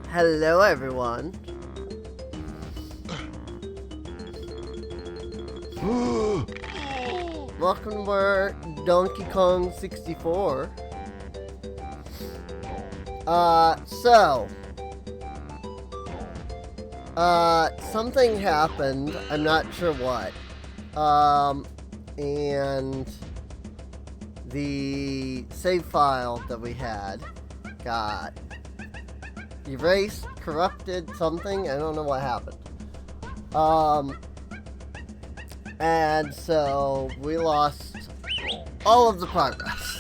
Hello everyone. Welcome to our Donkey Kong 64. Something happened, I'm not sure what. And the save file that we had got erased, corrupted, something. I don't know what happened. And so we lost all of the progress.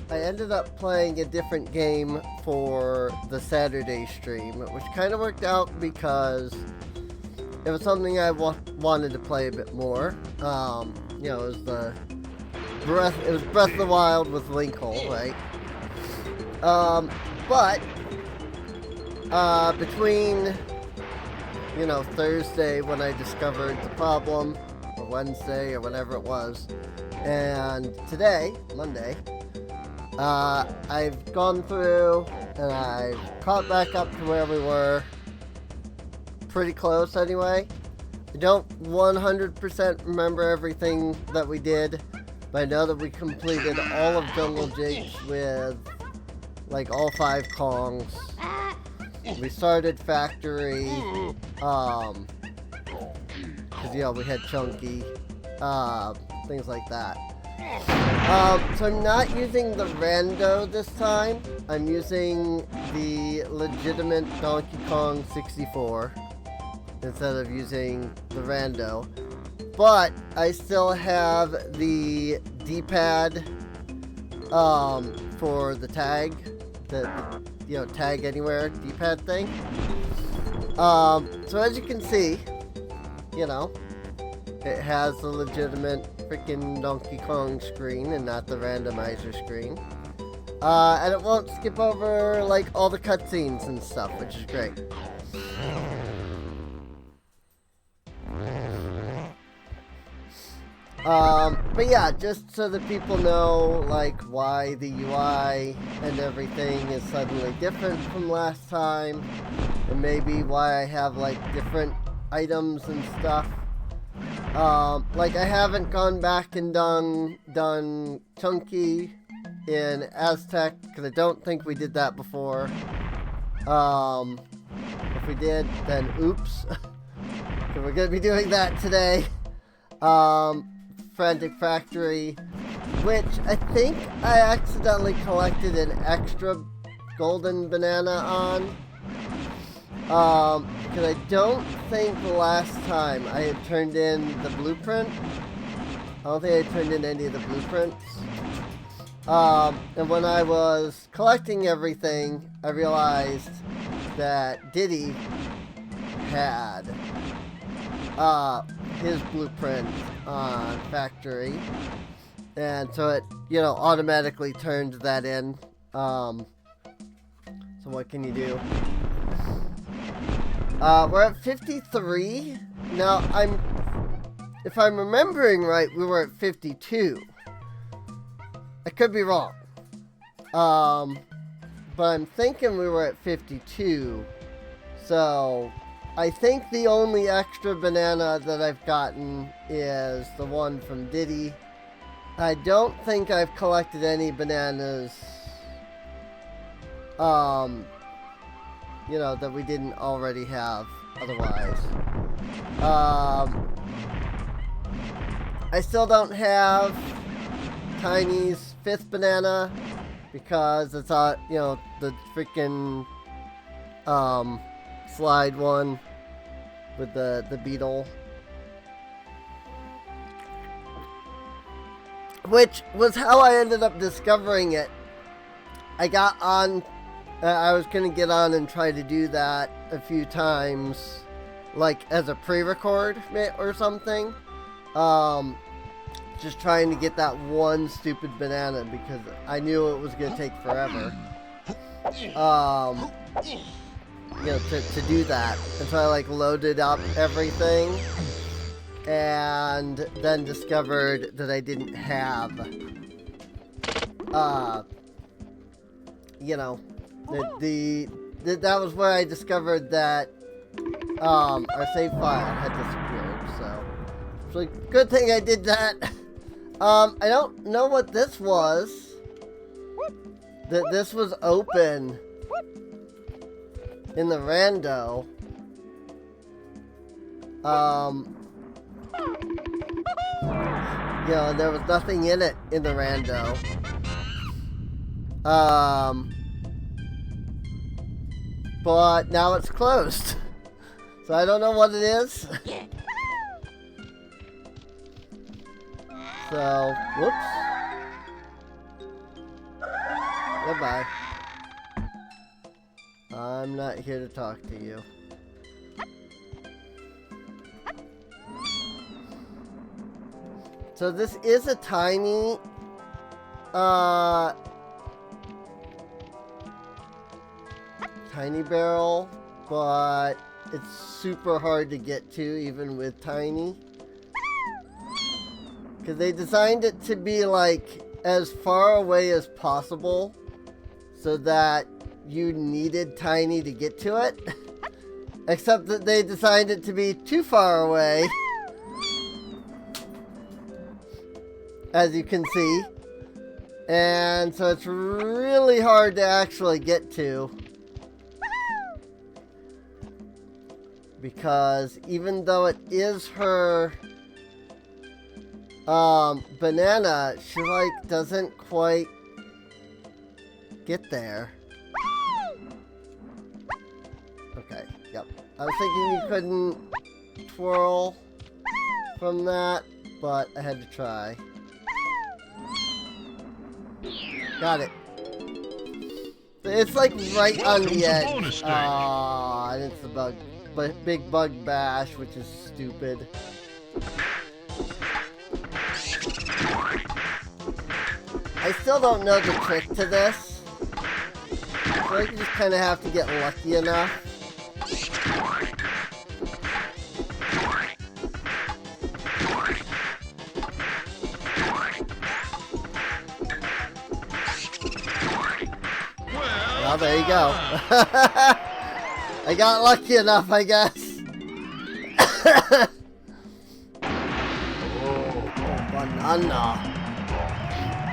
I ended up playing a different game for the Saturday stream, which kind of worked out because it was something I wanted to play a bit more. It was Breath of the Wild with Lincoln, right? But between Thursday when I discovered the problem, or Wednesday or whatever it was, and today, Monday, I've gone through and I've caught back up to where we were. Pretty close anyway. I don't 100% remember everything that we did, but I know that we completed all of Jungle Jake's with like all 5 Kongs. We started Factory, cause we had Chunky, things like that. So I'm not using the rando this time. I'm using the legitimate Donkey Kong 64 instead of using the rando. But I still have the D-pad for the tag, the tag anywhere D-pad thing. So as you can see, it has the legitimate freaking Donkey Kong screen and not the randomizer screen. And it won't skip over like all the cutscenes and stuff, which is great. But yeah, just so that people know, like, why the UI and everything is suddenly different from last time, and maybe why I have, like, different items and stuff. Like, I haven't gone back and done Chunky in Aztec, because I don't think we did that before. If we did, then oops. So we're gonna be doing that today. Frantic Factory, which I think I accidentally collected an extra golden banana on. Because I don't think the last time I had turned in the blueprint. I don't think I had turned in any of the blueprints. And when I was collecting everything, I realized that Diddy had his blueprint on Factory, and so it automatically turned that in. So what can you do? We're at 53 now. If I'm remembering right, we were at 52. I could be wrong, but I'm thinking we were at 52. So I think the only extra banana that I've gotten is the one from Diddy. I don't think I've collected any bananas, that we didn't already have otherwise. I still don't have Tiny's 5th banana because it's the freaking, slide one with the beetle, which was how I ended up discovering it. I got on, I was gonna get on and try to do that a few times, like as a pre-record or something, just trying to get that one stupid banana because I knew it was gonna take forever. To do that. And so I loaded up everything and then discovered that I didn't have, you know, that was where I discovered that, our save file had disappeared, so it's a good thing I did that. I don't know what this was. This was open in the rando. You know, there was nothing in it in the rando. But now it's closed. So I don't know what it is. So, whoops. Goodbye. I'm not here to talk to you. So this is a tiny, tiny barrel, but it's super hard to get to even with tiny. Because they designed it to be like as far away as possible so that you needed tiny to get to it. Except that they designed it to be too far away. As you can see. And so it's really hard to actually get to. Because even though it is her banana, she like doesn't quite get there. Okay, yep. I was thinking you couldn't twirl from that, but I had to try. Got it. It's like right on the edge. Ah, and it's the bug, but big bug bash, which is stupid. I still don't know the trick to this. So I just kind of have to get lucky enough. Well, there you go. I got lucky enough, I guess. Oh, banana.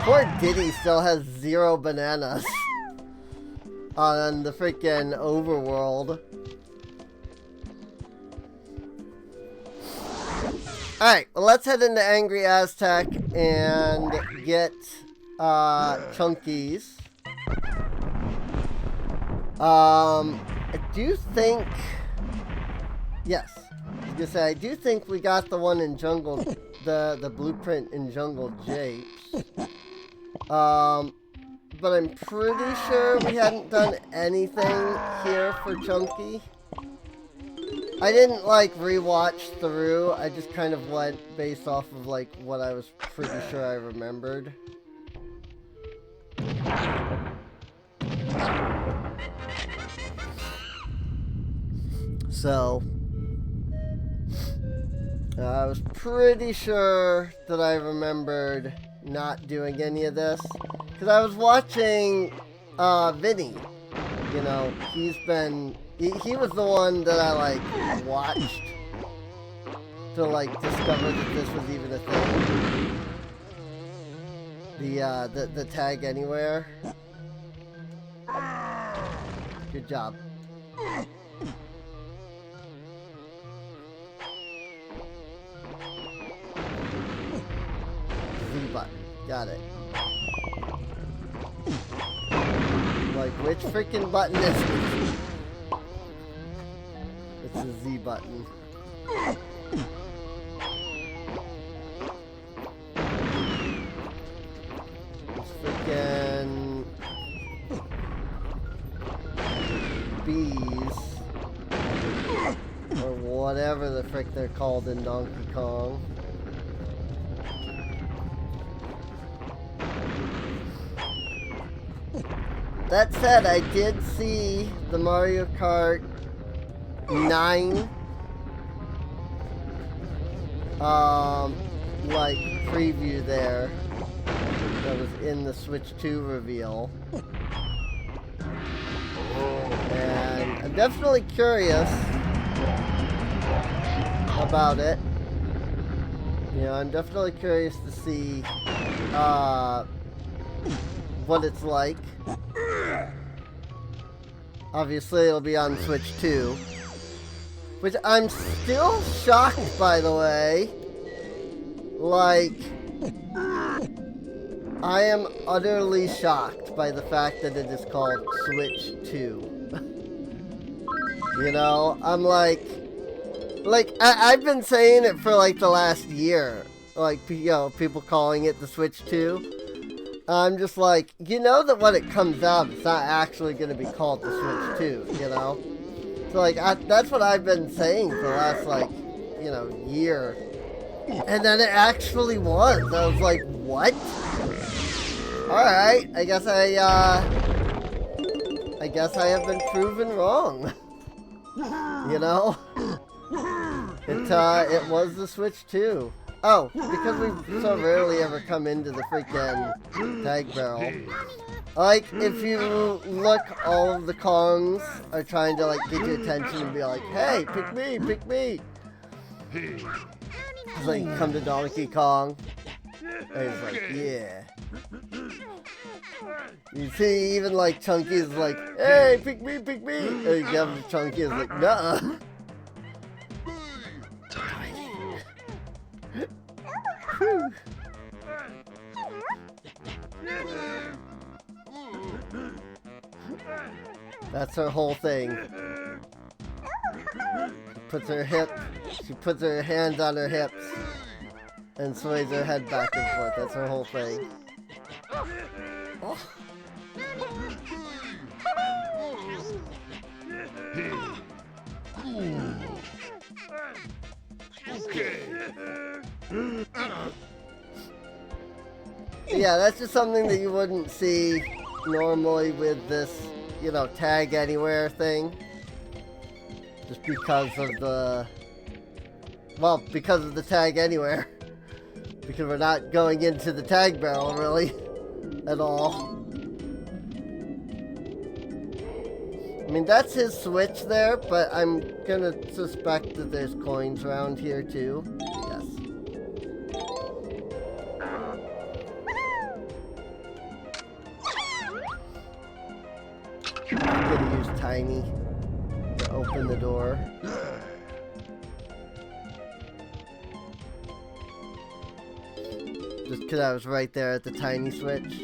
Poor Diddy still has 0 bananas on the freaking overworld. Alright, well, let's head into Angry Aztec and get Chunkies. I do think... Yes. I was gonna say, I do think we got the one in Jungle... the blueprint in Jungle Japes. But I'm pretty sure we hadn't done anything here for Chunky. I didn't, like, rewatch through. I just kind of went based off of, like, what I was pretty sure I remembered. So, I was pretty sure that I remembered not doing any of this. Because I was watching Vinny. You know, he's been... He was the one that I, like, watched to, like, discover that this was even a thing. The tag anywhere. Good job. Z button. Got it. Like, which freaking button is it? It's the Z button. It's freaking bees. Or whatever the frick they're called in Donkey Kong. That said, I did see the Mario Kart 9 like preview there that was in the Switch 2 reveal. And I'm definitely curious about it. You know, I'm definitely curious to see what it's like. Obviously, it'll be on Switch 2. Which I'm still shocked, by the way. Like, I am utterly shocked by the fact that it is called Switch 2. You know, I'm like I've been saying it for like the last year. Like, you know, people calling it the Switch 2. I'm just like, you know that when it comes out, it's not actually going to be called the Switch 2, you know? So, like, that's what I've been saying for the last, like, you know, year. And then it actually was. I was like, what? Alright, I guess I have been proven wrong. You know? It was the Switch 2. Oh, because we so rarely ever come into the freaking tag barrel. Like, if you look, all of the Kongs are trying to, like, get your attention and be like, hey, pick me, pick me. It's like, come to Donkey Kong. And he's like, yeah. You see, even, like, Chunky is like, hey, pick me, pick me. And you give him to Chunky, is like, nuh-uh. That's her whole thing. She puts her hands on her hips and sways her head back and forth. That's her whole thing. Oh. Yeah, that's just something that you wouldn't see normally with this, you know, tag anywhere thing. Just because of the... Well, because of the tag anywhere. Because we're not going into the tag barrel, really. At all. I mean, that's his Switch there, but I'm gonna suspect that there's coins around here, too. Yes. I'm gonna use Tiny to open the door. Just because I was right there at the Tiny switch.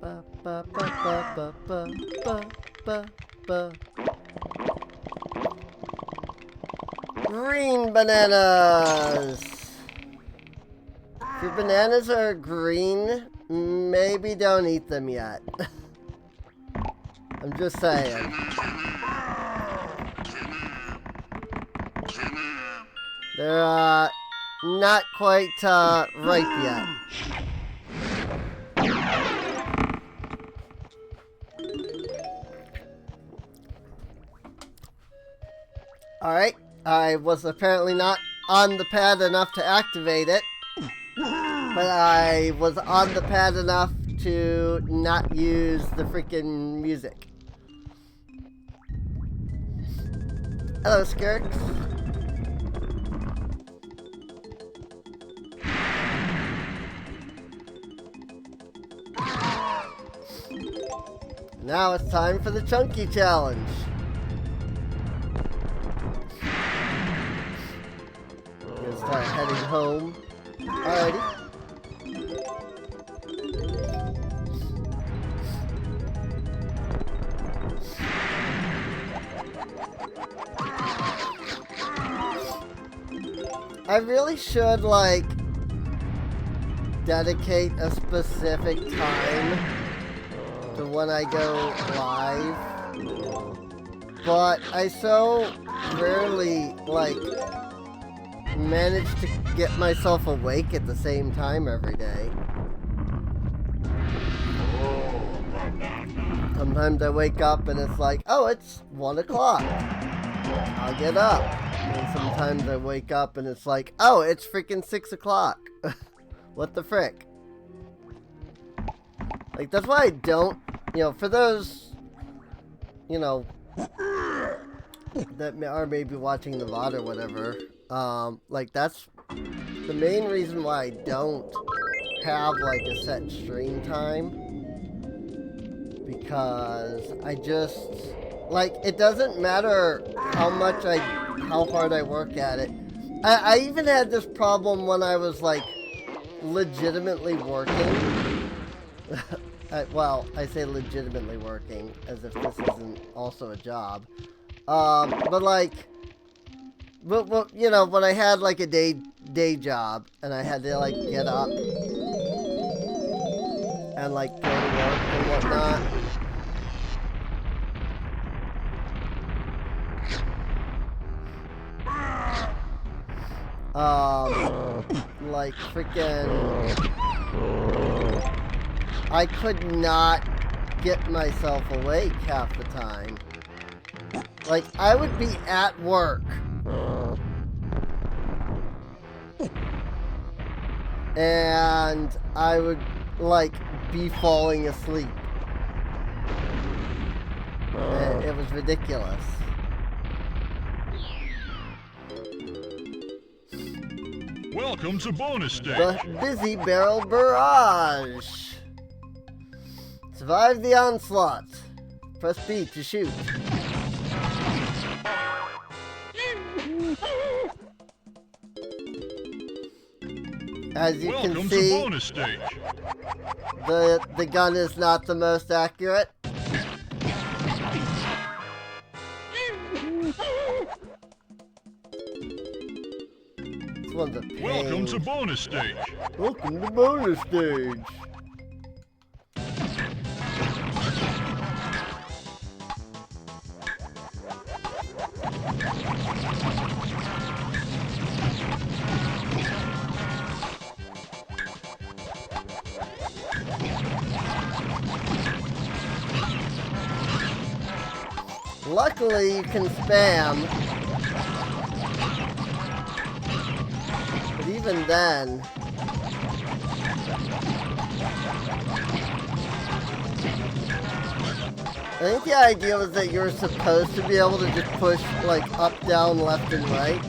Ba, ba, ba, ba, ba, ba, ba, ba. Green bananas! If your bananas are green, maybe don't eat them yet. I'm just saying. They're not quite ripe yet. Alright, I was apparently not on the pad enough to activate it. But I was on the pad enough to not use the freaking music. Hello, Skirks. Now it's time for the Chunky Challenge. I'm gonna start heading home. Alrighty. I really should, like, dedicate a specific time to when I go live, but I so rarely, like, manage to get myself awake at the same time every day. Sometimes I wake up and it's like, oh, it's 1 o'clock. I'll get up. And sometimes I wake up and it's like, oh, it's freaking 6 o'clock. What the frick? Like, that's why I don't, you know, for those, you know, that are maybe watching the VOD or whatever, like, that's the main reason why I don't have, like, a set stream time. Because I just, like, it doesn't matter how hard I work at it. I even had this problem when I was, like, legitimately working. Well, I say legitimately working, as if this isn't also a job. But like, but you know, when I had like a day job, and I had to like get up and like go to work and whatnot. Like freaking, I could not get myself awake half the time. Like, I would be at work. And I would, like, be falling asleep. And it was ridiculous. Welcome to bonus stage. The Busy Barrel Barrage. Survive the onslaught. Press B to shoot. As you can see, to bonus stage. the gun is not the most accurate. This one's a pain. Welcome to bonus stage. Welcome to bonus stage. Luckily, you can spam. But even then... I think the idea was that you were supposed to be able to just push, like, up, down, left, and right.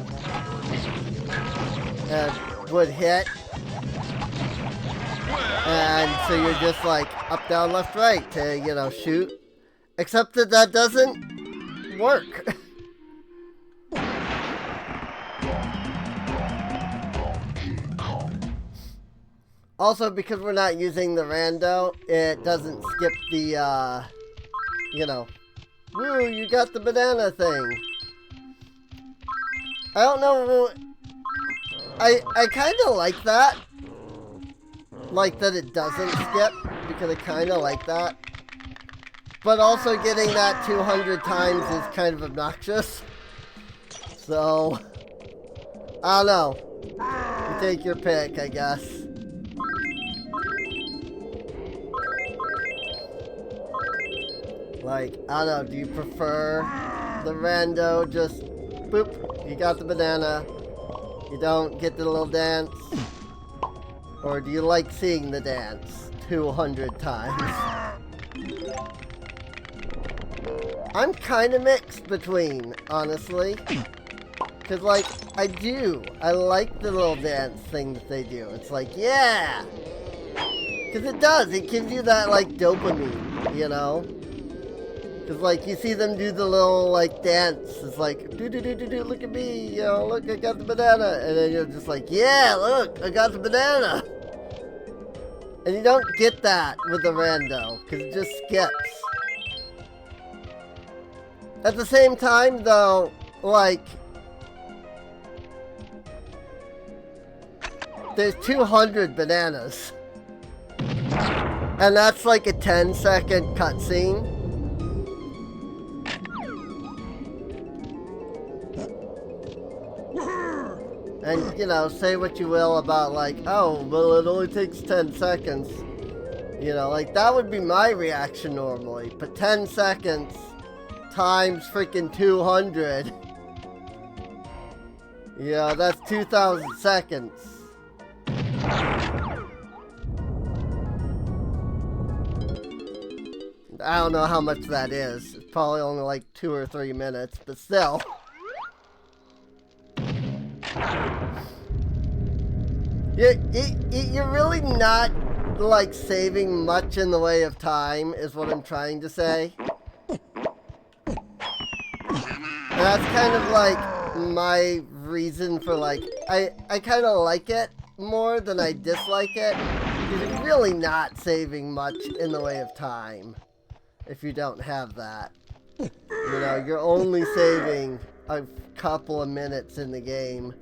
And would hit. And so you're just, like, up, down, left, right to, you know, shoot. Except that that doesn't work. Also, because we're not using the rando, it doesn't skip the, you know, woo, you got the banana thing. I don't know, I kind of like that. Like that it doesn't skip, because I kind of like that. But also getting that 200 times is kind of obnoxious. So, I don't know. You take your pick, I guess. Like, I don't know, do you prefer the rando, just boop, you got the banana, you don't get the little dance? Or do you like seeing the dance 200 times? I'm kind of mixed between, honestly. Because, like, I like the little dance thing that they do. It's like, yeah! Because it does, it gives you that, like, dopamine, you know? Because, like, you see them do the little, like, dance. It's like, do-do-do-do-do, look at me, you know, look, I got the banana. And then you're just like, yeah, look, I got the banana. And you don't get that with the rando, because it just skips. At the same time, though, like, there's 200 bananas. And that's like a 10-second cutscene. And, you know, say what you will about, like, oh, well, it only takes 10 seconds. You know, like, that would be my reaction normally. But 10 seconds times freaking 200. Yeah, that's 2,000 seconds. I don't know how much that is. It's probably only like 2 or 3 minutes, but still. You're really not, like, saving much in the way of time, is what I'm trying to say. That's kind of like my reason for, like, I kind of like it more than I dislike it. You're really not saving much in the way of time if you don't have that. You know, you're only saving a couple of minutes in the game.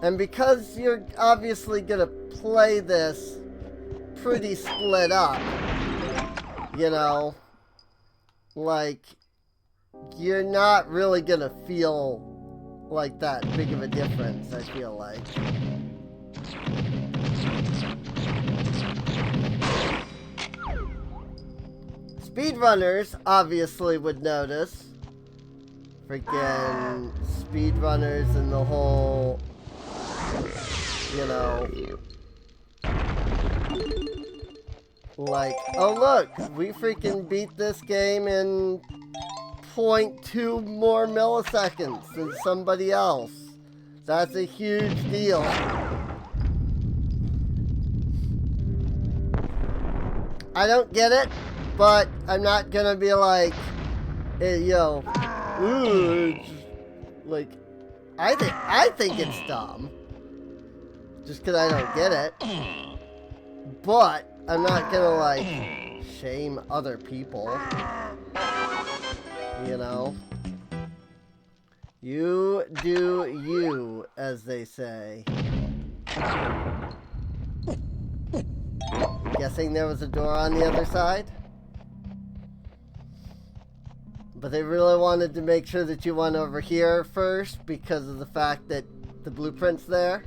And because you're obviously gonna play this pretty split up, you know, like, you're not really gonna feel like that big of a difference, I feel like. Speedrunners obviously would notice. Freaking speedrunners and the whole, you know, like, oh look, we freaking beat this game in 0.2 more milliseconds than somebody else. That's a huge deal. I don't get it, but I'm not gonna be like, hey, yo, ooh, like, I think it's dumb. Just because I don't get it. But I'm not gonna, like, shame other people. You know? You do you, as they say. Guessing there was a door on the other side? But they really wanted to make sure that you went over here first because of the fact that the blueprint's there.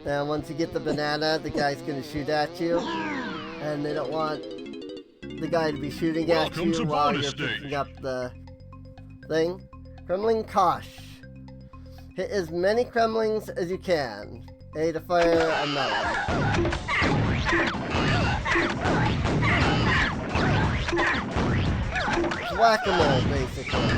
And once you get the banana, the guy's gonna shoot at you. And they don't want the guy to be shooting at you while you're picking up the thing. Kremling Kosh. Hit as many Kremlings as you can. A to fire a melon. It's whack-a-mole, basically.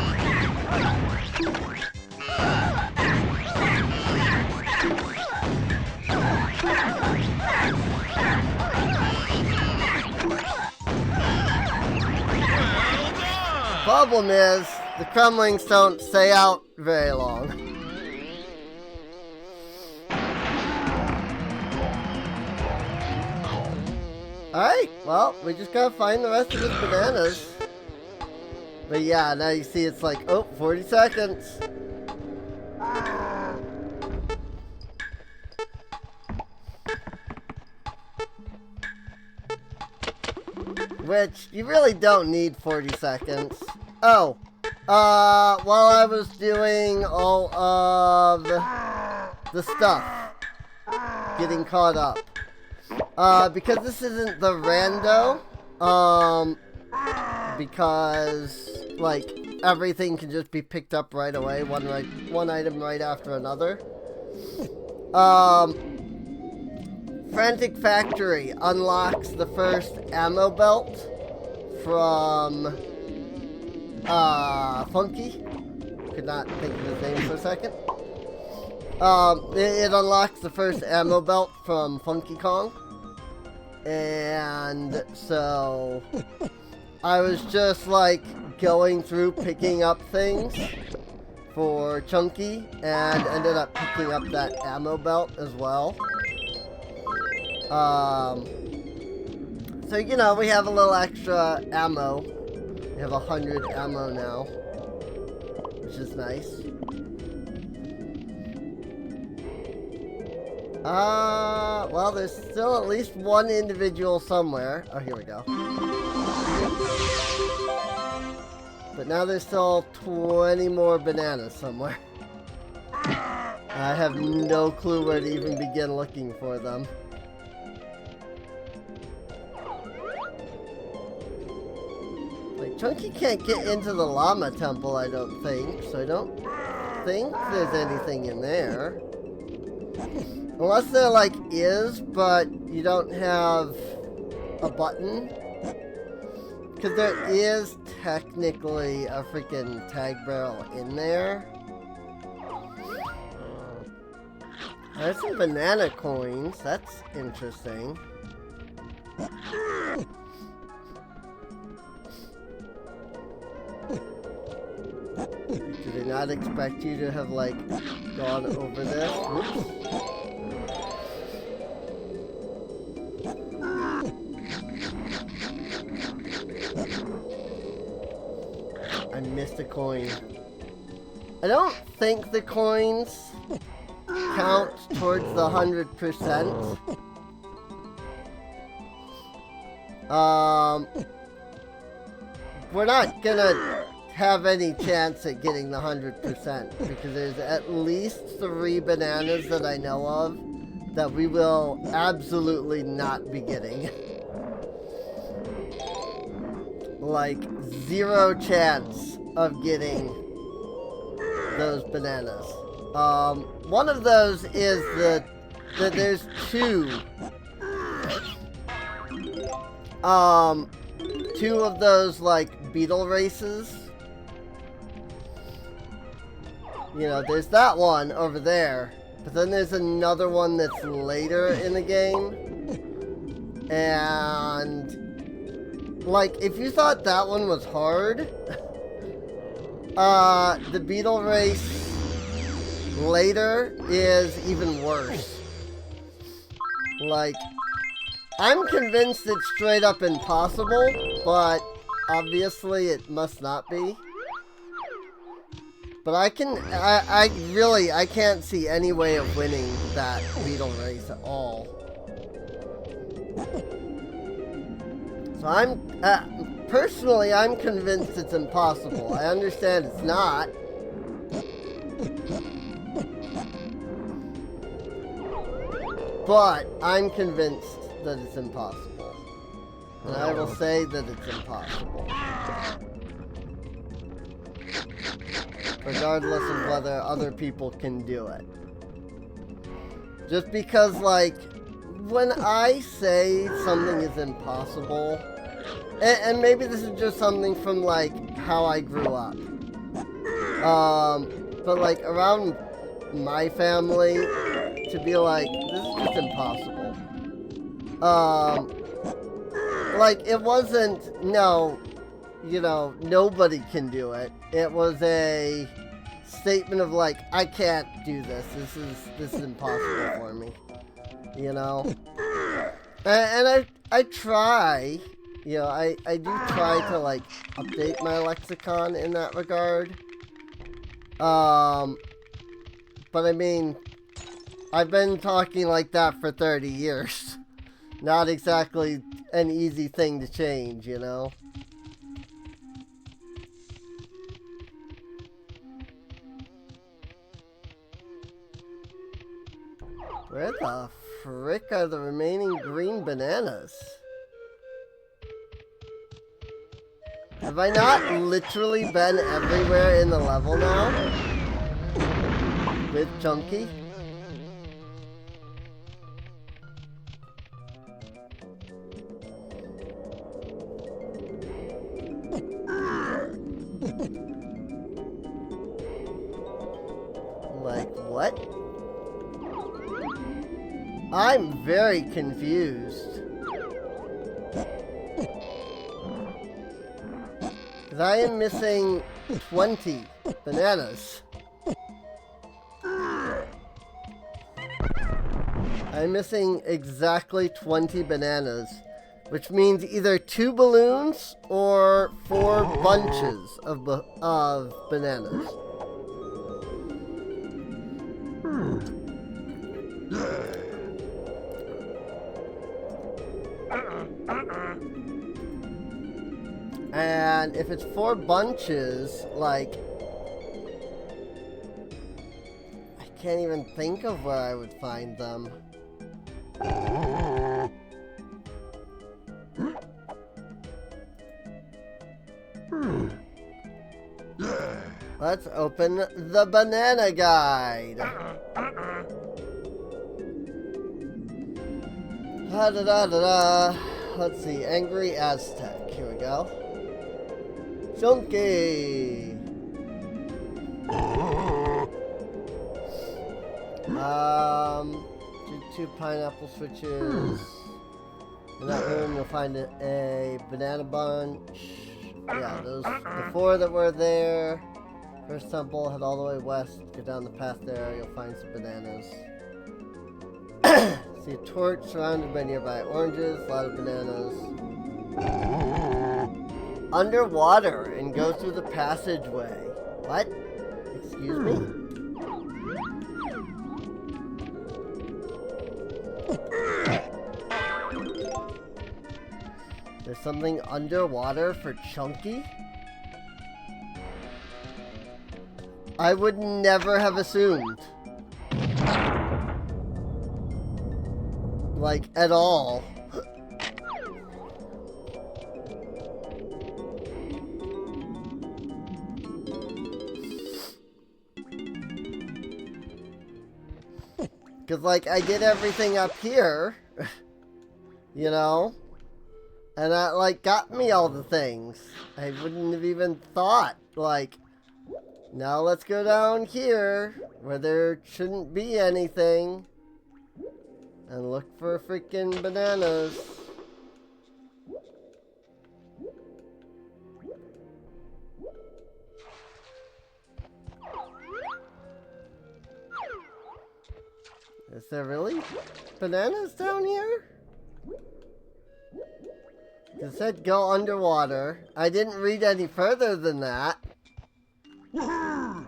Problem is, the Kremlings don't stay out very long. Alright, well, we just gotta find the rest of his bananas. But yeah, now you see it's like, oh, 40 seconds. Which, you really don't need 40 seconds. Oh, while I was doing all of the stuff, getting caught up. Because this isn't the rando, because, like, everything can just be picked up right away, one item right after another. Frantic Factory unlocks the first ammo belt from, Funky. Could not think of his name for a second. It unlocks the first ammo belt from Funky Kong. And so I was just like going through picking up things for Chunky and ended up picking up that ammo belt as well. So, you know, we have a little extra ammo. We have 100 ammo now, which is nice. Well, there's still at least one individual somewhere. Oh, here we go. But now there's still 20 more bananas somewhere. I have no clue where to even begin looking for them. Like, Chunky can't get into the llama temple, I don't think, so I don't think there's anything in there. Unless there, like, is, but you don't have a button. Because there is technically a freaking tag barrel in there. There's some banana coins. That's interesting. Did I not expect you to have, like, gone over this? Whoops. I missed a coin. I don't think the coins count towards the 100%. We're not gonna have any chance at getting the 100% because there's at least 3 bananas that I know of that we will absolutely not be getting. Like, 0 chance of getting those bananas. One of those is that there's 2. 2 of those, like, beetle races. You know, there's that one over there. But then there's another one that's later in the game. And like, if you thought that one was hard, the beetle race later is even worse. Like, I'm convinced it's straight up impossible, but obviously it must not be. But I can't see any way of winning that beetle race at all. So personally, I'm convinced it's impossible. I understand it's not. But I'm convinced that it's impossible. And I will say that it's impossible. Regardless of whether other people can do it. Just because, like, when I say something is impossible, and maybe this is just something from, like, how I grew up. But, like, around my family, to be like, this is just impossible. Like, it wasn't, no, you know, nobody can do it. It was a statement of, like, I can't do this. This is impossible for me. You know? And I try, you know, I do try to, like, update my lexicon in that regard. But I mean, I've been talking like that for 30 years. Not exactly an easy thing to change, you know? Where the frick are the remaining green bananas? Have I not literally been everywhere in the level now? With Chunky? Like, what? I'm very confused. Because I am missing 20 bananas. I'm missing exactly 20 bananas, which means either 2 balloons or 4 bunches of bananas. And if it's 4 bunches, like, I can't even think of where I would find them. Let's open the banana guide. Da da da da da. Let's see, Angry Aztec. Here we go. Chunky. Two pineapple switches. In that room, you'll find a banana bunch. Yeah, the 4 that were there. First temple, head all the way west. Go down the path there. You'll find some bananas. See a torch surrounded by nearby oranges. A lot of bananas. Underwater and go through the passageway. What? Excuse me? There's something underwater for Chunky? I would never have assumed. Like, at all. Because, like, I did everything up here. You know? And that, like, got me all the things. I wouldn't have even thought, like, now let's go down here, where there shouldn't be anything, and look for freaking bananas. Is there really bananas down here? It said go underwater. I didn't read any further than that.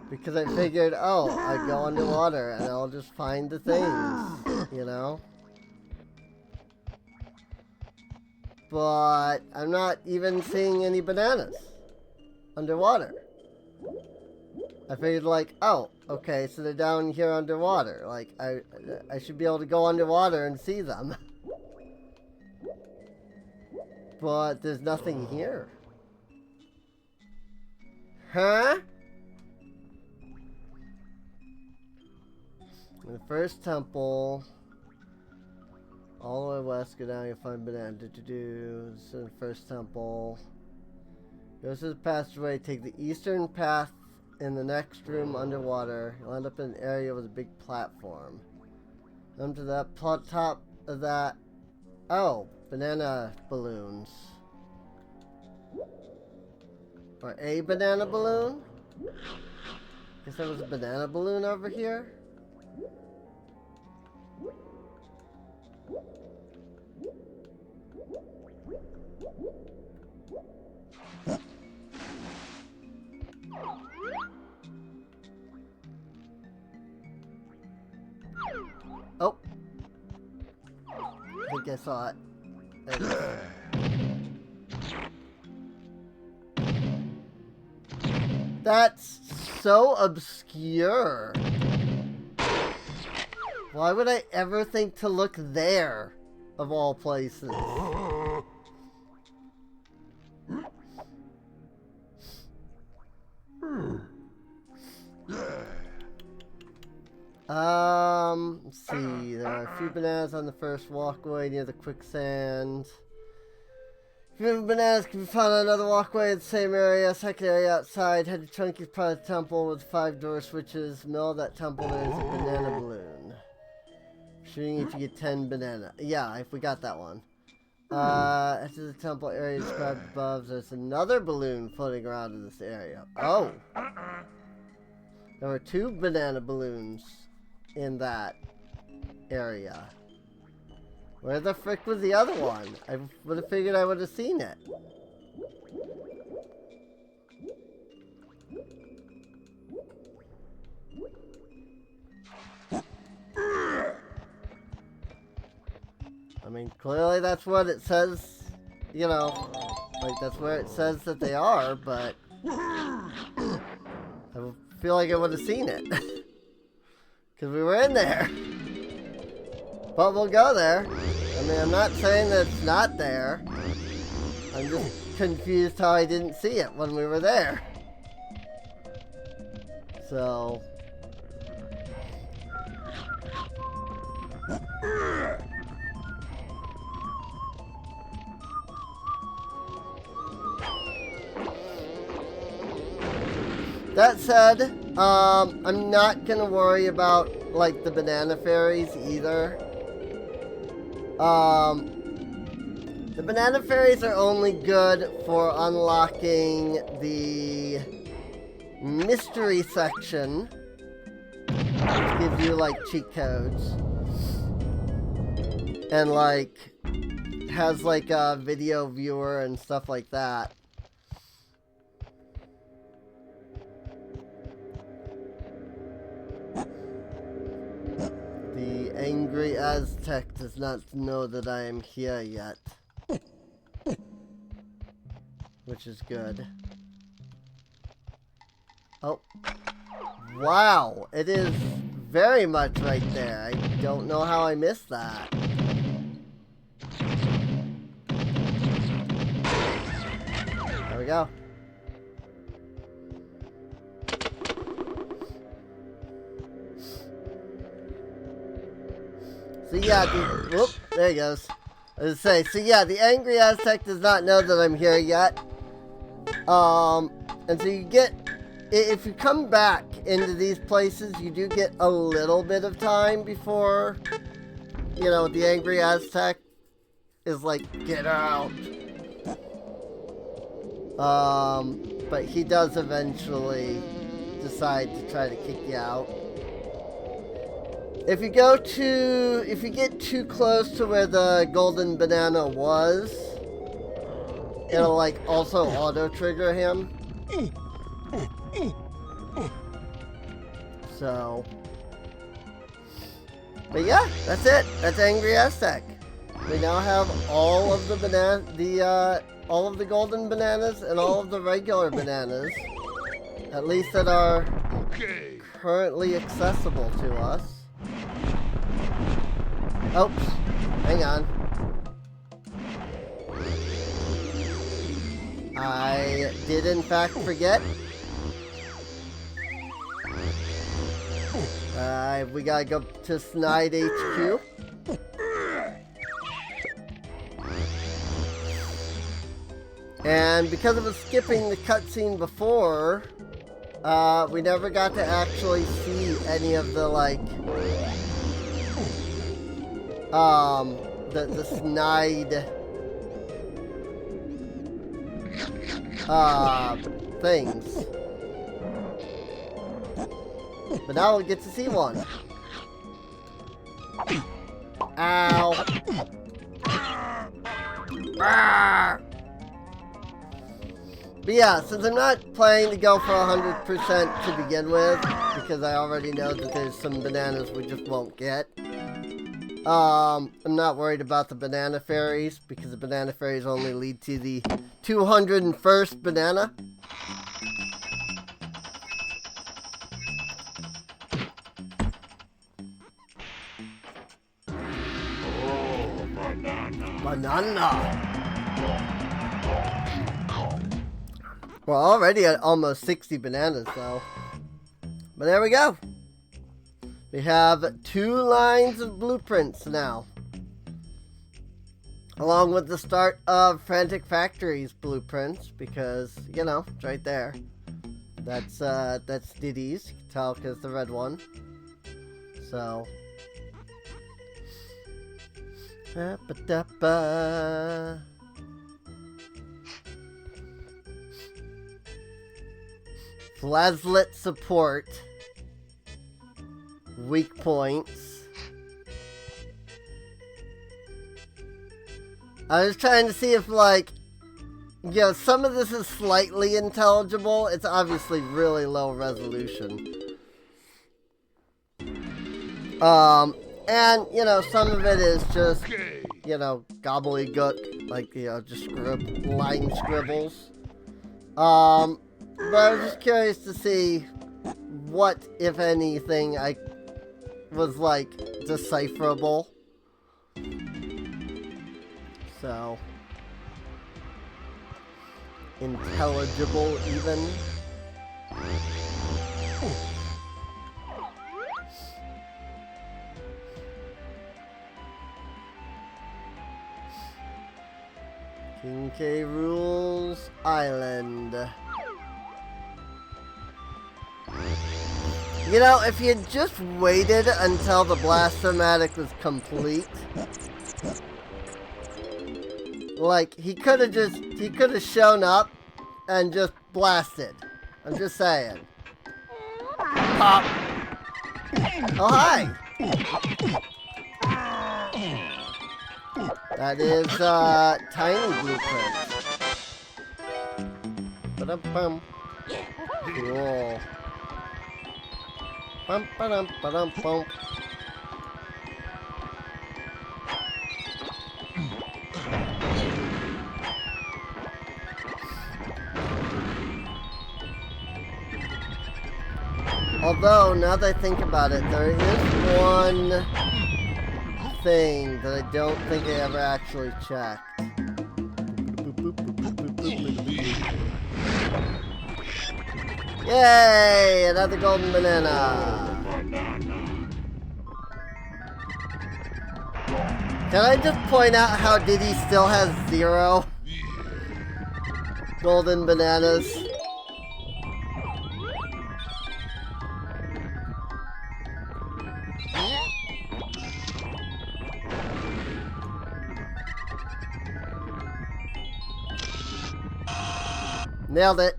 Because I figured, oh, I go underwater and I'll just find the things, you know? But I'm not even seeing any bananas underwater. I figured like, oh, okay, so they're down here underwater. Like, I should be able to go underwater and see them. But there's nothing here. Huh? In the first temple, all the way west, go down, you'll find banana. This is the first temple. Go to the passageway, take the eastern path in the next room underwater. You'll end up in an area with a big platform. Come to that top of that. Oh, banana balloons. Or a banana balloon? Guess there was a banana balloon over here. Oh. I think I saw it. There it is. That's so obscure. Why would I ever think to look there, of all places? Let's see. There are a few bananas on the first walkway near the quicksand. Few bananas can be found on another walkway in the same area. Second area outside. Head to Chunky's private temple with 5 door switches. Middle of that temple, there's a banana balloon. Shooting if you get 10 banana. Yeah, if we got that one. After the temple area described above, there's another balloon floating around in this area. Oh! There were 2 banana balloons in that area. Where the frick was the other one? I would have figured I would have seen it. I mean, clearly that's what it says, you know, like that's where it says that they are, but I feel like I would have seen it. Because we were in there. But we'll go there. I mean, I'm not saying that it's not there. I'm just confused how I didn't see it when we were there. So... That said, I'm not gonna worry about, like, the banana fairies either. The banana fairies are only good for unlocking the mystery section, which gives you, like, cheat codes. And, like, has, like, a video viewer and stuff like that. The angry Aztec does not know that I am here yet. Which is good. Oh. Wow! It is very much right there. I don't know how I missed that. There we go. So yeah, whoop, there he goes. I was gonna say, so yeah, the angry Aztec does not know that I'm here yet. And so you get, if you come back into these places, you do get a little bit of time before, you know, the angry Aztec is like, get out. But he does eventually decide to try to kick you out. If you get too close to where the golden banana was, it'll like also auto trigger him. So, but yeah, that's it. That's Angry Aztec. We now have all of the all of the golden bananas and all of the regular bananas, at least that are currently accessible to us. Oops, hang on. I did in fact forget. We gotta go to Snide HQ. And because of us skipping the cutscene before, we never got to actually see any of the, like, the Snide, things. But now we get to see one. Ow. But yeah, since I'm not planning to go for 100% to begin with, because I already know that there's some bananas we just won't get, I'm not worried about the banana fairies, because the banana fairies only lead to the 201st banana. Banana. We're already at almost 60 bananas, though. But there we go. We have 2 lines of blueprints now. Along with the start of Frantic Factory's blueprints, because, you know, it's right there. That's Diddy's. You can tell because the red one. So... Ba-ba-da-ba. Flazlet support. Weak points. I was trying to see if, like, you know, some of this is slightly intelligible. It's obviously really low resolution. And, you know, some of it is just, you know, gobbledygook, like, you know, just line scribbles. But I was just curious to see what, if anything, I was, like, decipherable. So, intelligible, even. King K. Rool's Island. You know, if you had just waited until the Blast-O-Matic was complete, like, he could have shown up and just blasted. I'm just saying. Pop. Oh, hi. That is, Tiny Blueprint. Ba-dum-bum. Cool. Bum-ba-dum-ba-dum-bum. Although, now that I think about it, there is one thing that I don't think I ever actually checked. Yay! Another golden banana! Can I just point out how Diddy still has 0 golden bananas? Nailed it.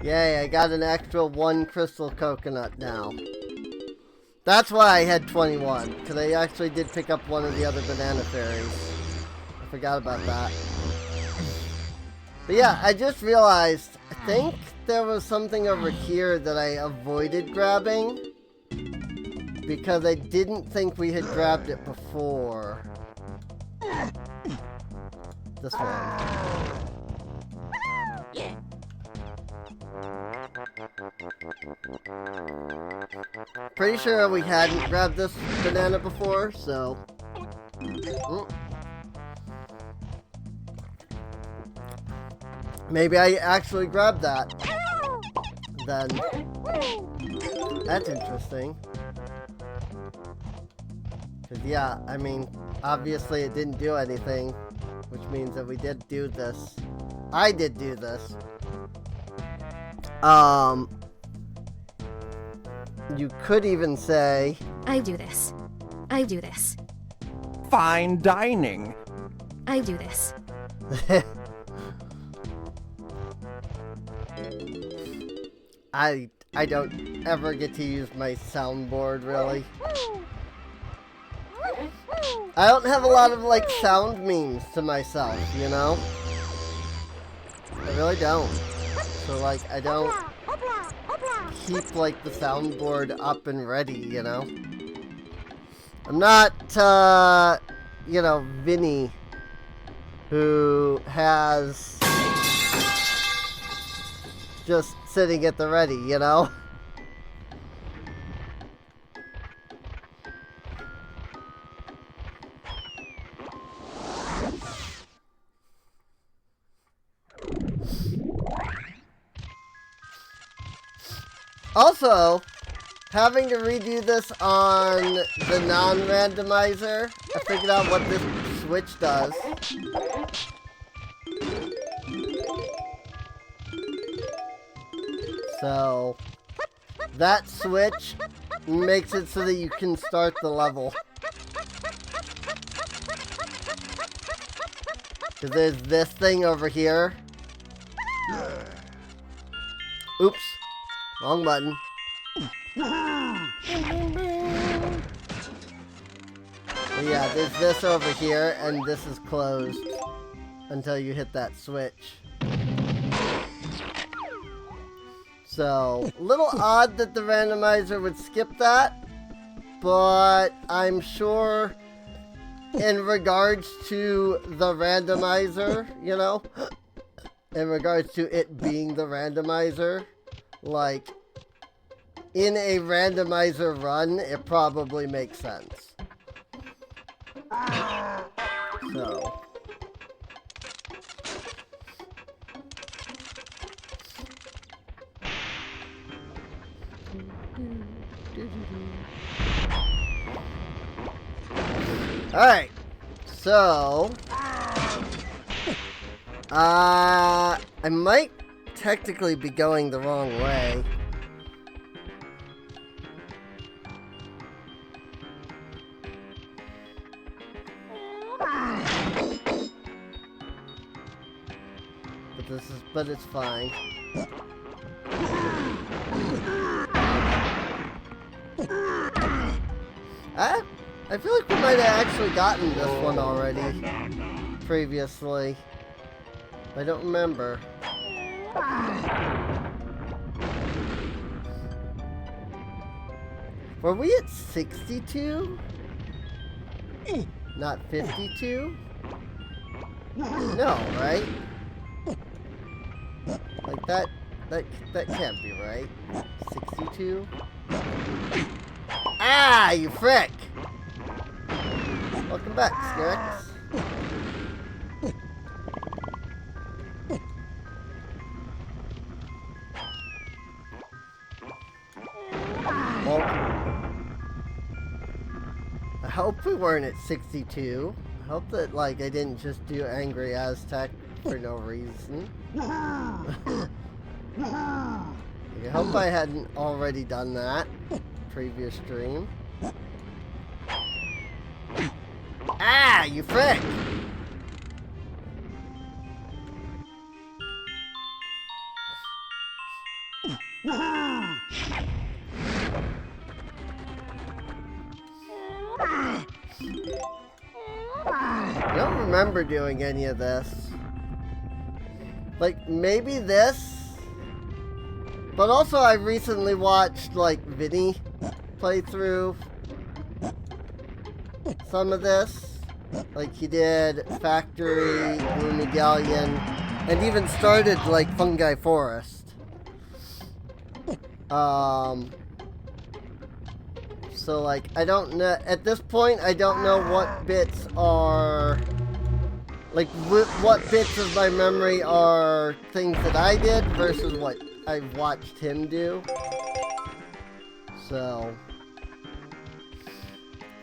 Yay, I got an extra 1 crystal coconut now. That's why I had 21, because I actually did pick up one of the other banana fairies. I forgot about that. But yeah, I just realized, I think there was something over here that I avoided grabbing, because I didn't think we had grabbed it before. This one. Pretty sure we hadn't grabbed this banana before, so... Maybe I actually grabbed that. Then... That's interesting. Because, yeah, I mean, obviously it didn't do anything, which means that we did do this. I did do this. You could even say... I do this. I do this. Fine dining. I do this. I don't ever get to use my soundboard, really. I don't have a lot of, like, sound memes to myself, you know? I really don't. So, like, I don't keep, like, the soundboard up and ready, you know? I'm not, you know, Vinny, who has just sitting at the ready, you know? Also, having to redo this on the non-randomizer, I figured out what this switch does. So, that switch makes it so that you can start the level. Because there's this thing over here. Oops. Wrong button. But yeah, there's this over here, and this is closed until you hit that switch. So, a little odd that the randomizer would skip that, but I'm sure in regards to the randomizer, you know, in regards to it being the randomizer, like, in a randomizer run, it probably makes sense. So. Alright. So... I might technically be going the wrong way. But it's fine. I feel like we might have actually gotten this one already previously. I don't remember. Were we at 62? Not 52? No, right? Like that can't be right. 62? Ah, you frick! Welcome back, Skirix. Well, I hope we weren't at 62. I hope that, like, I didn't just do Angry Aztec for no reason. I hope I hadn't already done that previous stream. Ah, you frick! I don't remember doing any of this. Like, maybe this? But also I recently watched, like, Vinny play through some of this. Like, he did Factory, Gloomy Galleon, and even started, like, Fungi Forest. So, like, I don't know, at this point, I don't know what bits are, like, what bits of my memory are things that I did versus what I've watched him do. So,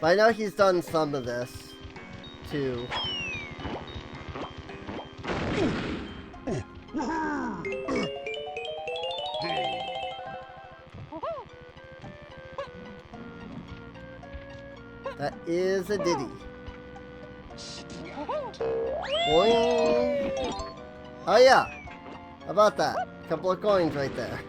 but I know he's done some of this, too. That is a ditty. Boing. Oh yeah, how about that? Couple of coins right there.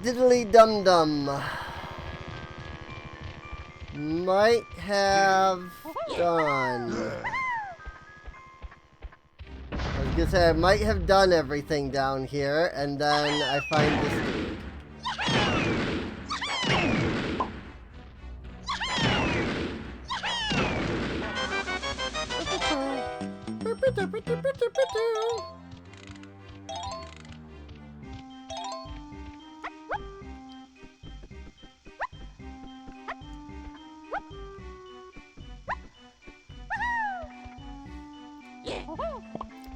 Diddly dum dum. Might have done. I was gonna say I might have done everything down here, and then I find this dude.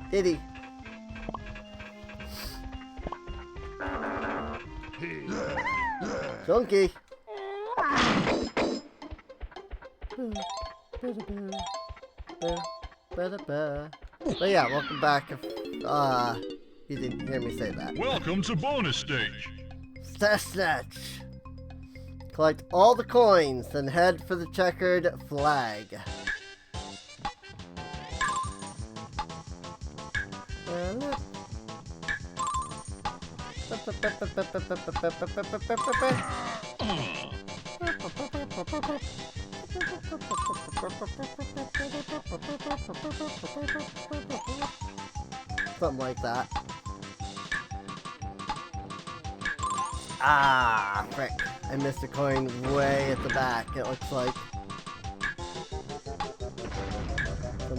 Diddy. Chunky. But yeah, welcome back if you didn't hear me say that. Welcome to bonus stage. Snatch. Collect all the coins, then head for the checkered flag. Something like that. Ah, frick. I missed a coin way at the back, it looks like.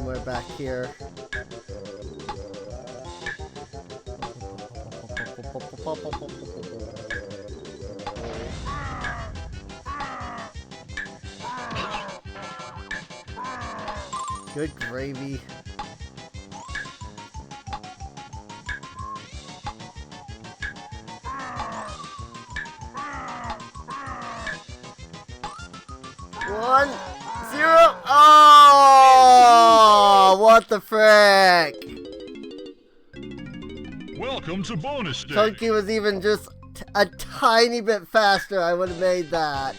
somewhere back here. Good gravy. One, zero. Oh, what the frick? Welcome to bonus stage. Chunky was even just a tiny bit faster. I would have made that.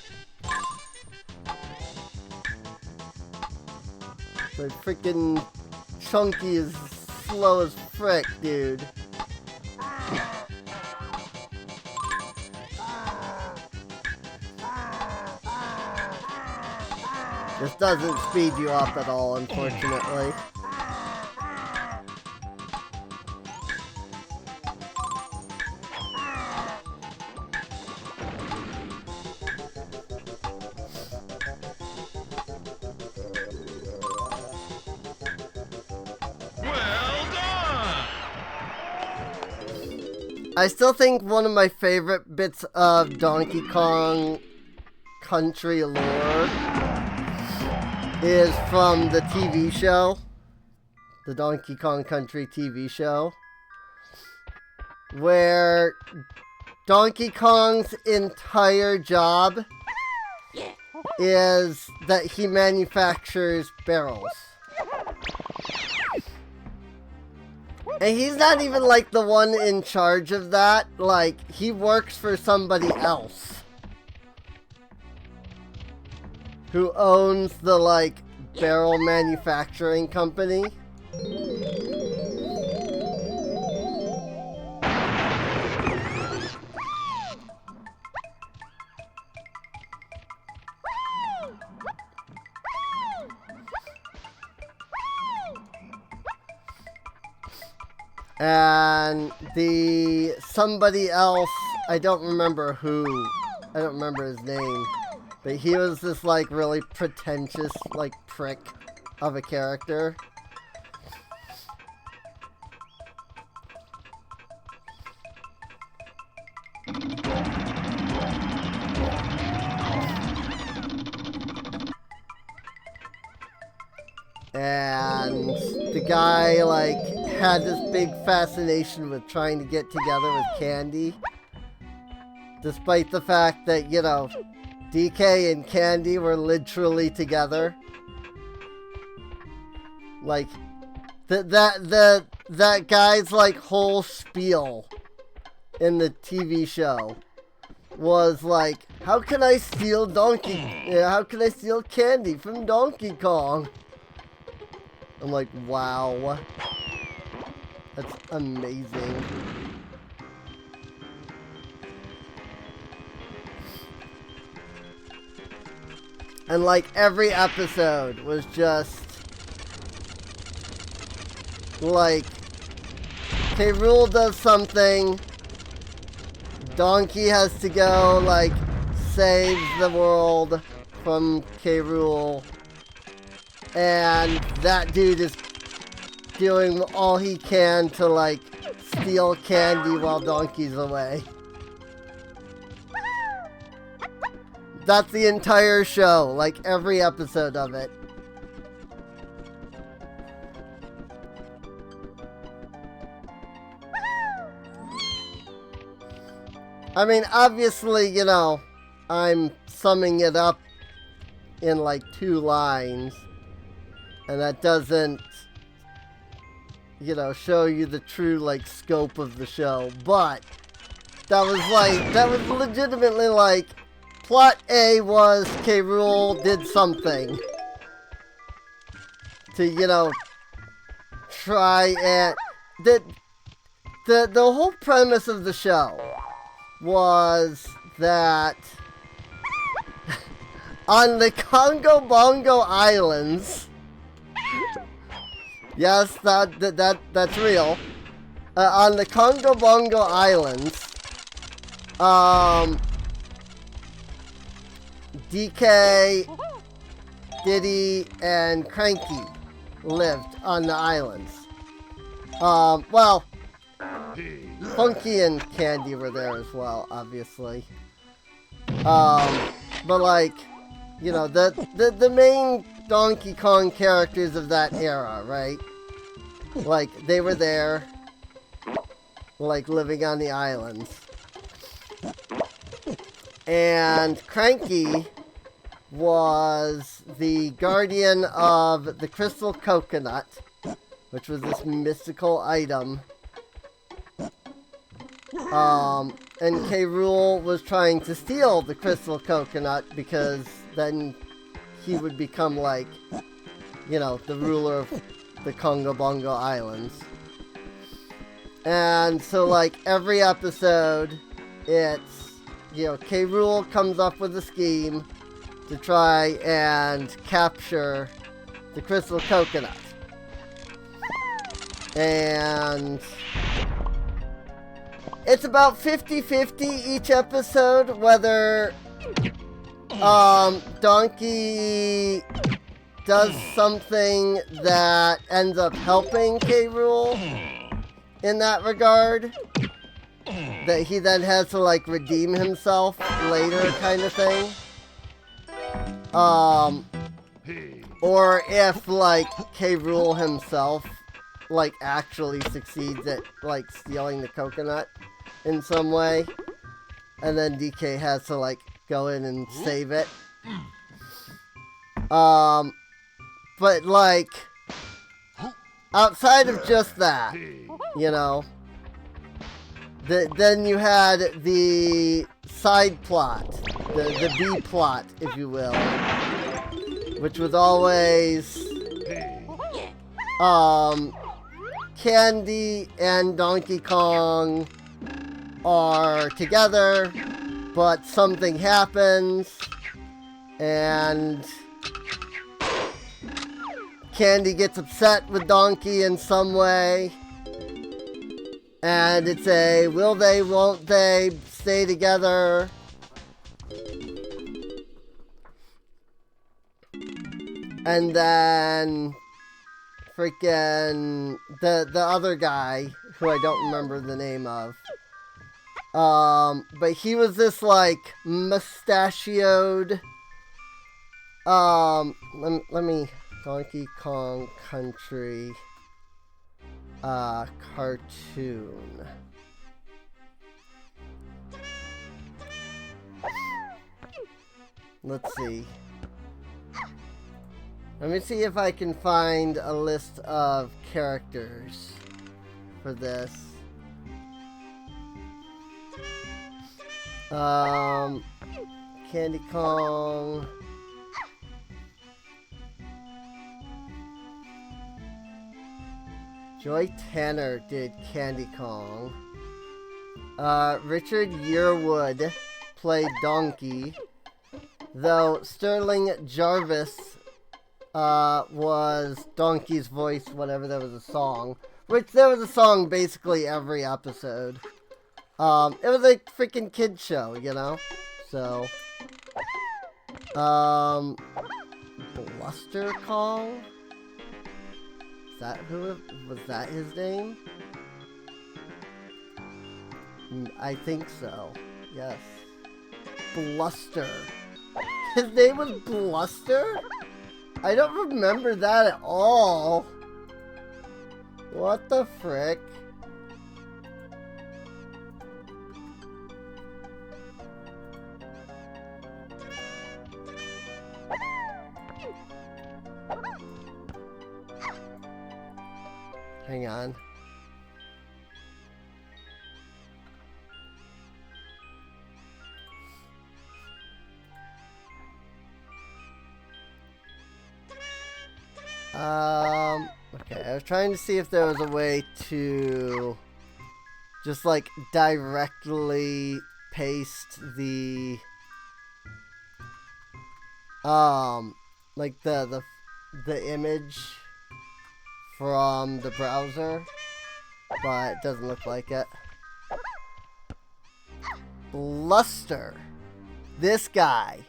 But freaking Chunky is slow as frick, dude. This doesn't speed you up at all, unfortunately. Well done! I still think one of my favorite bits of Donkey Kong Country lore is from the TV show, the Donkey Kong Country TV show, where Donkey Kong's entire job is that he manufactures barrels. And he's not even like the one in charge of that, like he works for somebody else who owns the, like, barrel manufacturing company. And the somebody else, I don't remember who, I don't remember his name. But he was this, like, really pretentious, like, prick of a character. And the guy, like, had this big fascination with trying to get together with Candy. Despite the fact that, you know, DK and Candy were literally together. Like, that guy's, like, whole spiel in the TV show was like, how can I steal how can I steal candy from Donkey Kong? I'm like, wow. That's amazing. And like every episode was just like, okay, Rool does something, Donkey has to go, like, save the world from K. Rool, and that dude is doing all he can to, like, steal candy while Donkey's away. That's the entire show, like every episode of it. I mean, obviously, you know, I'm summing it up in like 2 lines, and that doesn't, you know, show you the true, like, scope of the show, but that was like, that was legitimately like, plot A was K. Rool did something to, you know, try and the whole premise of the show was that on the Congo Bongo Islands, yes, that's real. On the Congo Bongo Islands, DK, Diddy, and Cranky lived on the islands. Well, Funky and Candy were there as well, obviously. But like, you know, the main Donkey Kong characters of that era, right? Like, they were there, like, living on the islands. And Cranky was the guardian of the crystal coconut, which was this mystical item. And K. Rool was trying to steal the crystal coconut because then he would become like, you know, the ruler of the Congo Bongo Islands. And so like every episode, it's, you know, K. Rool comes up with a scheme to try and capture the crystal coconut. And it's about 50-50 each episode, whether Donkey does something that ends up helping K. Rool in that regard, that he then has to like redeem himself later kind of thing. Or if like K. Rool himself like actually succeeds at like stealing the coconut in some way, and then DK has to like go in and save it. But like outside of just that, you know, then you had the side plot, the B plot, if you will, which was always Candy and Donkey Kong are together, but something happens, and Candy gets upset with Donkey in some way, and it's a will they, won't they stay together? And then freaking the other guy, who I don't remember the name of, but he was this like mustachioed, let me Donkey Kong Country cartoon. Let's see. Let me see if I can find a list of characters for this. Candy Kong. Joy Tanner did Candy Kong. Richard Yearwood played Donkey, though Sterling Jarvis was Donkey's voice whenever there was a song. Which there was a song basically every episode. It was a freaking kid show, you know? So, Bluster Kong? Is that was that his name? I think so. Yes. Bluster. His name was Bluster? I don't remember that at all. What the frick? Hang on. Okay, I was trying to see if there was a way to just like directly paste the like the image from the browser, but it doesn't look like it. Bluster. This guy.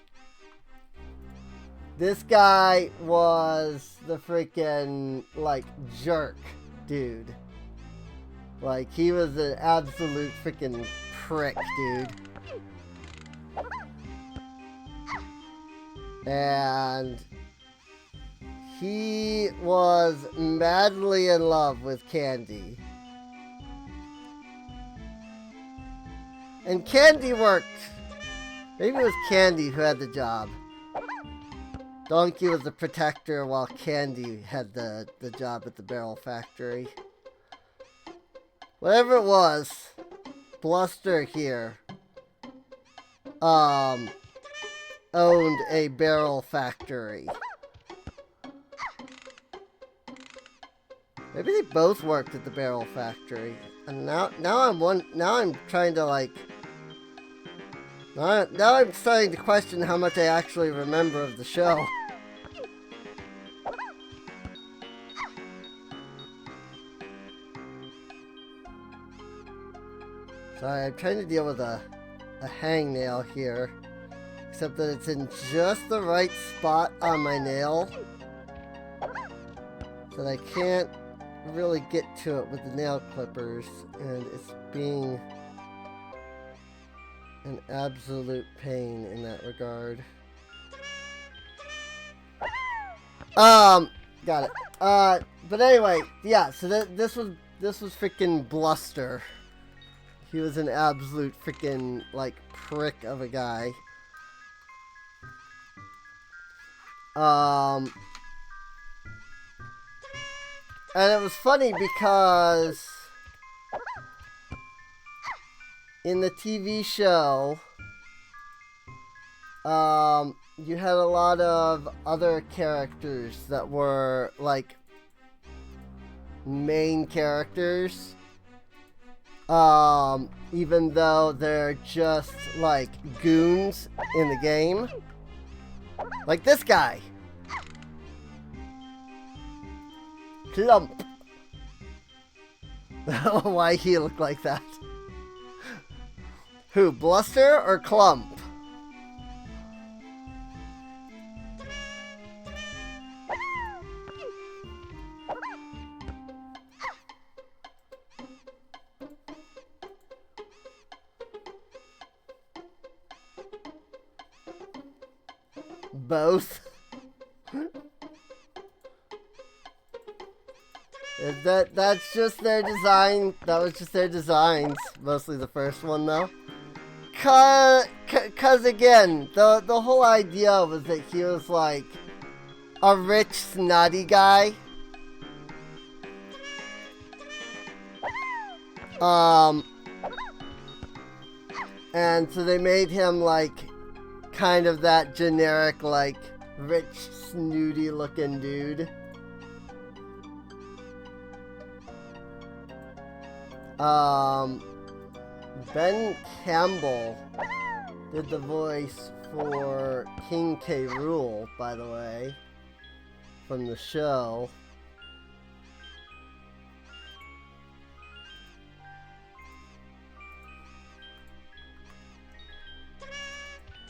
This guy was the freaking, like, jerk dude. Like, he was an absolute freaking prick, dude. And he was madly in love with Candy. And Candy worked. Maybe it was Candy who had the job. Donkey was the protector while Candy had the job at the barrel factory. Whatever it was, Bluster here owned a barrel factory. Maybe they both worked at the barrel factory. And now I'm trying to like now I'm starting to question how much I actually remember of the show. Sorry, I'm trying to deal with a hangnail here. Except that it's in just the right spot on my nail. So that I can't really get to it with the nail clippers. And it's being an absolute pain in that regard. Got it. But anyway, yeah, so this was freaking Bluster. He was an absolute freaking, like, prick of a guy. And it was funny because in the TV show, you had a lot of other characters that were, like, main characters. Even though they're just, like, goons in the game. Like this guy. Clump. I don't know why he looked like that. Who, Bluster or Clump? Both. That's just their design. That was just their designs. Mostly the first one though. Cause again, the whole idea was that he was like a rich, snotty guy. And so they made him like kind of that generic, like, rich, snooty looking dude. Ben Campbell did the voice for King K. Rool, by the way, from the show.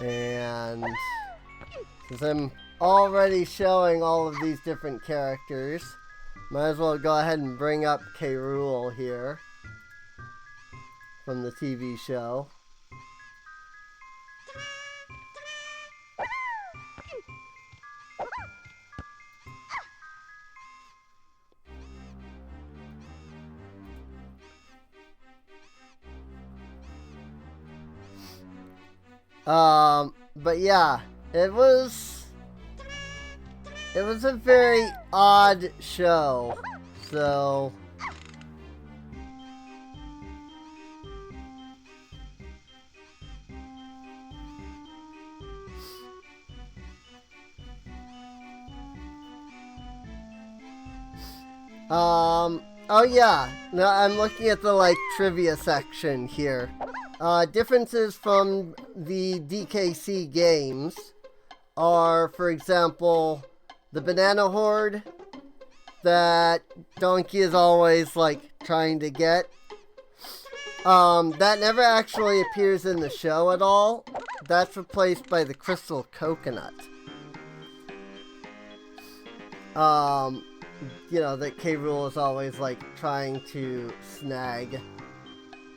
And since I'm already showing all of these different characters, might as well go ahead and bring up K. Rool here from the TV show. But yeah, it was a very odd show, so oh yeah, now I'm looking at the, like, trivia section here. Differences from the DKC games are, for example, the banana horde that Donkey is always, like, trying to get. That never actually appears in the show at all. That's replaced by the crystal coconut. You know, that K. Rool is always, like, trying to snag.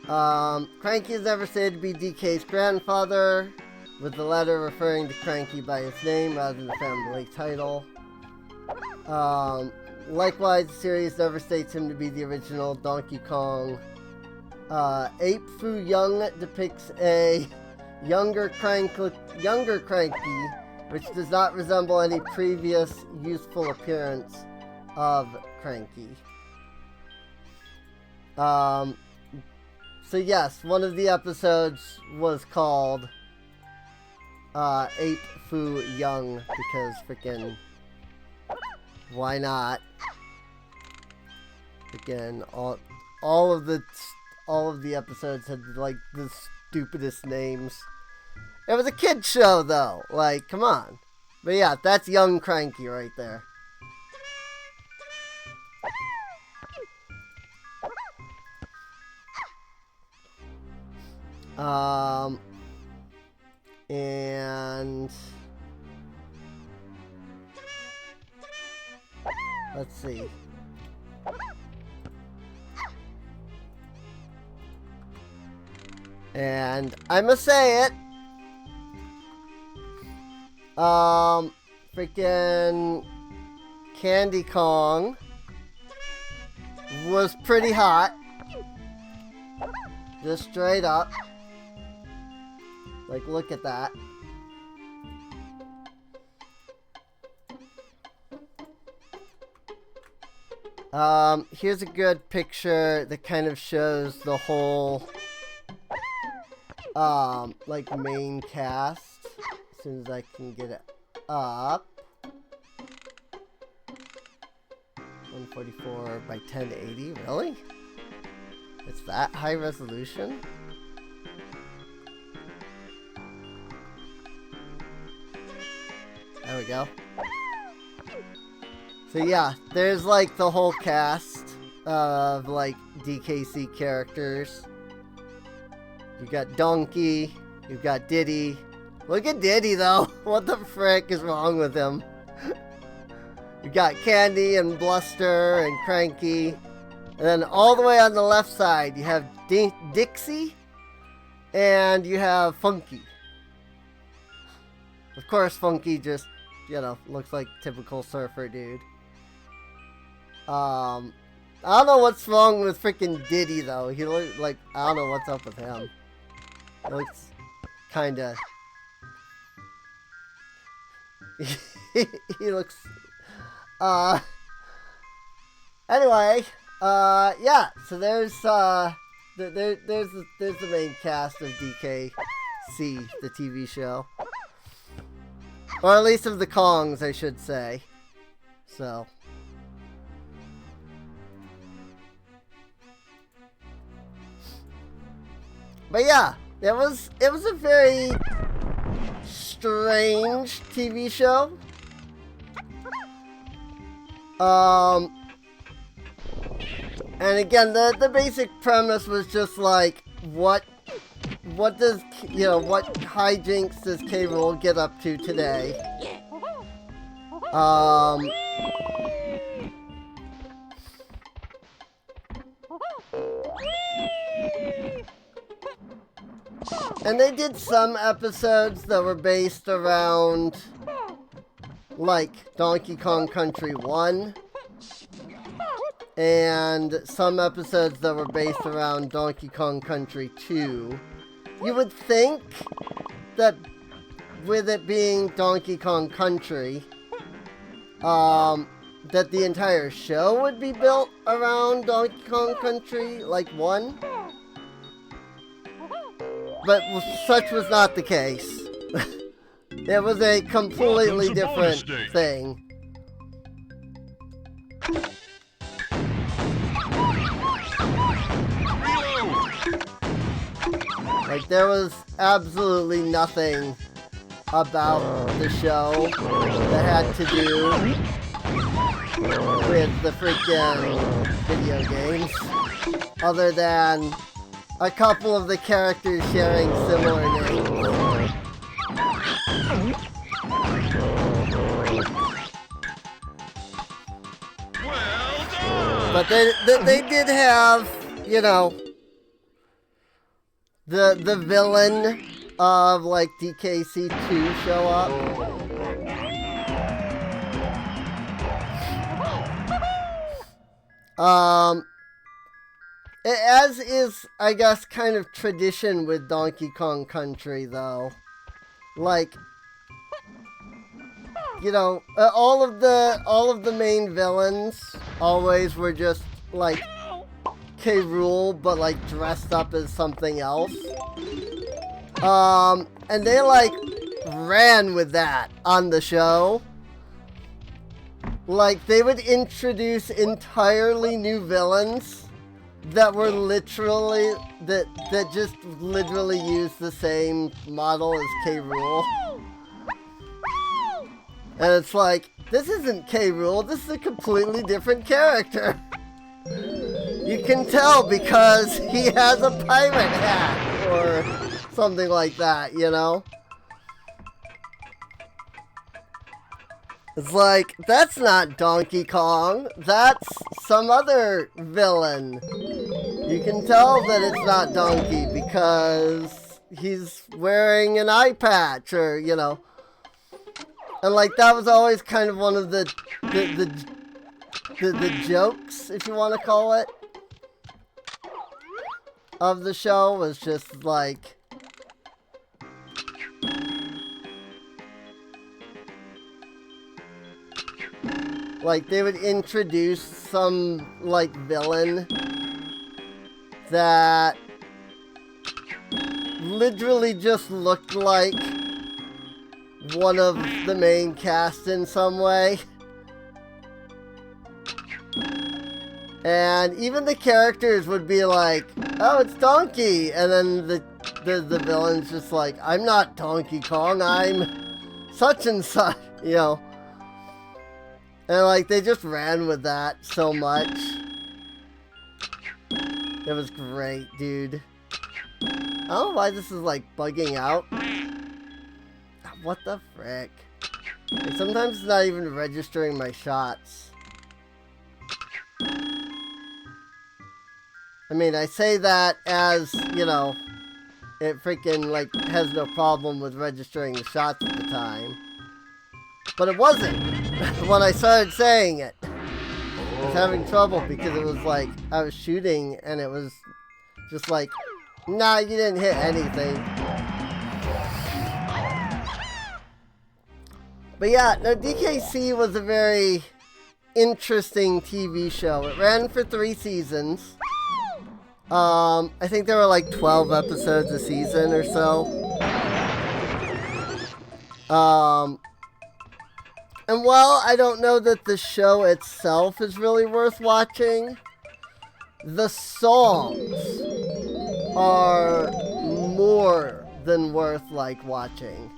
Cranky is never said to be DK's grandfather, with the letter referring to Cranky by his name rather than the family title. Likewise, the series never states him to be the original Donkey Kong. Ape Fu Young depicts a younger Cranky, which does not resemble any previous youthful appearance of Cranky. So yes, one of the episodes was called Ape Fu Young because freaking why not? Again, all of the episodes had like the stupidest names. It was a kid show though, like come on. But yeah, that's young Cranky right there. And let's see. And I must say it. Freaking Candy Kong was pretty hot. Just straight up. Like, look at that. Here's a good picture that kind of shows the whole, like, main cast. As soon as I can get it up. 144 by 1080, really? It's that high resolution? There we go. So yeah, there's like the whole cast of like DKC characters. You got Donkey, you've got Diddy. Look at Diddy though. What the frick is wrong with him? You got Candy and Bluster and Cranky. And then all the way on the left side, you have Dixie and you have Funky. Of course, Funky just, you know, looks like typical surfer dude. I don't know what's wrong with freaking Diddy though. He looks like, I don't know what's up with him. He looks kinda... he looks... Anyway, yeah, so there's the main cast of DKC, the TV show. Or at least of the Kongs, I should say. So. But yeah, it was a very strange TV show. And again, the basic premise was just like, what does, you know, what hijinks does K. Rool get up to today? And they did some episodes that were based around, like, Donkey Kong Country 1. And some episodes that were based around Donkey Kong Country 2. You would think that with it being Donkey Kong Country, that the entire show would be built around Donkey Kong Country, like 1. But such was not the case. It was a completely different thing. Like, there was absolutely nothing about the show that had to do with the freaking video games, other than a couple of the characters sharing similar names. But they did have, you know, the villain of like DKC2 show up. As is, I guess, kind of tradition with Donkey Kong Country, though. Like, you know, all of the main villains always were just like K. Rool, but like dressed up as something else. And they like ran with that on the show. Like, they would introduce entirely new villains that were literally, that just literally used the same model as K. Rool. And it's like, this isn't K. Rool, this is a completely different character. You can tell because he has a pirate hat, or something like that, you know? It's like, that's not Donkey Kong, that's some other villain. You can tell that it's not Donkey because he's wearing an eye patch, or, you know. And like, that was always kind of one of the jokes, if you want to call it, of the show, was just like, they would introduce some, like, villain that literally just looked like one of the main cast in some way. And even the characters would be like, oh, it's Donkey! And then the villain's just like, I'm not Donkey Kong, I'm such and such, you know. And like, they just ran with that so much. It was great, dude. I don't know why this is like bugging out. What the frick? Like, sometimes it's not even registering my shots. I mean, I say that as, you know, it freaking, like, has no problem with registering the shots at the time. But it wasn't when I started saying it. I was having trouble because it was like, I was shooting and it was just like, nah, you didn't hit anything. But yeah, no, DKC was a very interesting TV show. It ran for 3 seasons. I think there were like 12 episodes a season or so. And while I don't know that the show itself is really worth watching, the songs are more than worth, like, watching.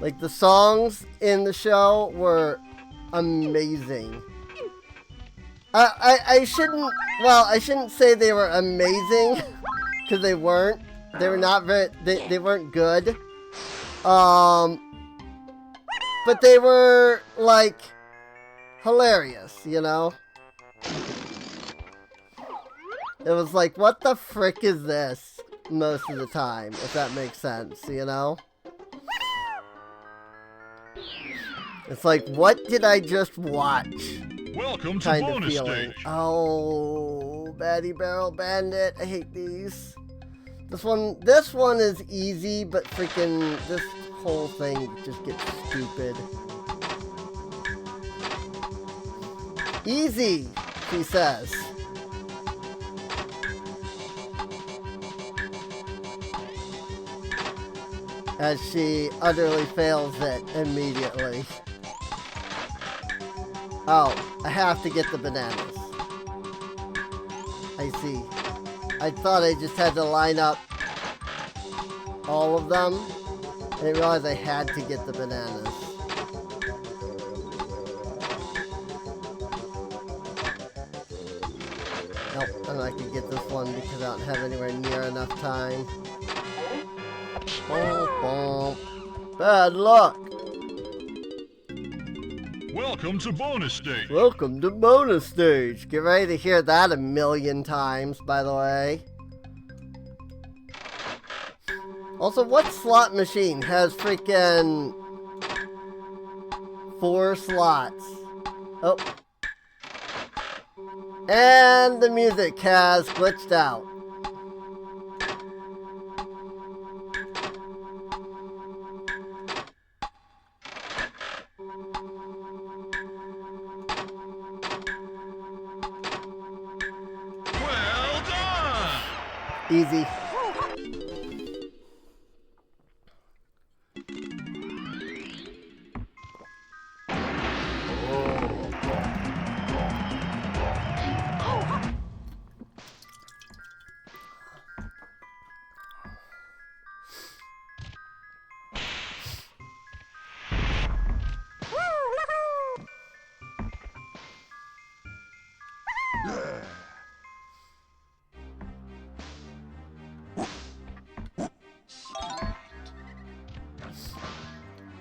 Like, the songs in the show were amazing. I shouldn't say they were amazing, because they weren't. They were not very, they weren't good. But they were, like, hilarious, you know? It was like, what the frick is this? Most of the time, if that makes sense, you know? It's like, what did I just watch? Welcome to Kind of bonus feeling. stage. Oh, Batty Barrel Bandit. I hate these. This one is easy, but freaking this whole thing just gets stupid. Easy, she says. As she utterly fails it immediately. Oh, I have to get the bananas. I see. I thought I just had to line up all of them. I didn't realize I had to get the bananas. Nope, I'm not gonna get this one because I don't have anywhere near enough time. Bom, bom. Bad luck. Welcome to bonus stage. Welcome to bonus stage. Get ready to hear that a million times, by the way. Also, what slot machine has freaking 4 slots? Oh. And the music has glitched out. Well done! Easy.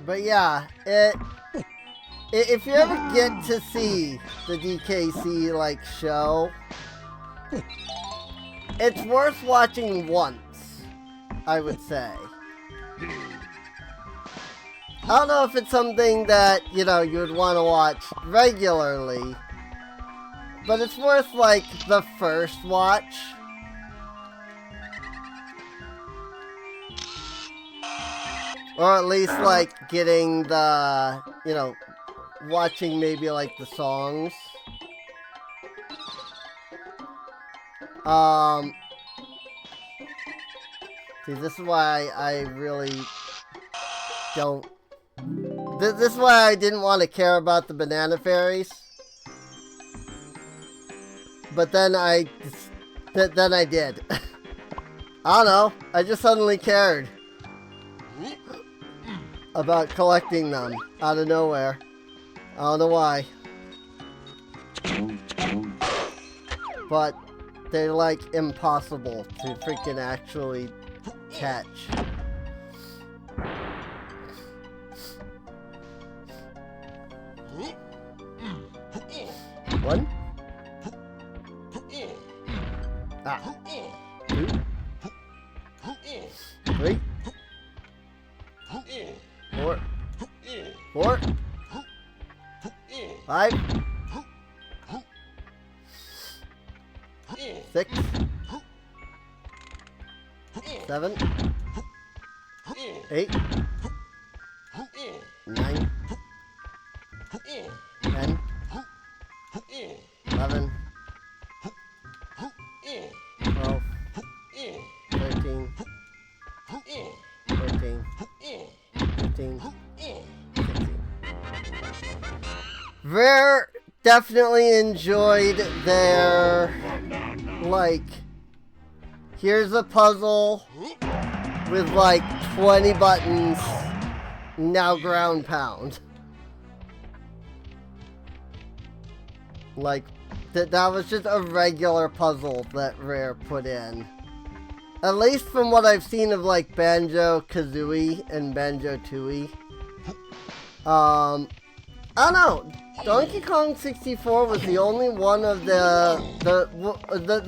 But yeah, if you ever get to see the DKC like show, it's worth watching once, I would say. I don't know if it's something that, you know, you would want to watch regularly, but it's worth like the first watch. Or at least, like, getting the, you know, watching maybe, like, the songs. See, this is why I really don't... This is why I didn't want to care about the banana fairies. But then I did. I don't know, I just suddenly cared about collecting them out of nowhere. I don't know why. But they're like impossible to freaking actually catch. One. Ah. 2. 3. 4. 4. 5. 6. 7. 8. 9. 10. 11. 12. 13. 14. 15. 16. Rare definitely enjoyed their, like, here's a puzzle with like 20 buttons, now ground pound. Like, that was just a regular puzzle that Rare put in. At least from what I've seen of like Banjo-Kazooie and Banjo-Tooie. I don't know. Donkey Kong 64 was the only one of the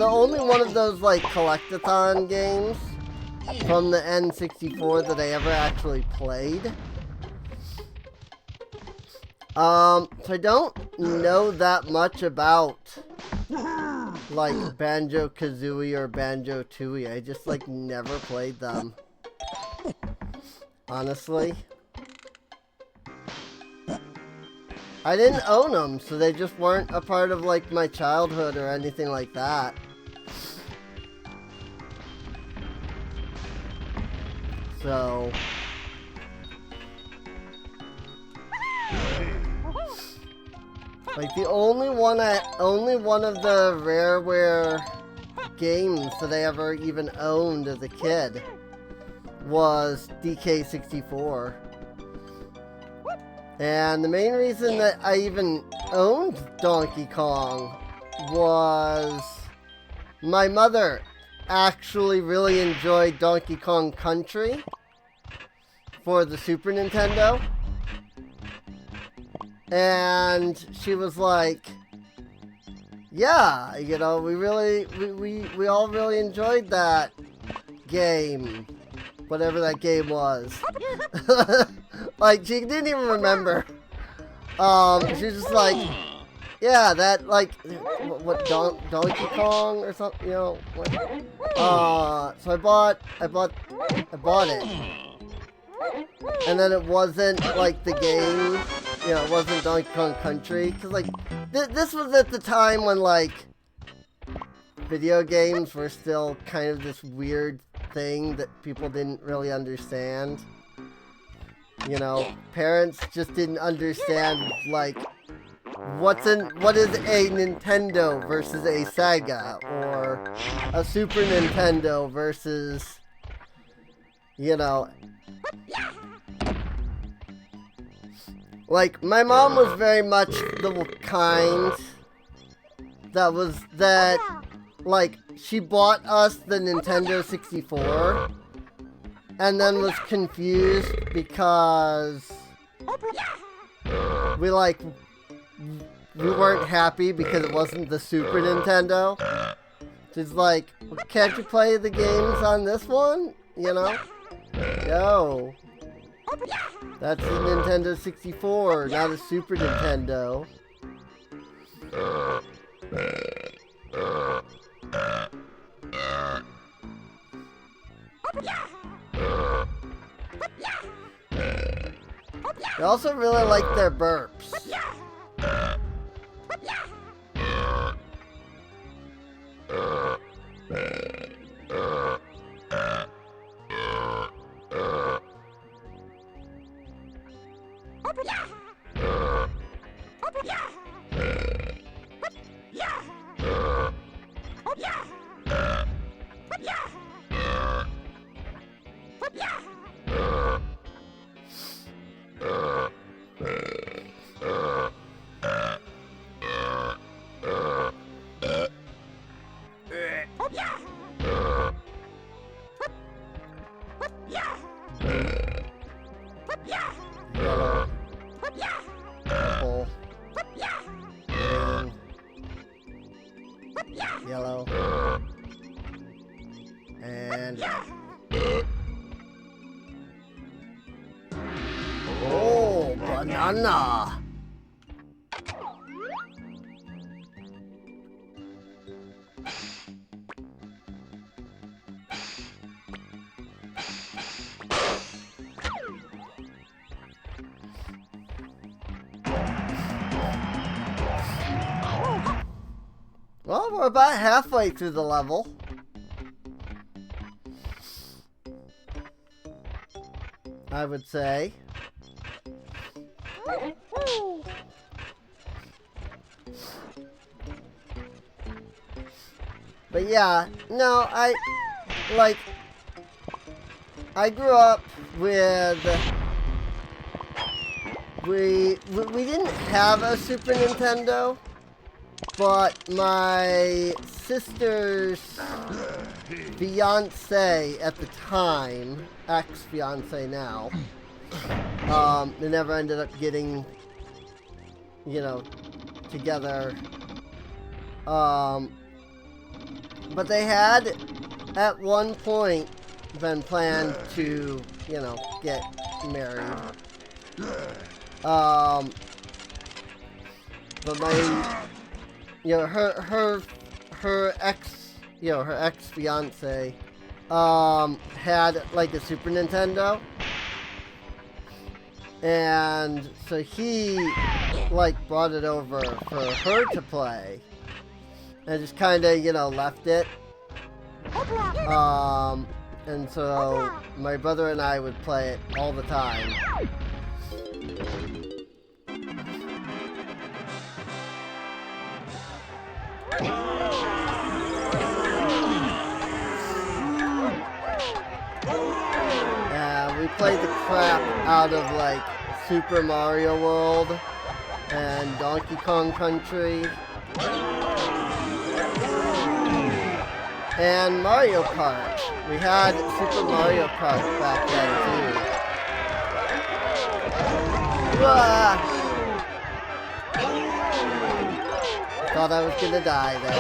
only one of those like collectathon games from the N64 that I ever actually played. So I don't know that much about like Banjo-Kazooie or Banjo-Tooie. I just like never played them. Honestly. I didn't own them, so they just weren't a part of like my childhood or anything like that. So like the only one of the Rareware games that I ever even owned as a kid was DK64. And the main reason that I even owned Donkey Kong was my mother actually really enjoyed Donkey Kong Country for the Super Nintendo. And she was like, yeah, you know, we all really enjoyed that game. Whatever that game was. Like, she didn't even remember. She was just like, yeah, that, like, what Donkey Kong or something, you know, what, so I bought it. And then it wasn't, like, the game, you know, it wasn't Donkey Kong Country, because, like, this was at the time when, like, video games were still kind of this weird thing that people didn't really understand. You know, parents just didn't understand, like, what is a Nintendo versus a Sega, or a Super Nintendo versus, you know, like, my mom was very much the kind that, like, she bought us the Nintendo 64, and then was confused because we weren't happy because it wasn't the Super Nintendo. She's like, well, can't you play the games on this one? You know? Yo. That's the Nintendo 64, not a Super Nintendo. I also really like their burps. Yellow. Purple. Green. Yellow. And oh, banana. Well, we're about halfway through the level. I would say. But yeah, no, I grew up with, we didn't have a Super Nintendo, but my sister's fiance at the time, ex-fiance now, they never ended up getting, you know, together, but they had, at one point, been planned to, you know, get married. But my, you know, her ex, you know, her ex-fiance, had, like, a Super Nintendo. And so he, like, brought it over for her to play. And just kind of, you know, left it. And so my brother and I would play it all the time. Yeah, we played the crap out of, like, Super Mario World and Donkey Kong Country. And Mario Kart. We had Super Mario Kart back then, too. Thought I was gonna die there.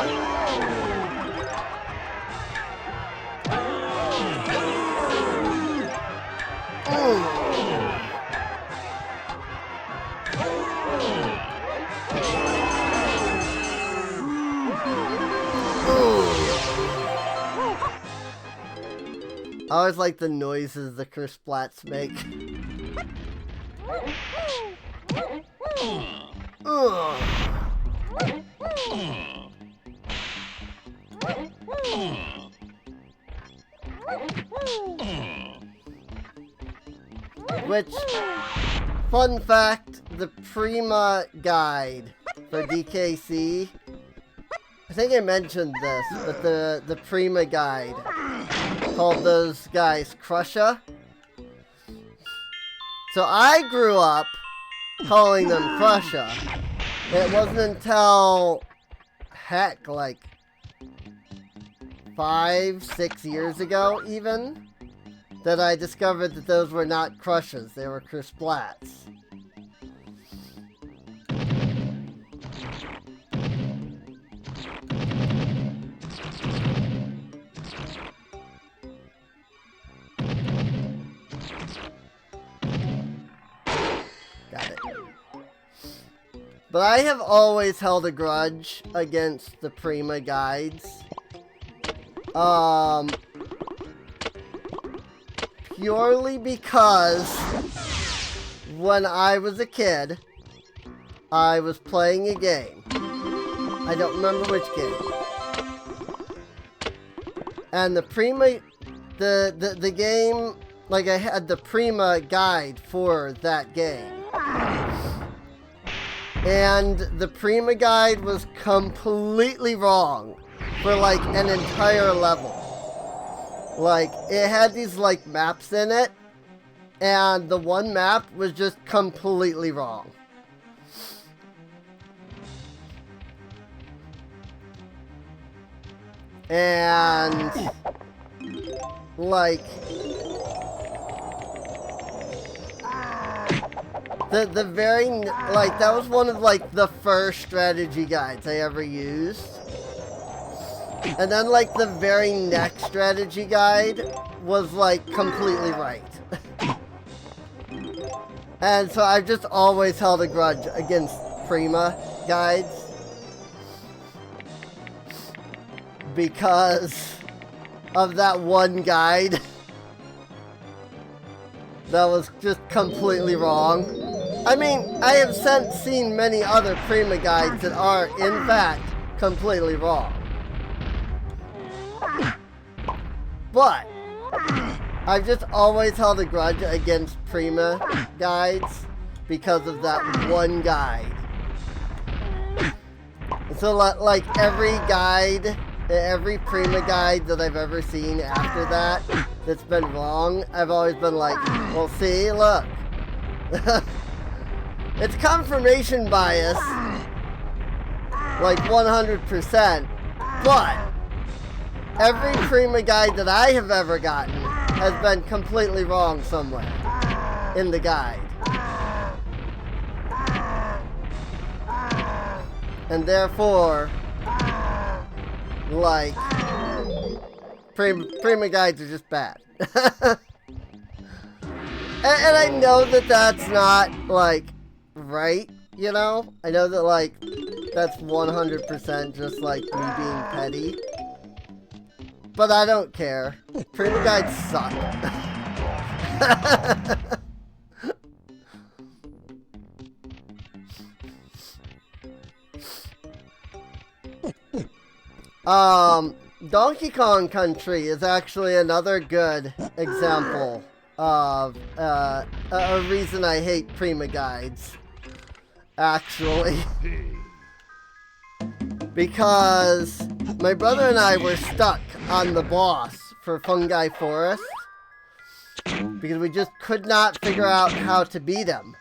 I always like the noises the Kersplats make. Which, fun fact, the Prima guide for DKC, I think I mentioned this, but the Prima guide called those guys Crusher. So I grew up calling them Crusher. It wasn't until, heck, like 5-6 years ago even, that I discovered that those were not Crushers, they were Kersplats. Got it. But I have always held a grudge against the Prima guides. Purely because when I was a kid, I was playing a game. I don't remember which game. And the Prima, the game, like I had the Prima guide for that game. And the Prima guide was completely wrong for like an entire level. Like, it had these like maps in it, and the one map was just completely wrong. And like the very, like, that was one of like the first strategy guides I ever used. And then, like, the very next strategy guide was, like, completely right. And so I've just always held a grudge against Prima guides. Because of that one guide that was just completely wrong. I mean, I have since seen many other Prima guides that are, in fact, completely wrong. But I've just always held a grudge against Prima guides because of that one guide. So like every guide, every Prima guide that I've ever seen after that that's been wrong, I've always been like, well, see, look. It's confirmation bias, like 100%, but every Prima guide that I have ever gotten has been completely wrong somewhere in the guide. And therefore, like, Prima guides are just bad. and I know that that's not, like, right, you know? I know that, like, that's 100% just, like, me being petty. But I don't care. Prima guides suck. Donkey Kong Country is actually another good example of a reason I hate Prima guides. Actually. Because my brother and I were stuck on the boss for Fungi Forest because we just could not figure out how to beat him.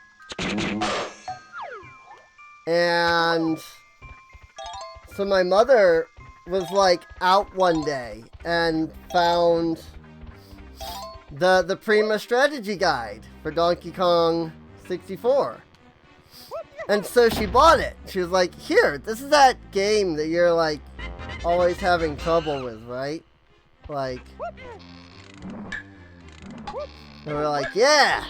And so my mother was like out one day and found the Prima strategy guide for Donkey Kong 64. And so she bought it. She was like, here, this is that game that you're like always having trouble with, right? Like, and we're like, yeah.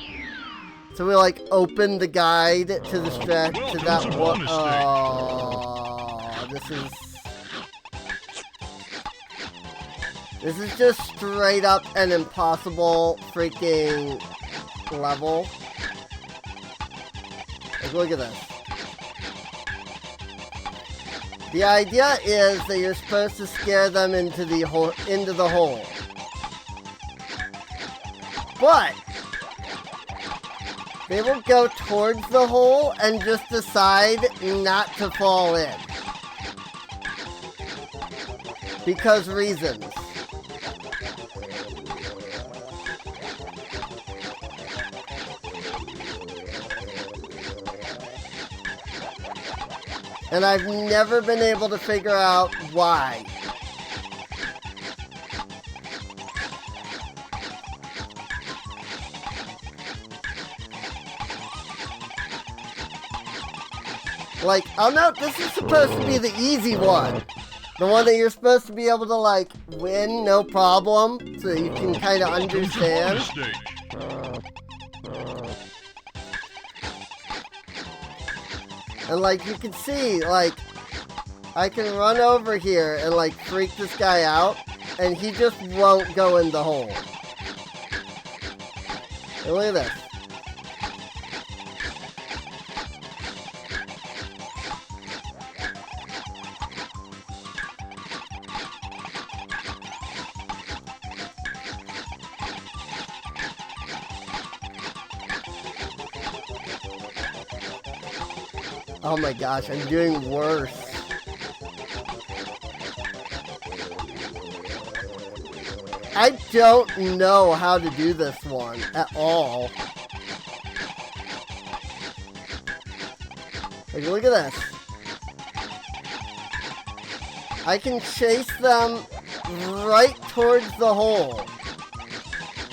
So we like opened the guide to the stretch to that one. Oh, this is just straight up an impossible freaking level. Like, look at this. The idea is that you're supposed to scare them into the hole. But they will go towards the hole and just decide not to fall in. Because reasons. And I've never been able to figure out why. Like, I'll note this is supposed to be the easy one. The one that you're supposed to be able to, like, win, no problem. So you can kind of understand. And, like, you can see, like, I can run over here and, like, freak this guy out. And he just won't go in the hole. Hey, look at this. Oh my gosh, I'm doing worse. I don't know how to do this one at all. Like, look at this. I can chase them right towards the hole.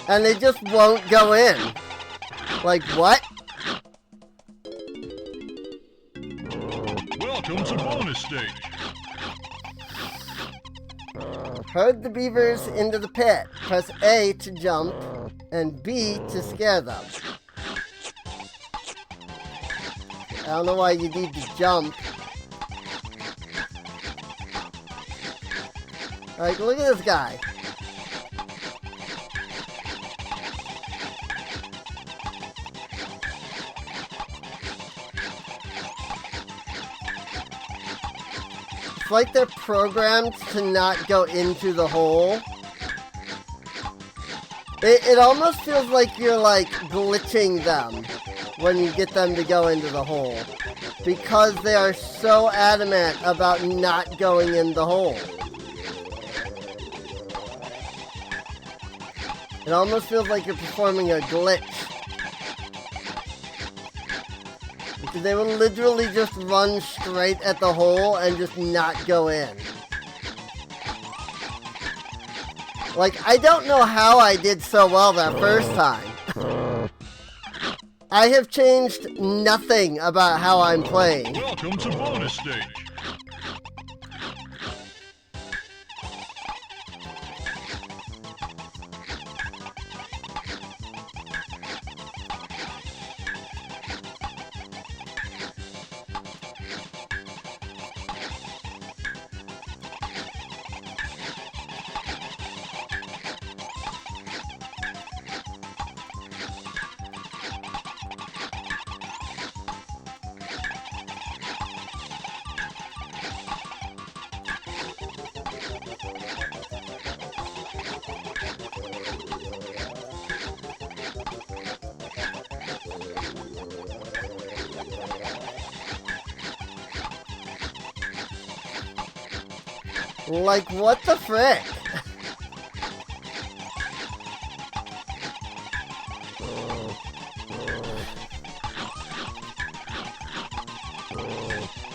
And they just won't go in. Like, what? Welcome to bonus stage. Herd the beavers into the pit. Press A to jump and B to scare them. I don't know why you need to jump. Like, look at this guy. It's like they're programmed to not go into the hole. It almost feels like you're like glitching them when you get them to go into the hole. Because they are so adamant about not going in the hole. It almost feels like you're performing a glitch. Because they will literally just run straight at the hole and just not go in. Like, I don't know how I did so well that first time. I have changed nothing about how I'm playing. Welcome to bonus stage. Like, what the frick?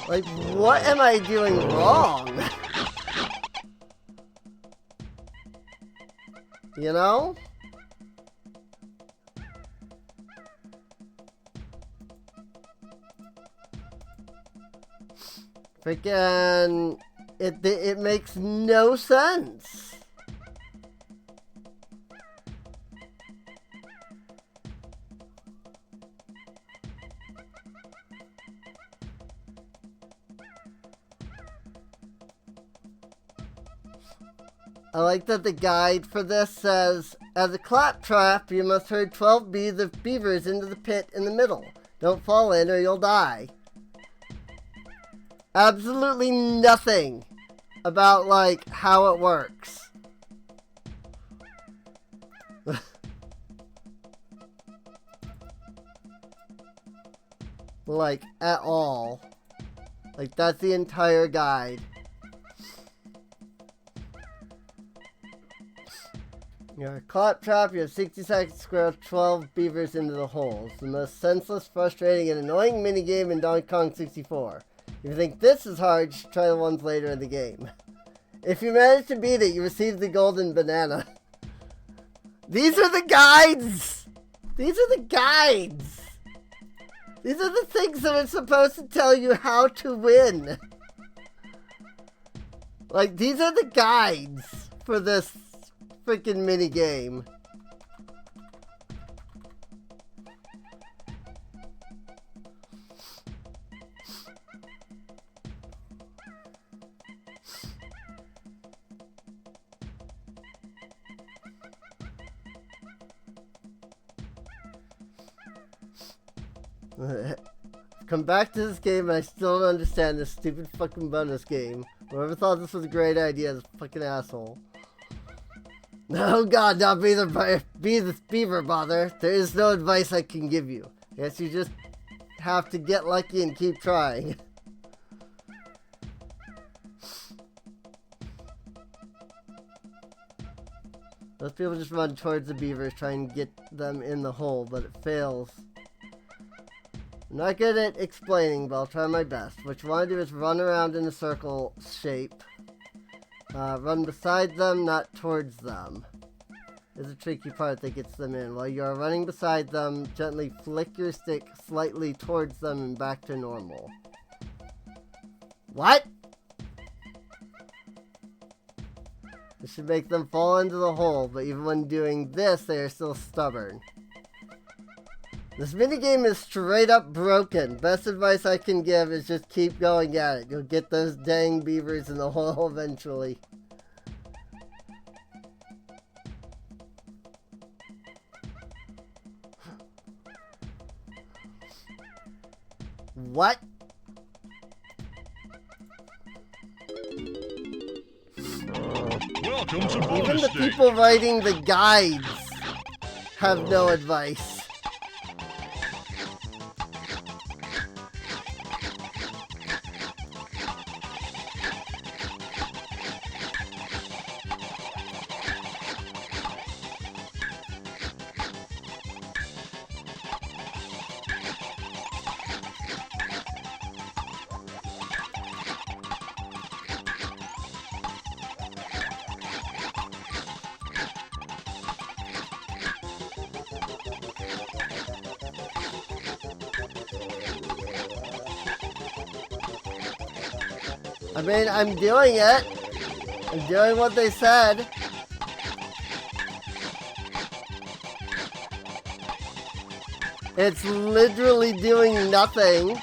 Like, what am I doing wrong? You know? Freaking... It makes no sense. I like that the guide for this says, as a claptrap, you must herd 12 beavers into the pit in the middle. Don't fall in or you'll die. Absolutely nothing about, like, how it works. Like, at all. Like, that's the entire guide. You're a claptrap, you have 60 seconds to square 12 beavers into the holes. The most senseless, frustrating, and annoying minigame in Donkey Kong 64. If you think this is hard, you should try the ones later in the game. If you manage to beat it, you receive the golden banana. These are the guides! These are the guides! These are the things that are supposed to tell you how to win. Like, these are the guides for this freaking mini game. Come back to this game and I still don't understand this stupid fucking bonus game. Whoever thought this was a great idea is a fucking asshole. Oh god, not be the beaver bother. There is no advice I can give you. I guess you just have to get lucky and keep trying. Those people just run towards the beavers trying to get them in the hole, but it fails. I'm not good at explaining, but I'll try my best. What you want to do is run around in a circle shape. Run beside them, not towards them. Is a tricky part that gets them in. While you are running beside them, gently flick your stick slightly towards them and back to normal. What? This should make them fall into the hole, but even when doing this, they are still stubborn. This minigame is straight up broken. Best advice I can give is just keep going at it. You'll get those dang beavers in the hole eventually. What? Welcome to Even bonus the stage. people writing the guides have no advice. I mean, I'm doing it. I'm doing what they said. It's literally doing nothing.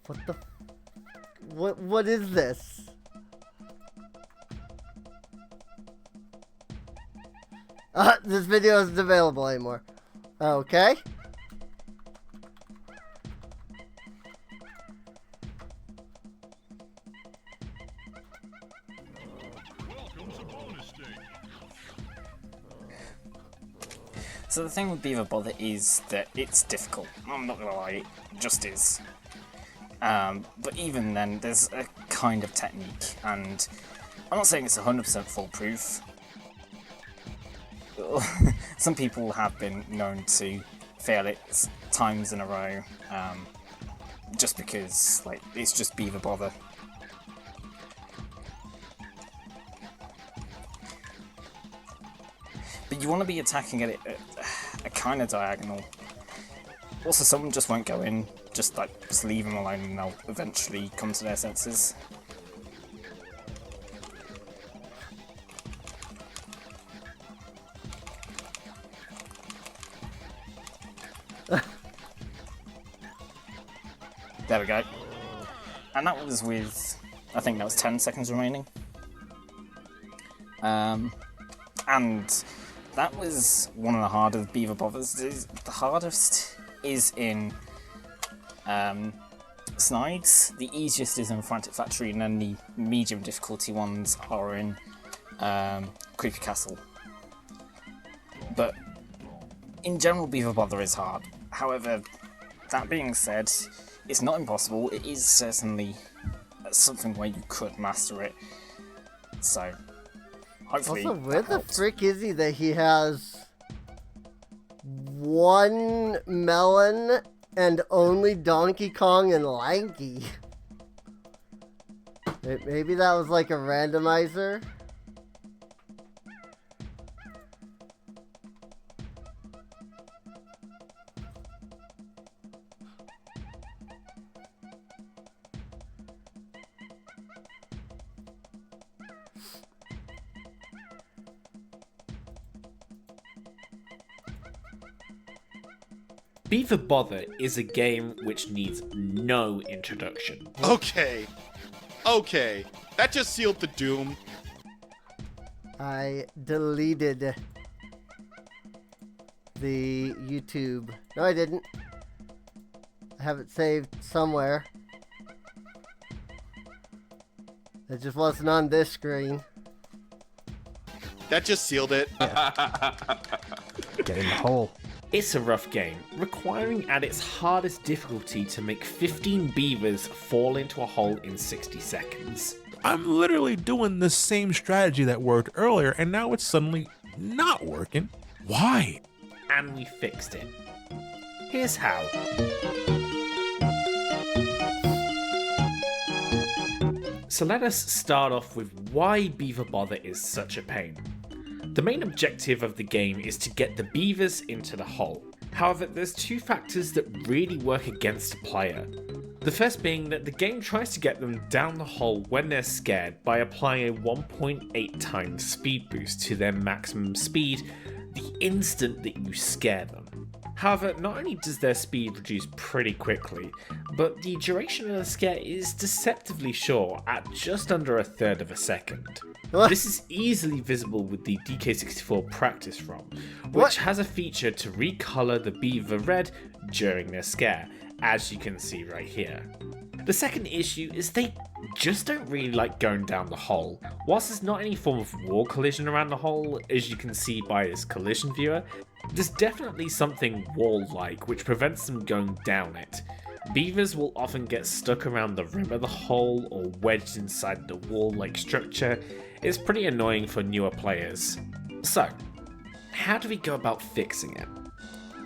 What the... What is this? This video isn't available anymore. Okay. Welcome to bonus stage. So the thing with Beaver Bother is that it's difficult. I'm not gonna lie, it just is. But even then, there's a kind of technique, and I'm not saying it's 100% foolproof. Some people have been known to fail it times in a row, just because, like, it's just beaver bother. But you want to be attacking it at a kind of diagonal. Also, someone just won't go in, just leave them alone and they'll eventually come to their senses. There we go. And that was with, I think that was 10 seconds remaining. And that was one of the harder beaver bothers. The hardest is in Snides, the easiest is in Frantic Factory, and then the medium difficulty ones are in Creepy Castle. But in general, beaver bother is hard. However, that being said, it's not impossible. It is certainly something where you could master it. So, hopefully. Also, where the frick is he that he has one melon and only Donkey Kong and Lanky? Maybe that was like a randomizer? Beaver Bother is a game which needs no introduction. Okay. That just sealed the doom. I deleted the YouTube. No, I didn't. I have it saved somewhere. It just wasn't on this screen. That just sealed it. Get in the hole. It's a rough game, requiring at its hardest difficulty to make 15 beavers fall into a hole in 60 seconds. I'm literally doing the same strategy that worked earlier, and now it's suddenly not working. Why? And we fixed it. Here's how. So let us start off with why Beaver Bother is such a pain. The main objective of the game is to get the beavers into the hole. However, there's two factors that really work against a player. The first being that the game tries to get them down the hole when they're scared by applying a 1.8 times speed boost to their maximum speed the instant that you scare them. However, not only does their speed reduce pretty quickly, but the duration of the scare is deceptively short at just under a third of a second. This is easily visible with the DK64 practice ROM, which has a feature to recolor the beaver red during their scare, as you can see right here. The second issue is they just don't really like going down the hole. Whilst there's not any form of wall collision around the hole, as you can see by this collision viewer, there's definitely something wall-like which prevents them going down it. Beavers will often get stuck around the rim of the hole or wedged inside the wall-like structure. It's pretty annoying for newer players. So, how do we go about fixing it?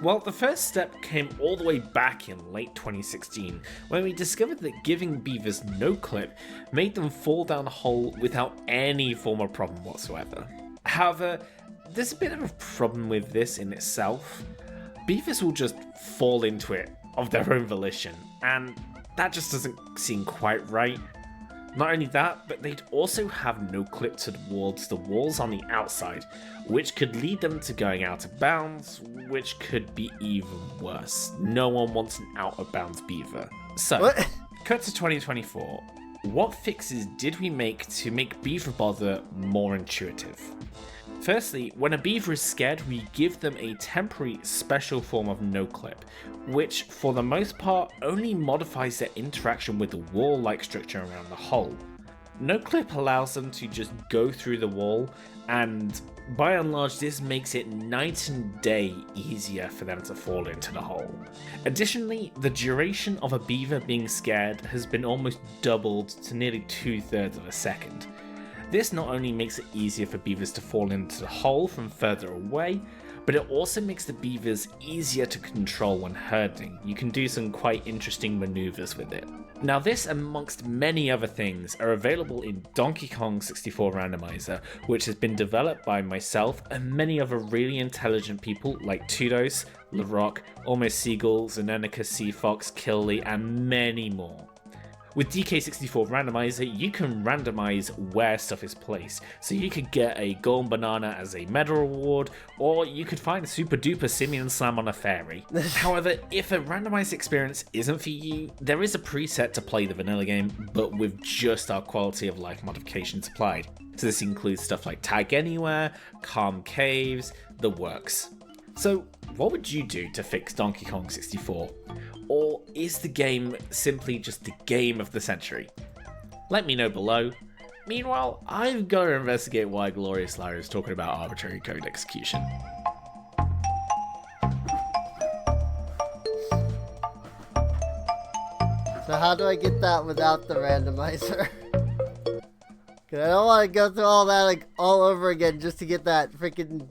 Well, the first step came all the way back in late 2016, when we discovered that giving beavers no clip made them fall down a hole without any form of problem whatsoever. However, there's a bit of a problem with this in itself. Beavers will just fall into it of their own volition, and that just doesn't seem quite right. Not only that, but they'd also have no clip towards the walls on the outside, which could lead them to going out of bounds, which could be even worse. No one wants an out of bounds beaver. So, cut to 2024. What fixes did we make to make Beaver Bother more intuitive? Firstly, when a beaver is scared, we give them a temporary special form of no-clip, which for the most part only modifies their interaction with the wall-like structure around the hole. No-clip allows them to just go through the wall, and by and large this makes it night and day easier for them to fall into the hole. Additionally, the duration of a beaver being scared has been almost doubled to nearly 2/3 of a second. This not only makes it easier for beavers to fall into the hole from further away, but it also makes the beavers easier to control when herding. You can do some quite interesting maneuvers with it. Now this, amongst many other things, are available in Donkey Kong 64 Randomizer, which has been developed by myself and many other really intelligent people like Tudos, LaRock, Almost Seagull, Zenenica, Seafox, Killy, and many more. With DK64 Randomizer, you can randomize where stuff is placed, so you could get a golden banana as a medal reward, or you could find a super duper Simeon Slam on a fairy. However, if a randomized experience isn't for you, there is a preset to play the vanilla game, but with just our quality of life modifications applied. So this includes stuff like Tag Anywhere, Calm Caves, the works. So what would you do to fix Donkey Kong 64? Or is the game simply just the game of the century? Let me know below. Meanwhile, I've got to investigate why Glorious Larry is talking about arbitrary code execution. So how do I get that without the randomizer? 'Cause I don't want to go through all that like all over again just to get that freaking...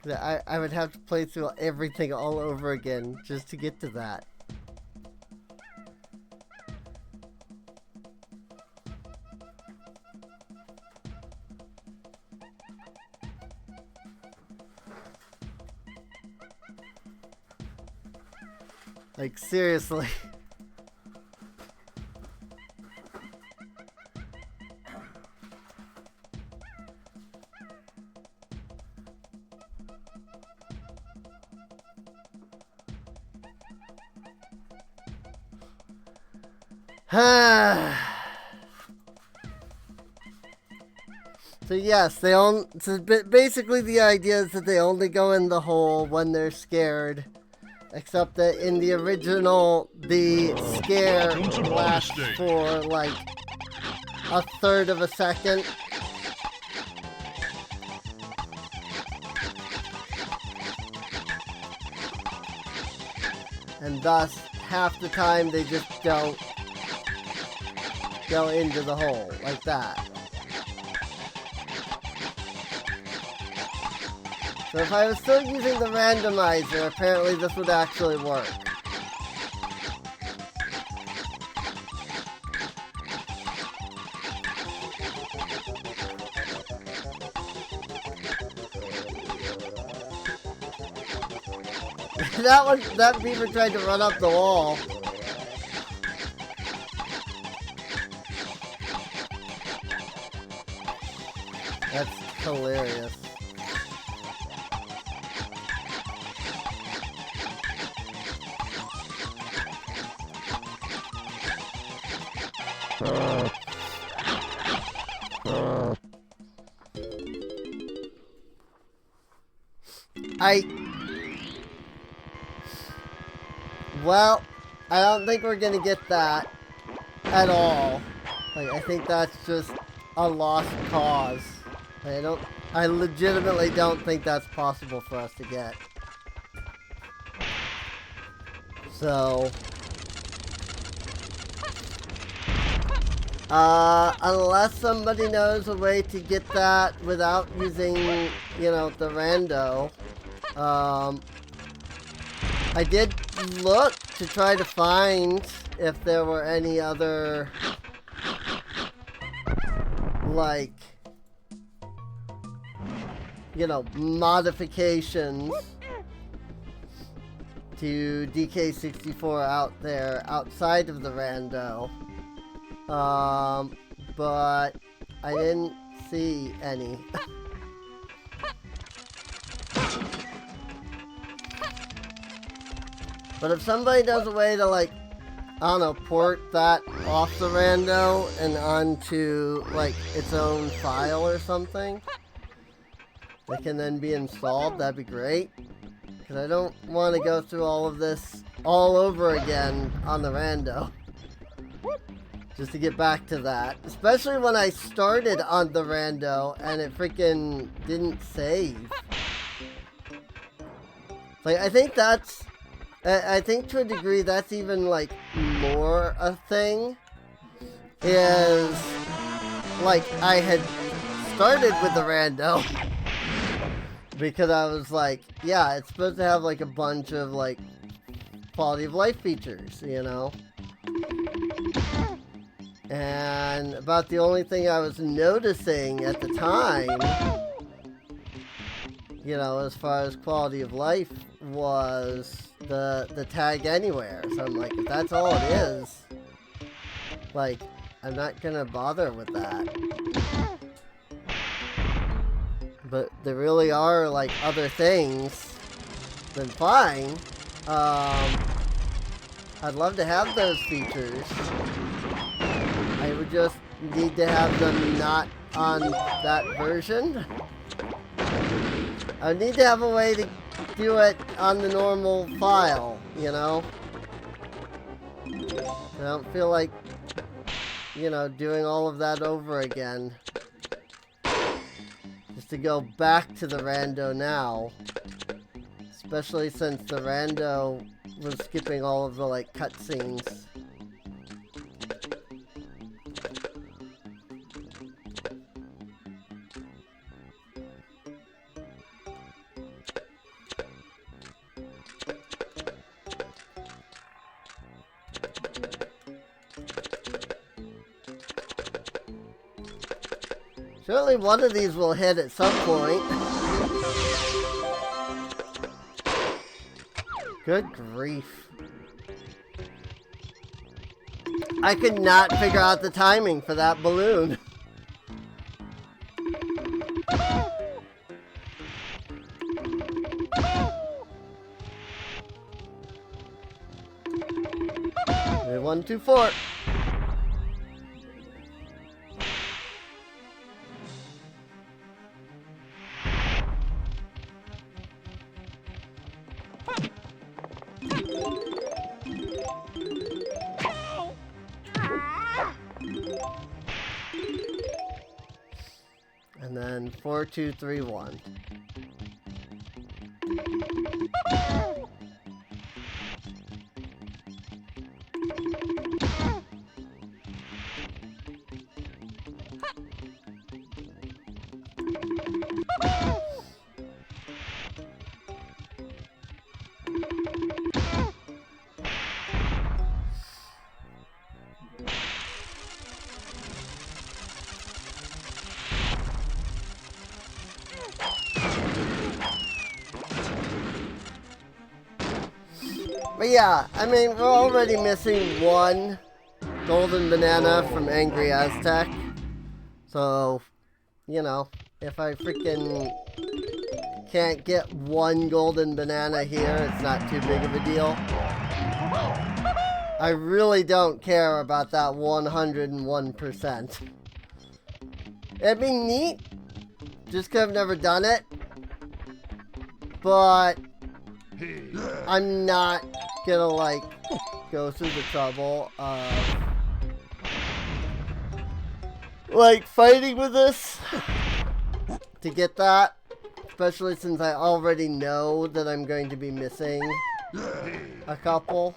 I would have to play through everything all over again just to get to that. Like, seriously. So yes, basically the idea is that they only go in the hole when they're scared. Except that in the original, the scare lasts for like a third of a second. And thus, half the time they just don't go into the hole like that. So if I was still using the randomizer, apparently this would actually work. That beaver tried to run up the wall. That's hilarious. Well, I don't think we're gonna get that at all. Like, I think that's just a lost cause. I legitimately don't think that's possible for us to get. So, unless somebody knows a way to get that without using, you know, the rando, I did look to try to find if there were any other, like, you know, modifications to DK64 out there outside of the rando. But I didn't see any. But if somebody does a way to, like, I don't know, port that off the rando and onto, like, its own file or something that can then be installed, that'd be great. Because I don't want to go through all of this all over again on the rando. Just to get back to that. Especially when I started on the rando and it freaking didn't save. Like, I think to a degree that's even, like, more a thing. Is, like, I had started with the rando Because I was like, yeah, it's supposed to have like a bunch of like quality of life features, you know? And about the only thing I was noticing at the time, you know, as far as quality of life, was the tag anywhere. So I'm like, if that's all it is, like, I'm not gonna bother with that. But there really are, like, other things, then fine. I'd love to have those features. I would just need to have them not on that version. I would need to have a way to do it on the normal file, you know? I don't feel like, you know, doing all of that over again. Just to go back to the rando now. Especially since the rando was skipping all of the, like, cutscenes. Surely one of these will hit at some point. Good grief. I could not figure out the timing for that balloon. Okay, 1, 2, 4. And then 4, 2, 3, 1. But yeah, I mean, we're already missing one golden banana from Angry Aztec. So, you know, if I freaking can't get one golden banana here, it's not too big of a deal. I really don't care about that 101%. It'd be neat, just because I've never done it. But I'm not gonna, like, go through the trouble of, like, fighting with this to get that. Especially since I already know that I'm going to be missing a couple.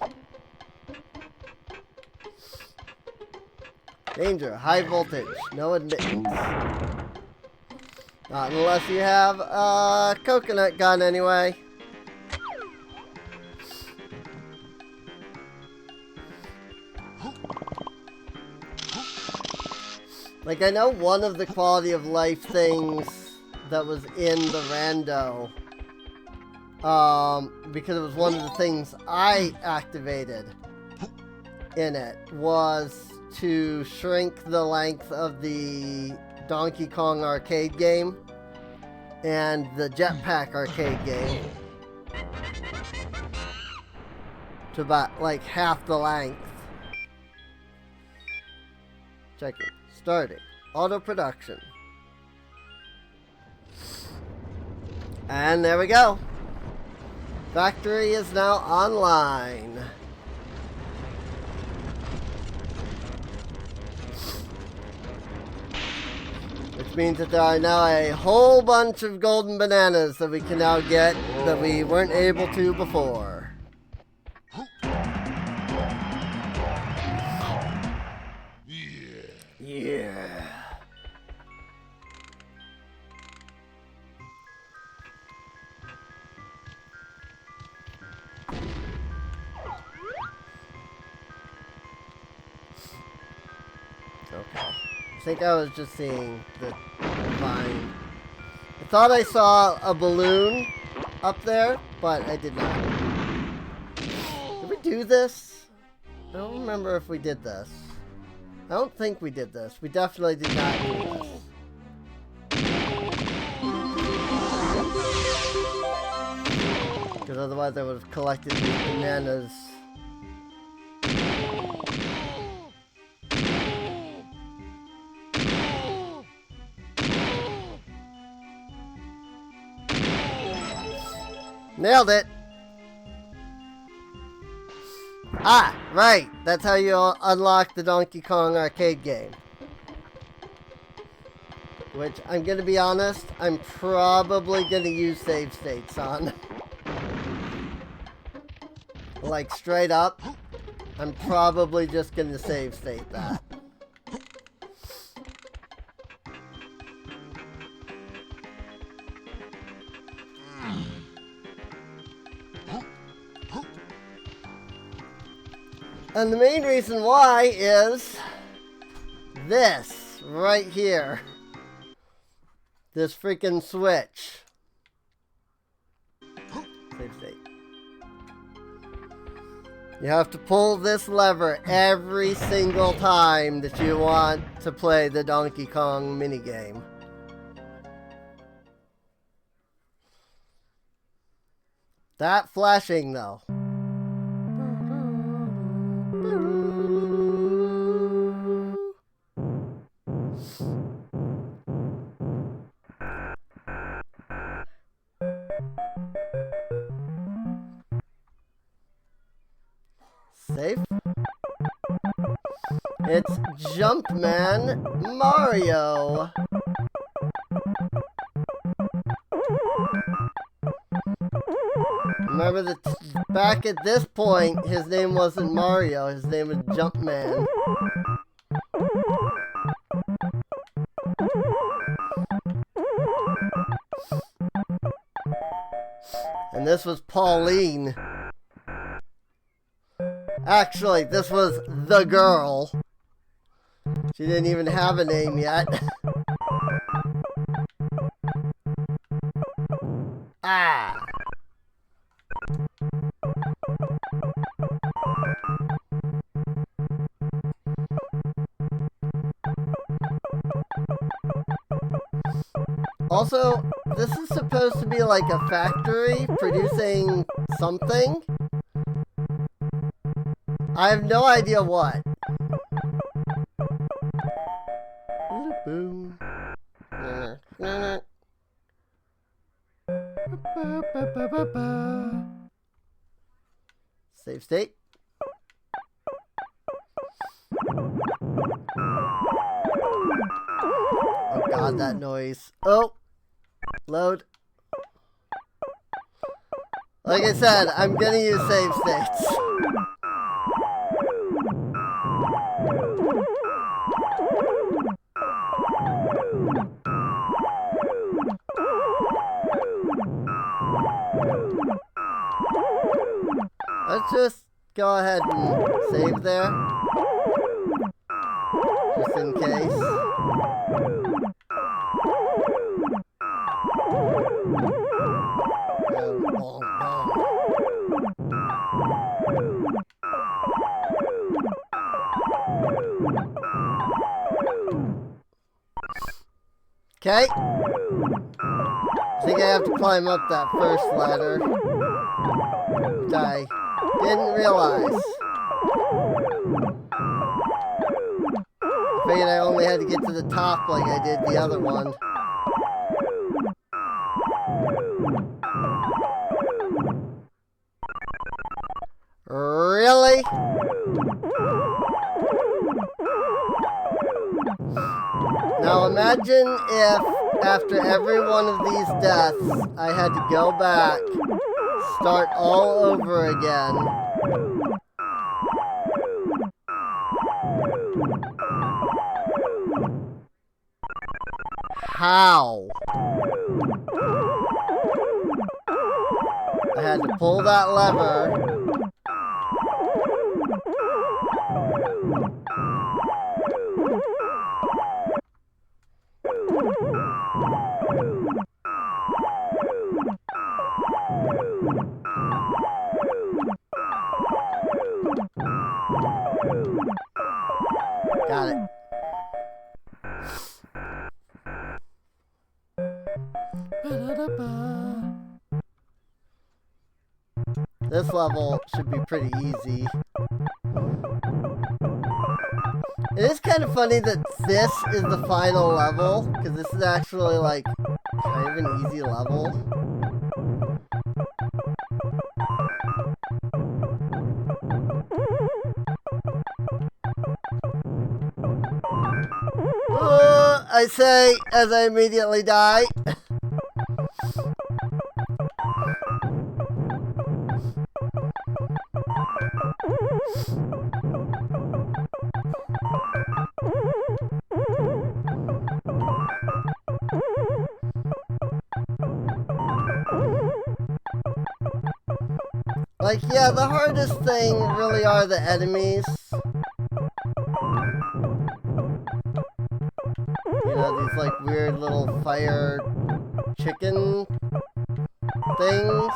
Danger, high voltage, no admittance. Not unless you have a coconut gun anyway. Like, I know one of the quality of life things that was in the rando, because it was one of the things I activated in it, was to shrink the length of the Donkey Kong arcade game and the Jetpack arcade game to about, like, half the length. Checking. Starting. Auto production. And there we go. Factory is now online. Which means that there are now a whole bunch of golden bananas that we can now get that we weren't able to before. Yeah. think I was just seeing the vine. I thought I saw a balloon up there, but I did not. Did we do this? I don't remember if we did this. I don't think we did this. We definitely did not do this. Because otherwise I would have collected these bananas. Nailed it! Ah, right. That's how you unlock the Donkey Kong arcade game. Which, I'm gonna be honest, I'm probably gonna use save states on. Like, straight up, I'm probably just gonna save state that. And the main reason why is this right here. This freaking switch. Save state. You have to pull this lever every single time that you want to play the Donkey Kong minigame. That flashing though. Safe. It's Jumpman Mario. Remember that back at this point, his name wasn't Mario, his name was Jumpman. And this was Pauline. Actually, this was the girl. She didn't even have a name yet. Ah! Also, this is supposed to be like a factory producing something. I have no idea what. Boom. Save state. Oh god, that noise. Oh! Load. Like I said, I'm gonna use save states. Let's just go ahead and save there. Just in case. Okay. I think I have to climb up that first ladder. Which I didn't realize. I figured I only had to get to the top like I did the other one. Really? Now imagine if, after every one of these deaths, I had to go back, start all over again. How? I had to pull that lever. Got it. This level should be pretty easy. It is kind of funny that this is the final level, because this is actually like kind of an easy level. I say as I immediately die. Like, yeah, the hardest thing really are the enemies. You know, these like weird little fire chicken things.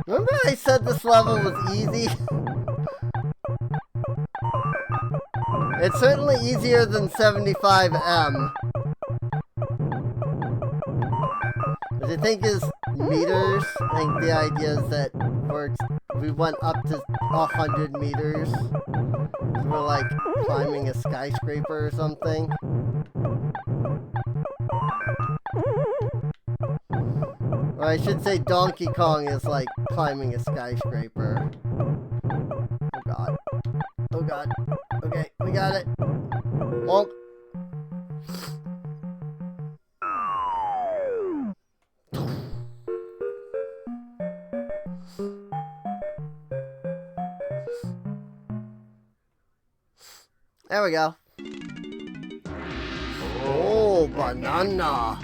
Remember I said this level was easy? It's certainly easier than 75M. Which I think is meters. I think the idea is that we went up to 100 meters. So we're like climbing a skyscraper or something. Or I should say Donkey Kong is like climbing a skyscraper. Oh god. Oh god. Okay, we got it. Bonk. There we go. Oh, banana.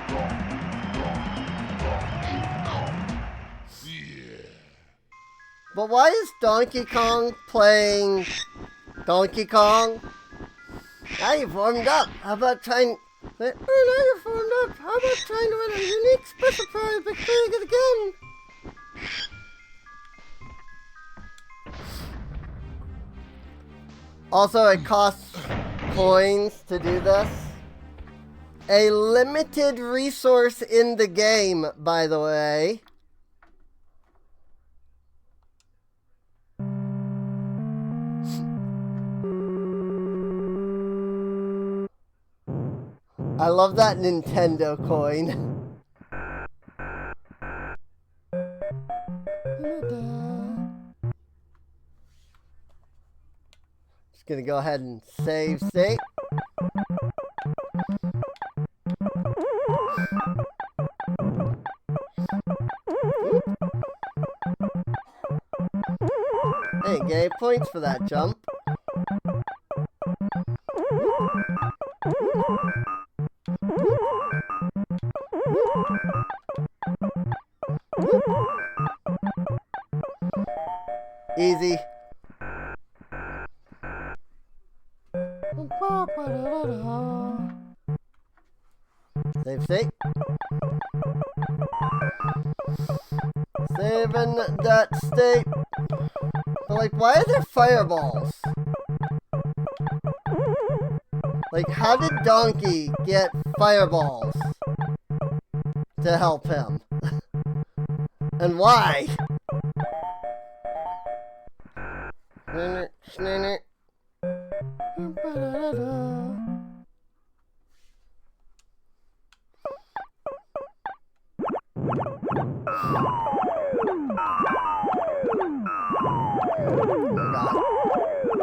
But why is Donkey Kong playing Donkey Kong? Now you've warmed up. How about trying... Oh, now you're warmed up. How about trying to win a unique special prize by clearing it again? Also, it costs coins to do this. A limited resource in the game, by the way. I love that Nintendo coin. Just gonna go ahead and save state. Hey, get 8 points for that jump. Easy. Save state. Saving that state. But like, why are there fireballs? Like, how did Donkey get fireballs to help him? And why?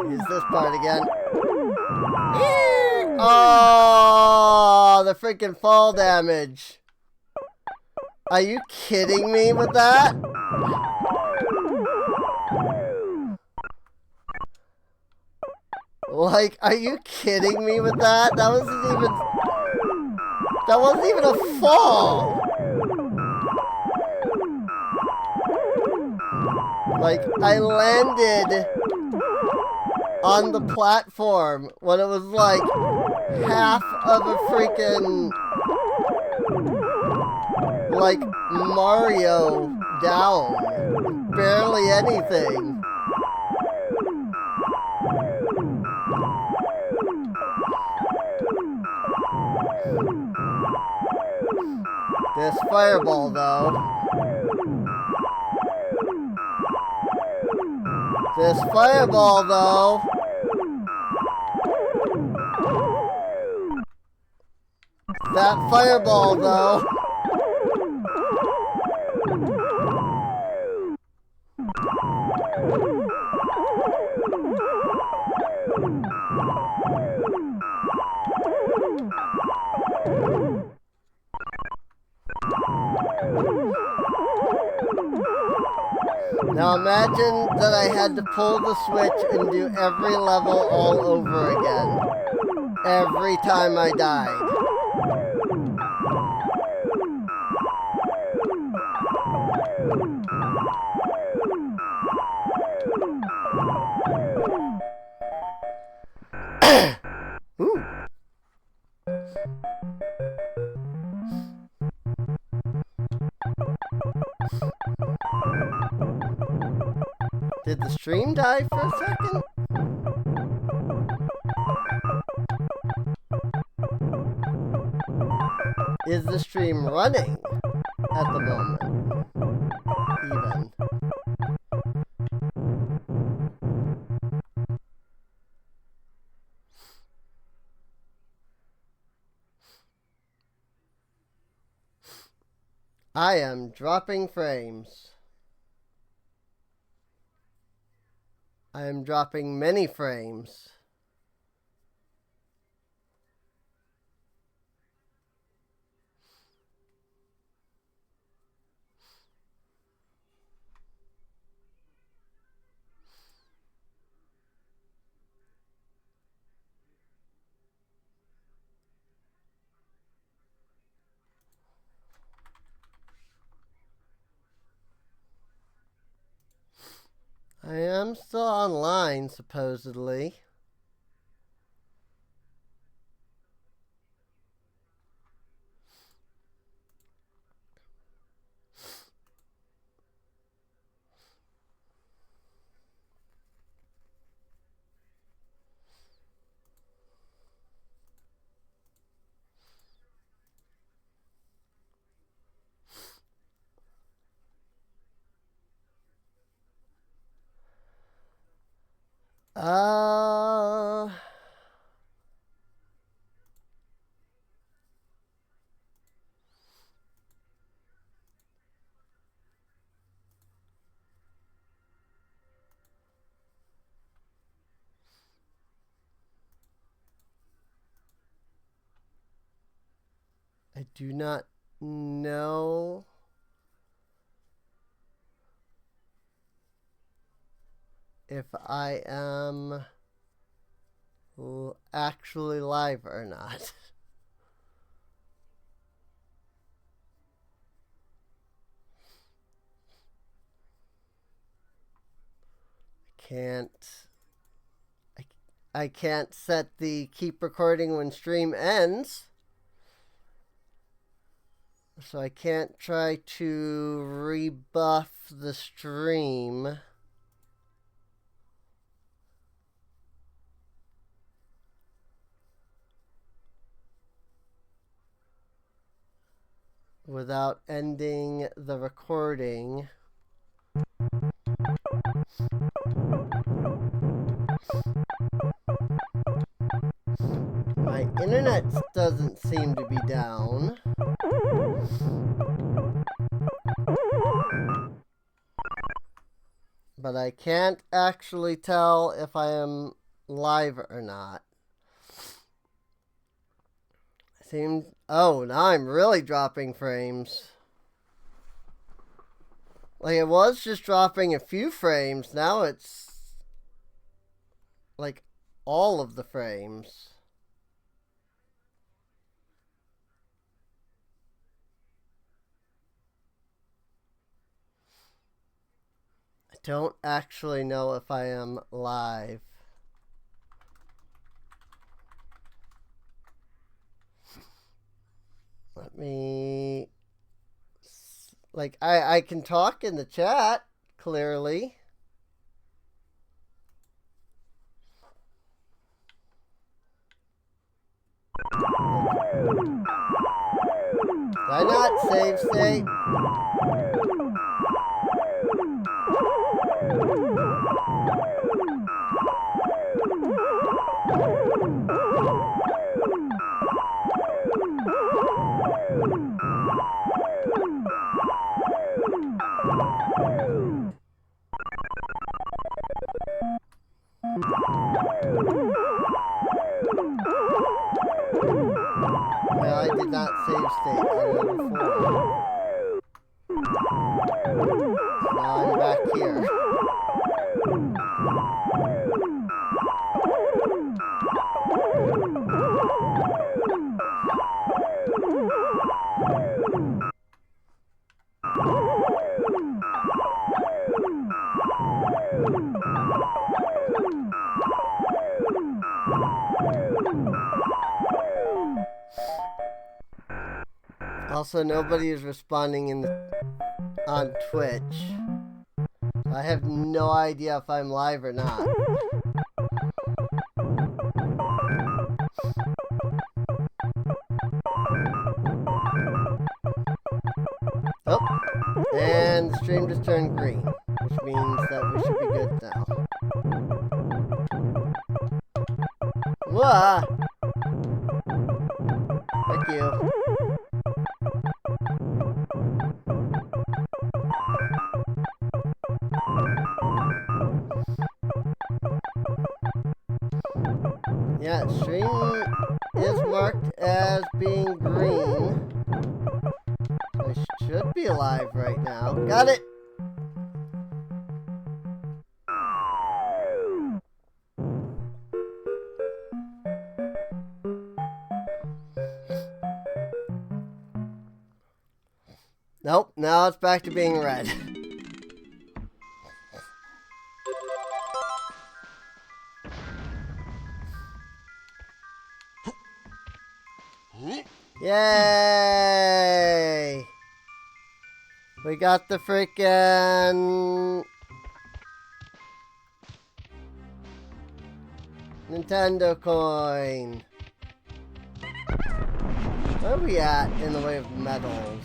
Use this part again. Oh, the freaking fall damage. Are you kidding me with that? Like, are you kidding me with that? That wasn't even a fall. Like, I landed on the platform when it was like half of a freaking, like, Mario down. Barely anything. This fireball, though. This fireball, though. That fireball, though. Now imagine that I had to pull the switch and do every level all over again. Every time I died. Ooh. Did the stream die for a second? Is the stream running at the moment? Even. I am dropping frames. I am dropping many frames. I am still online, supposedly. Uh... I do not know if I am actually live or not. I can't set the keep recording when stream ends. So I can't try to rebuff the stream. Without ending the recording. My internet doesn't seem to be down. But I can't actually tell if I am live or not. Oh, now I'm really dropping frames. Like, it was just dropping a few frames. Now it's like all of the frames. I don't actually know if I am live. Let me... Like, I can talk in the chat, clearly. Did I not save state? Well, I did not save state. I went before. Now I'm back here. Also, nobody is responding on Twitch. I have no idea if I'm live or not. Oh, and the stream just turned green, which means that we should be good now. Wah! Thank you. Yeah, stream is marked as being green. I should be alive right now. Got it! Nope, now it's back to being red. Yay! We got the freaking Nintendo coin. Where are we at in the way of medals?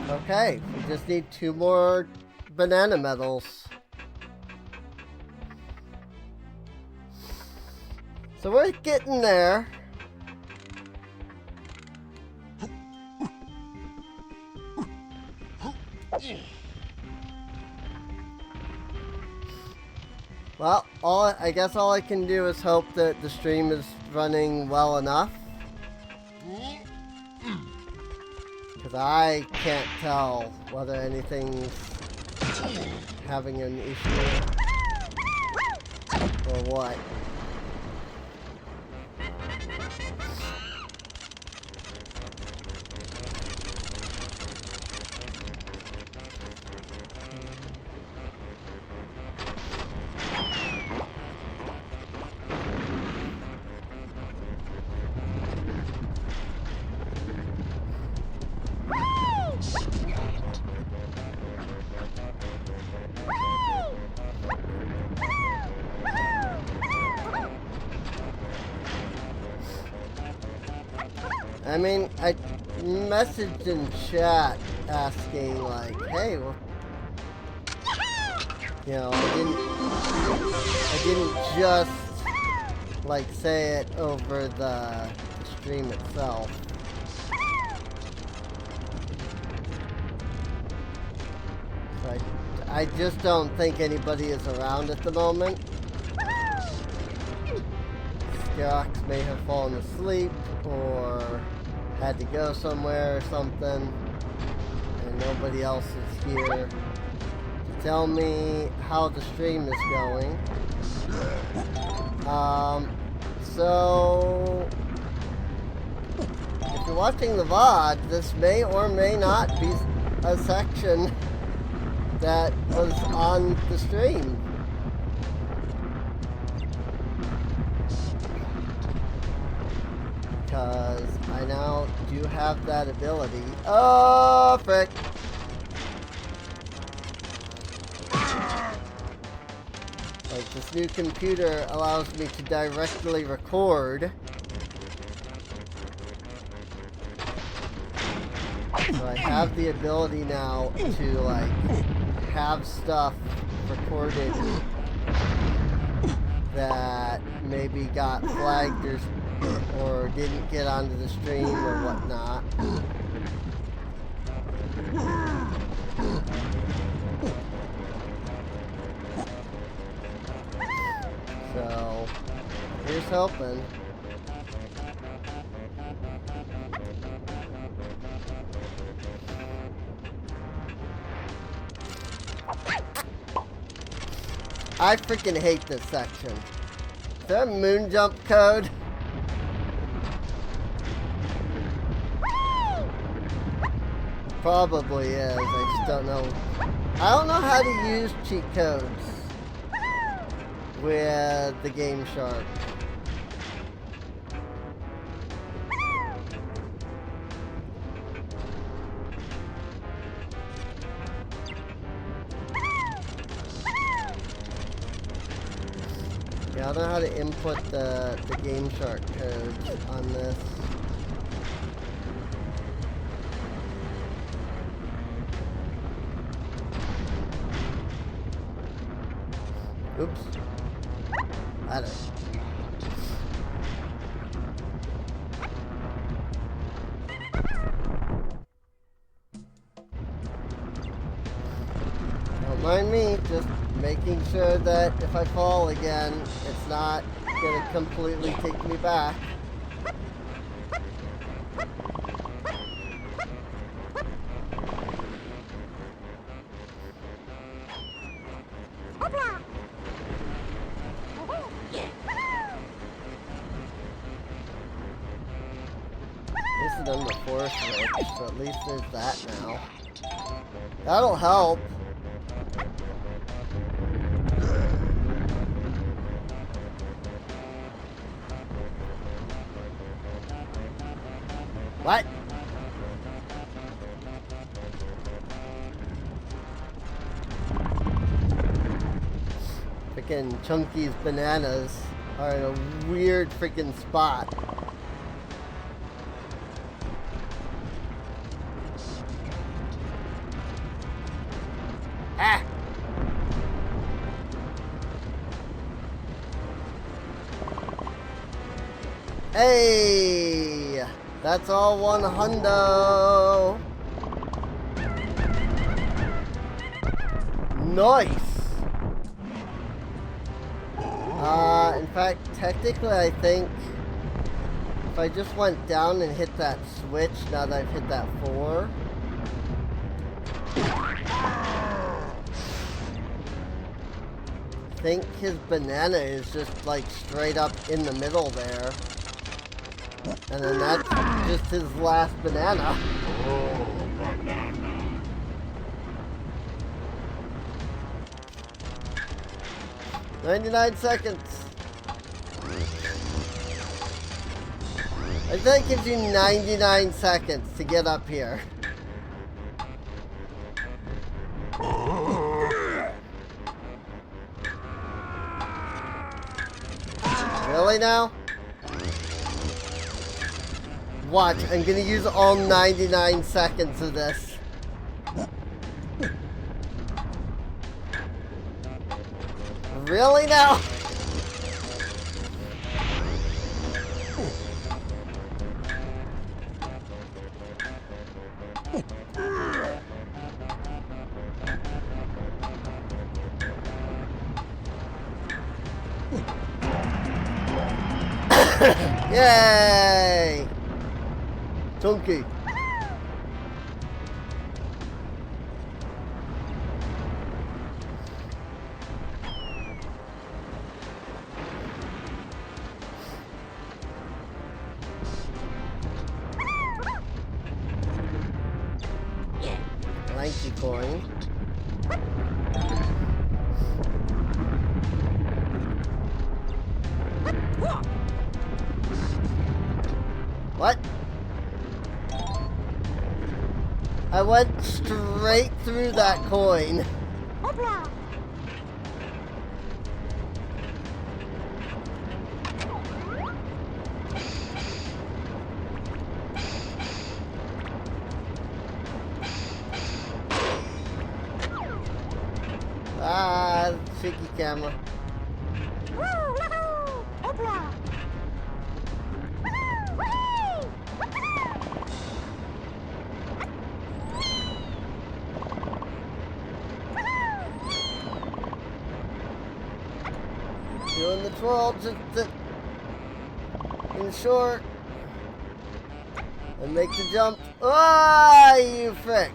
Okay, we just need 2 more banana medals. So we're getting there. Well, I guess all I can do is hope that the stream is running well enough. Because I can't tell whether anything's having an issue or what. I mean, I messaged in chat asking, like, hey, well, you know, I didn't just, like, say it over the stream itself. So I just don't think anybody is around at the moment. Scarox may have fallen asleep or had to go somewhere or something, and nobody else is here to tell me how the stream is going. So if you're watching the VOD, this may or may not be a section that was on the stream. Because I now do have that ability. Oh, frick. Like, this new computer allows me to directly record. So I have the ability now to, like, have stuff recorded that maybe got flagged or didn't get onto the stream or whatnot. So, here's hoping. I freaking hate this section. Is there a moon jump code? Probably is. I just don't know. I don't know how to use cheat codes with the Game Shark. Yeah, I don't know how to input the Game Shark codes on this. Oops. I don't. Don't mind me, just making sure that if I fall again, it's not gonna completely take me back. This is on the forest ridge, so at least there's that now. That'll help. What? Freaking Chunky's bananas are in a weird freaking spot. Ah! Hey! That's all one hundo! Nice! In fact, technically I think if I just went down and hit that switch now that I've hit that 4, I think his banana is just like straight up in the middle there. And then that's just his last banana. 99 seconds. I think that gives you 99 seconds to get up here. Really now? Watch, I'm gonna use all 99 seconds of this. Really now? Yay! Chunky. Lanky coin. What? I went straight through that coin. Ah, shaky camera. Doing the twirl just in short. And make the jump. Ah, you frick.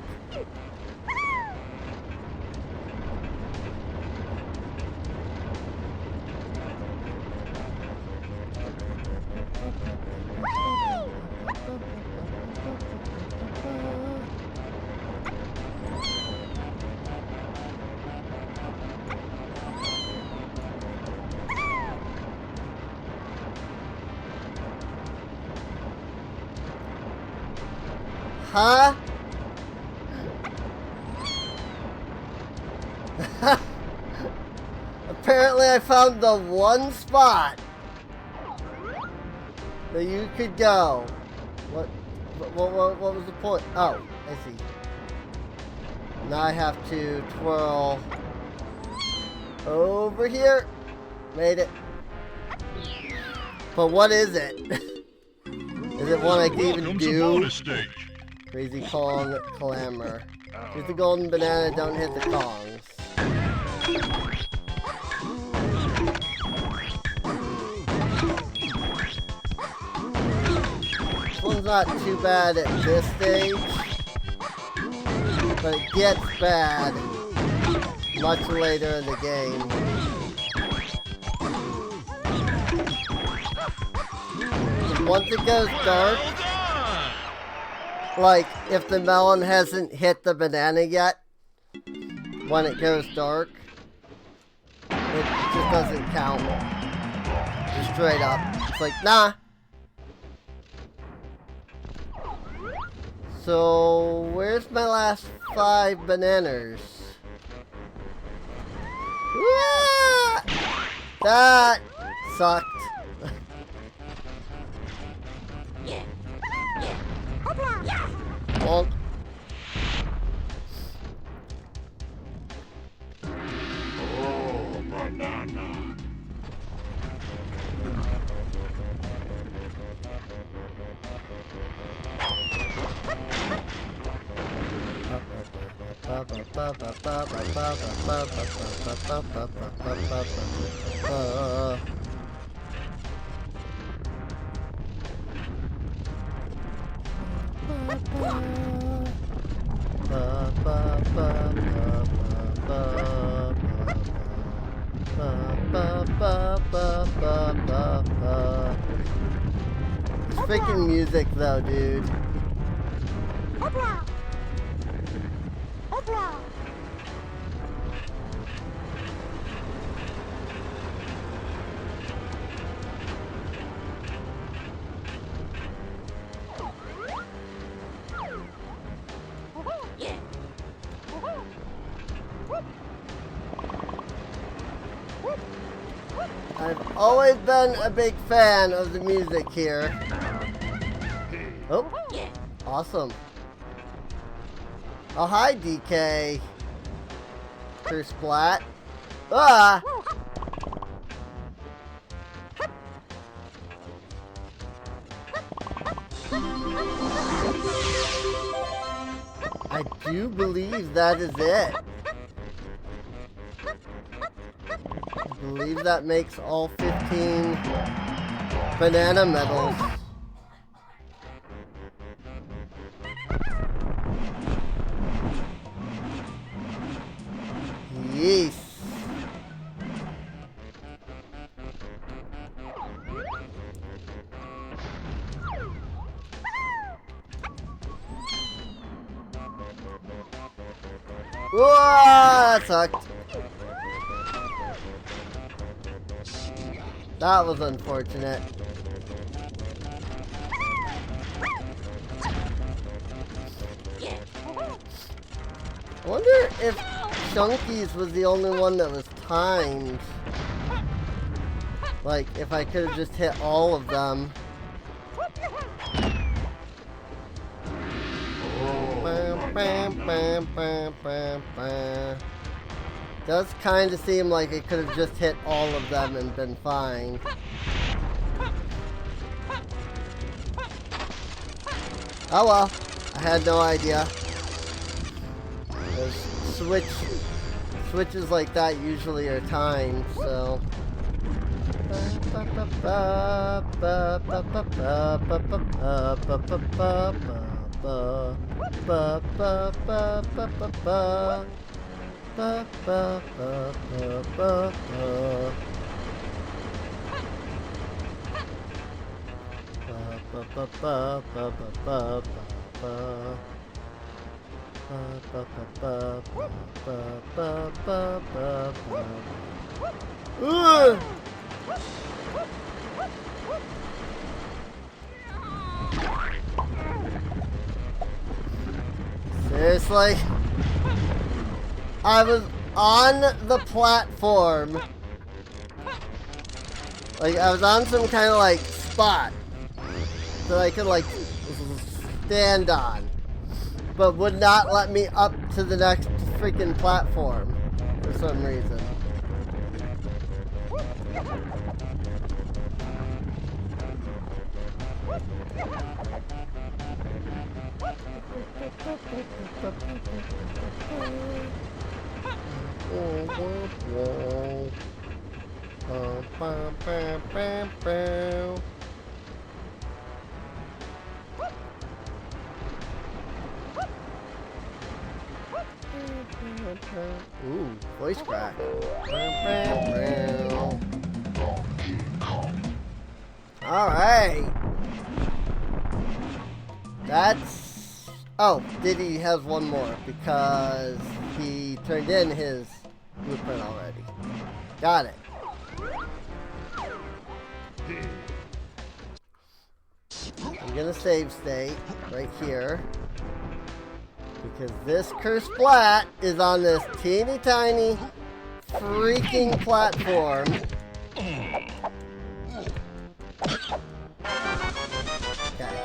Huh? Apparently I found the one spot that you could go. What was the point? Oh, I see. Now I have to twirl over here. Made it. But what is it? Is it one I can even Welcome to do? bonus stage. Crazy Kong Clamor. Here's the golden banana, don't hit the Kongs. This one's not too bad at this stage, but it gets bad much later in the game. Once it goes dark, like if the melon hasn't hit the banana yet, when it goes dark, it just doesn't count. Just straight up. It's like, nah. So, where's my last 5 bananas? Ah! That sucked. Bonk. This freaking music though, dude. I've always been a big fan of the music here. Oh, awesome. Oh, hi, DK. Curse Splat. Ah! I do believe that is it. I believe that makes all 15 banana medals. Yes. Whoa, that sucked. That was unfortunate. I wonder if Chunky's was the only one that was timed. Like, if I could have just hit all of them. Bam, bam, bam, bam, bam, bam. Does kind of seem like it could have just hit all of them and been fine. Oh well, I had no idea. Those switches like that usually are timed, so. Seriously? I was on the platform. Like, I was on some kind of, like, spot that I could, like, stand on. But would not let me up to the next freaking platform for some reason. Ooh, voice crack. Alright. That's... Oh, Diddy has one more because he turned in his blueprint already. Got it. I'm gonna save state right here. Because this cursed splat is on this teeny tiny freaking platform. Okay.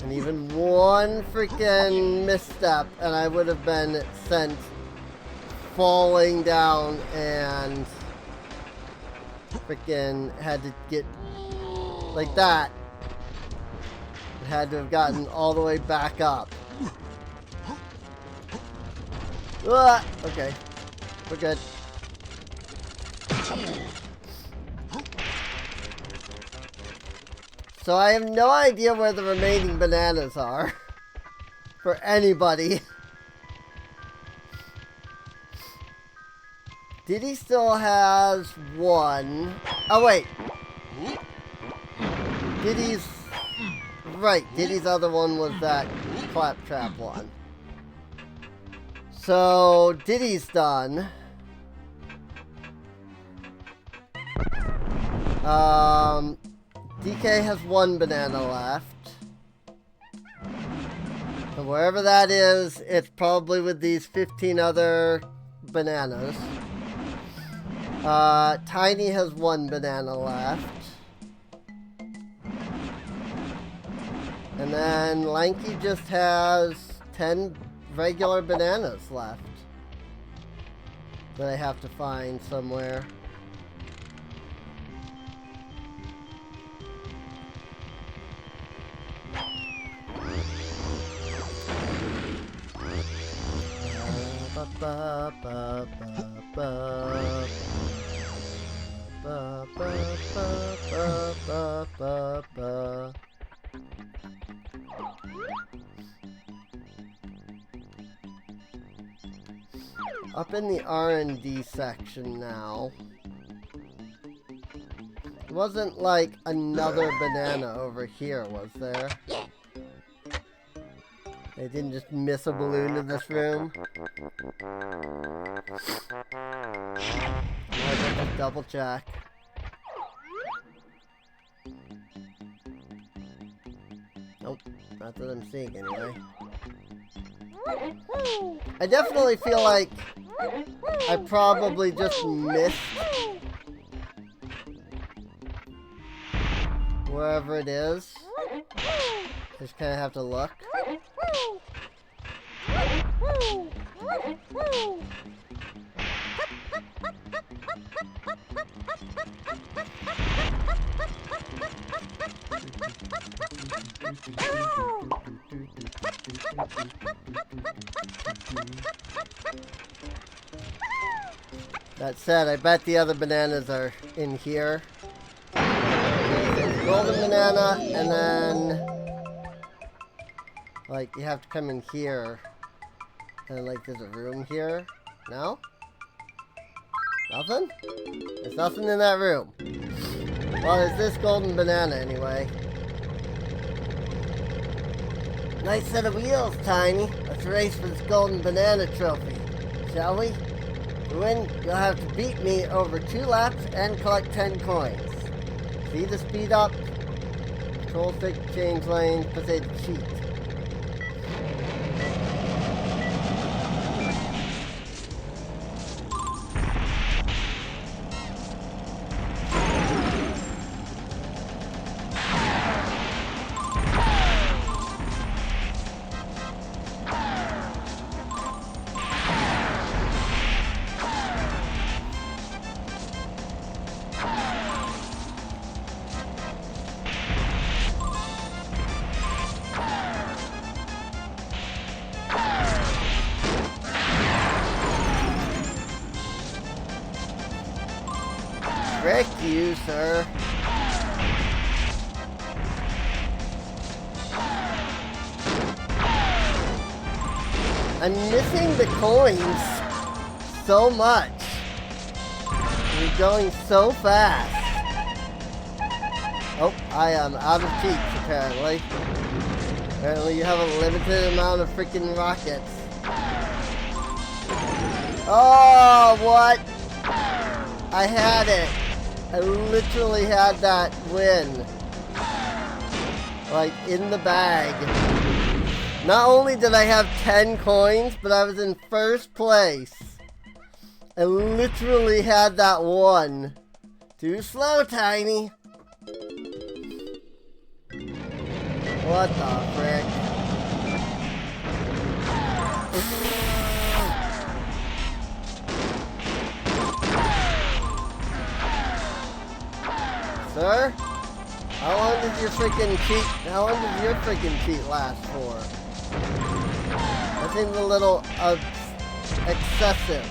And even one freaking misstep and I would have been sent falling down and freaking had to get like that. Had to have gotten all the way back up. Okay. We're good. So I have no idea where the remaining bananas are. For anybody. Diddy still has one. Oh wait. Diddy's... Right, Diddy's other one was that claptrap one. So, Diddy's done. DK has one banana left. And wherever that is, it's probably with these 15 other bananas. Tiny has one banana left. And then Lanky just has 10 regular bananas left that I have to find somewhere. Up in the R&D section now. It wasn't like another banana over here, was there? They didn't just miss a balloon in this room. I'll just double check. Nope. Not that I'm seeing anyway. I definitely feel like I probably just missed wherever it is. Just kind of have to look. That said, I bet the other bananas are in here. There's golden banana, and then like you have to come in here, and like there's a room here. No? Nothing? There's nothing in that room. Well, there's this golden banana anyway. Nice set of wheels, Tiny. Let's race for this golden banana trophy, shall we? To win, you'll have to beat me over 2 laps and collect 10 coins. See the speed up? Control stick, change lane, potato cheat. Frick you, sir. I'm missing the coins so much. You're going so fast. Oh, I am out of cheats, apparently. Apparently you have a limited amount of freaking rockets. Oh, what? I had it. I literally had that win. Like, in the bag. Not only did I have 10 coins, but I was in first place. I literally had that one. Too slow, Tiny. What the frick? Sir? How long does your freaking cheat? How long does your freaking cheat last for? That seems a little excessive.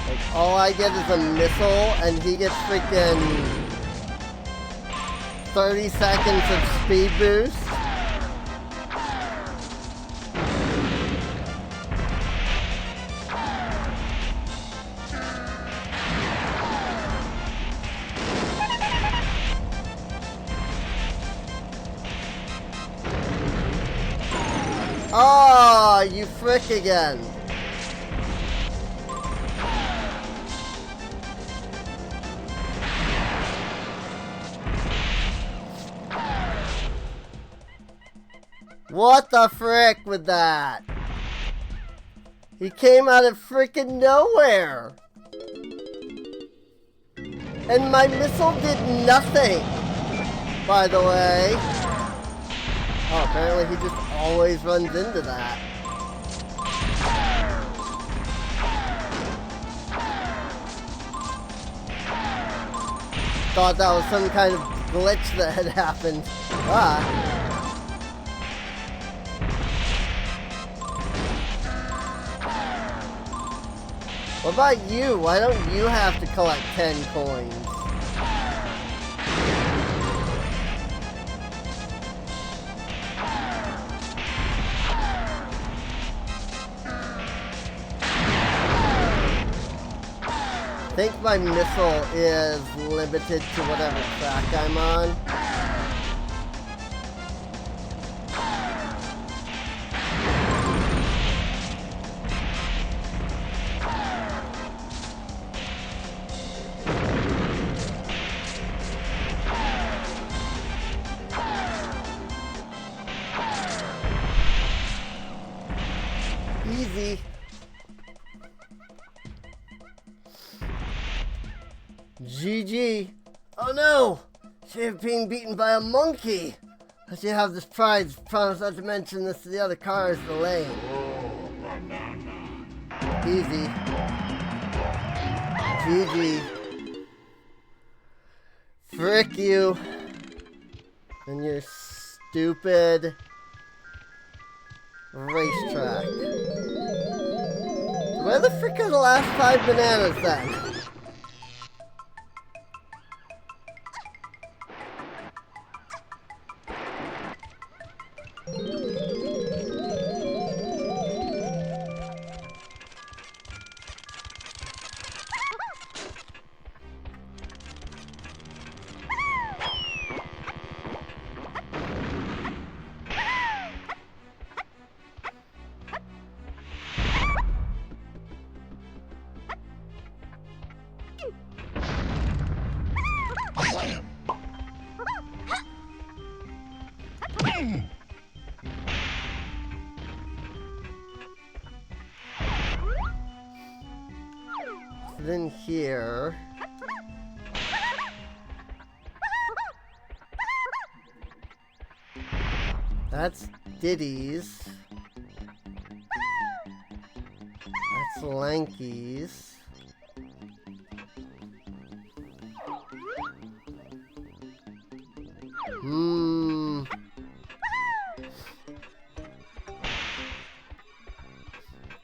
Like, all I get is a missile, and he gets freaking 30 seconds of speed boost. Oh, you frick again. What the frick with that? He came out of frickin' nowhere. And my missile did nothing, by the way. Oh, apparently he just always runs into that. Thought that was some kind of glitch that had happened. Ah. What about you? Why don't you have to collect 10 coins? I think my missile is limited to whatever track I'm on. GG. Oh no! She was being beaten by a monkey. Let you have this prize. Promise not to mention this to the other cars in the lane. Easy. GG. Frick you. And your stupid racetrack. Where the frick are the last 5 bananas then? Then here. That's Diddy's. That's Lanky's.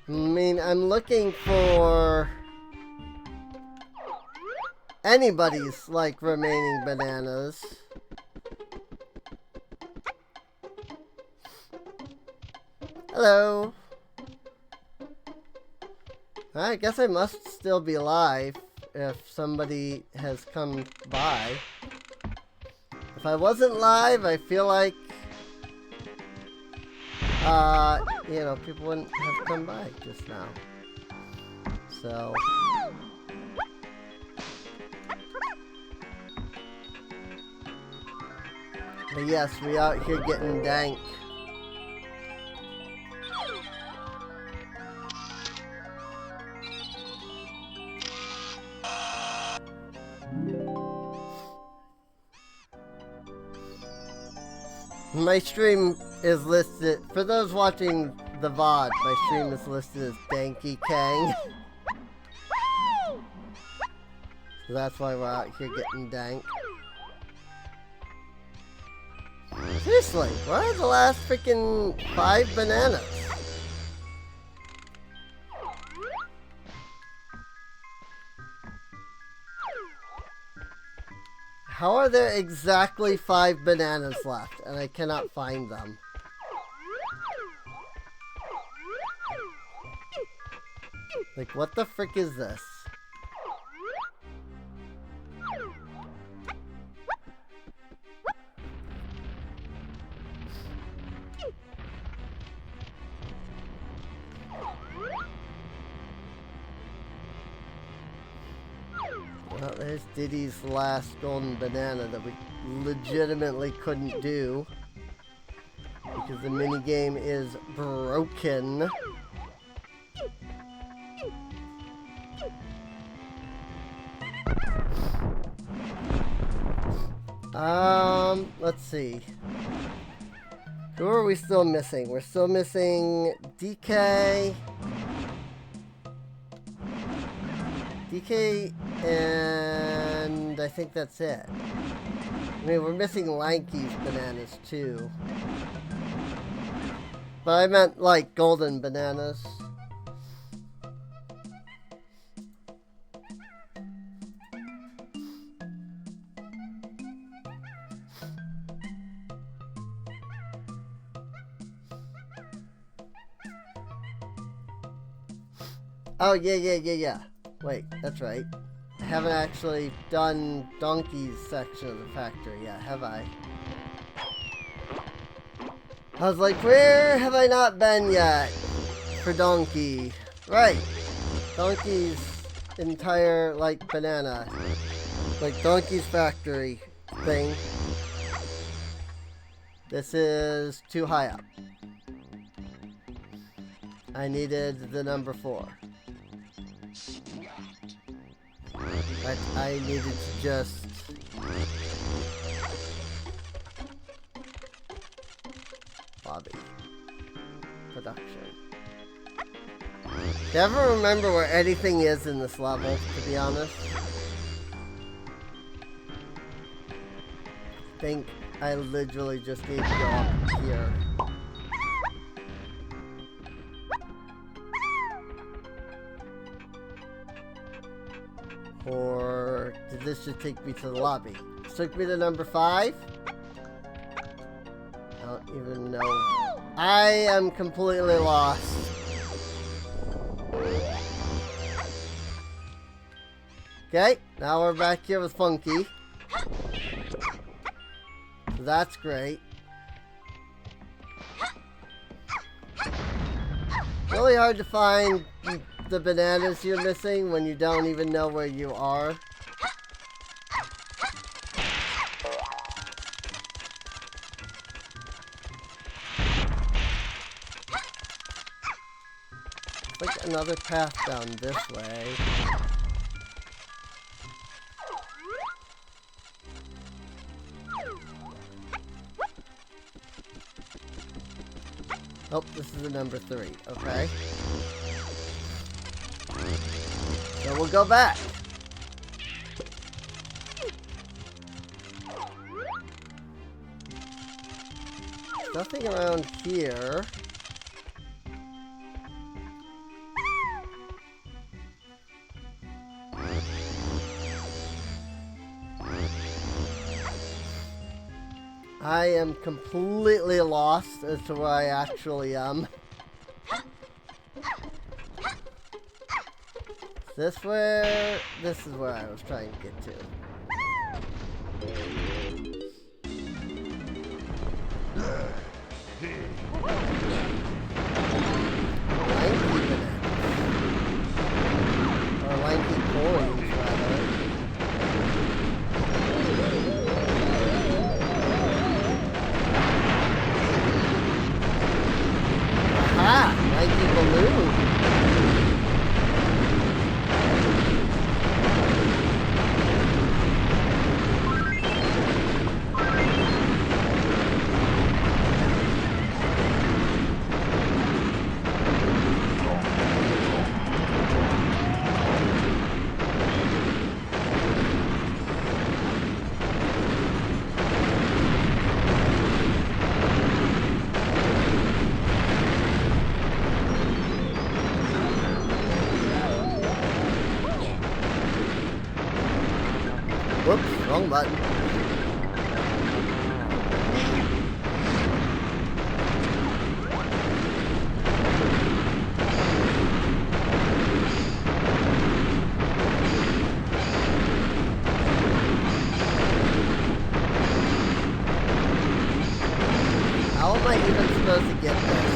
I mean, I'm looking for anybody's, like, remaining bananas. Hello. I guess I must still be alive if somebody has come by. If I wasn't live, I feel like, you know, people wouldn't have come by just now. So. But yes, we out here getting dank. My stream is listed, for those watching the VOD, my stream is listed as Danky Kang. So that's why we're out here getting dank. Seriously, where are the last freaking 5 bananas? How are there exactly 5 bananas left and I cannot find them? Like, what the frick is this? Well, there's Diddy's last golden banana that we legitimately couldn't do because the minigame is broken. Let's see. Who are we still missing? We're still missing DK. DK, and I think that's it. I mean, we're missing Lanky's bananas too. But I meant like golden bananas. Oh, yeah. Wait, that's right. I haven't actually done Donkey's section of the factory yet, have I? I was like, where have I not been yet for Donkey? Right. Donkey's entire, like, banana. Like, Donkey's factory thing. This is too high up. I needed the number 4. But I needed to just... Lobby. Production. Never remember where anything is in this level, to be honest. I think I literally just need to go up here. Or did this just take me to the lobby? This took me to number 5? I don't even know. I am completely lost. Okay, now we're back here with Funky. So that's great. Really hard to find the bananas you're missing when you don't even know where you are. Like another path down this way. Oh, this is the number 3. Okay. So we'll go back. Nothing around here. I am completely lost as to where I actually am. This is where I was trying to get to. Lanky coins, rather. Aha! Lanky balloon. Whoops, wrong button. How am I even supposed to get this?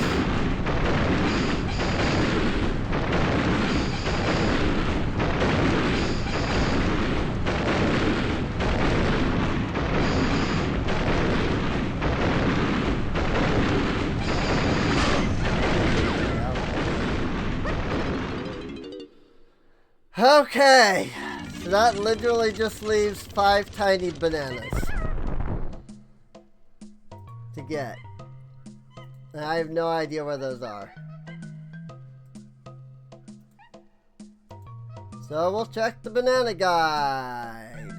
Okay, so that literally just leaves 5 tiny bananas to get. And I have no idea where those are. So we'll check the banana guide.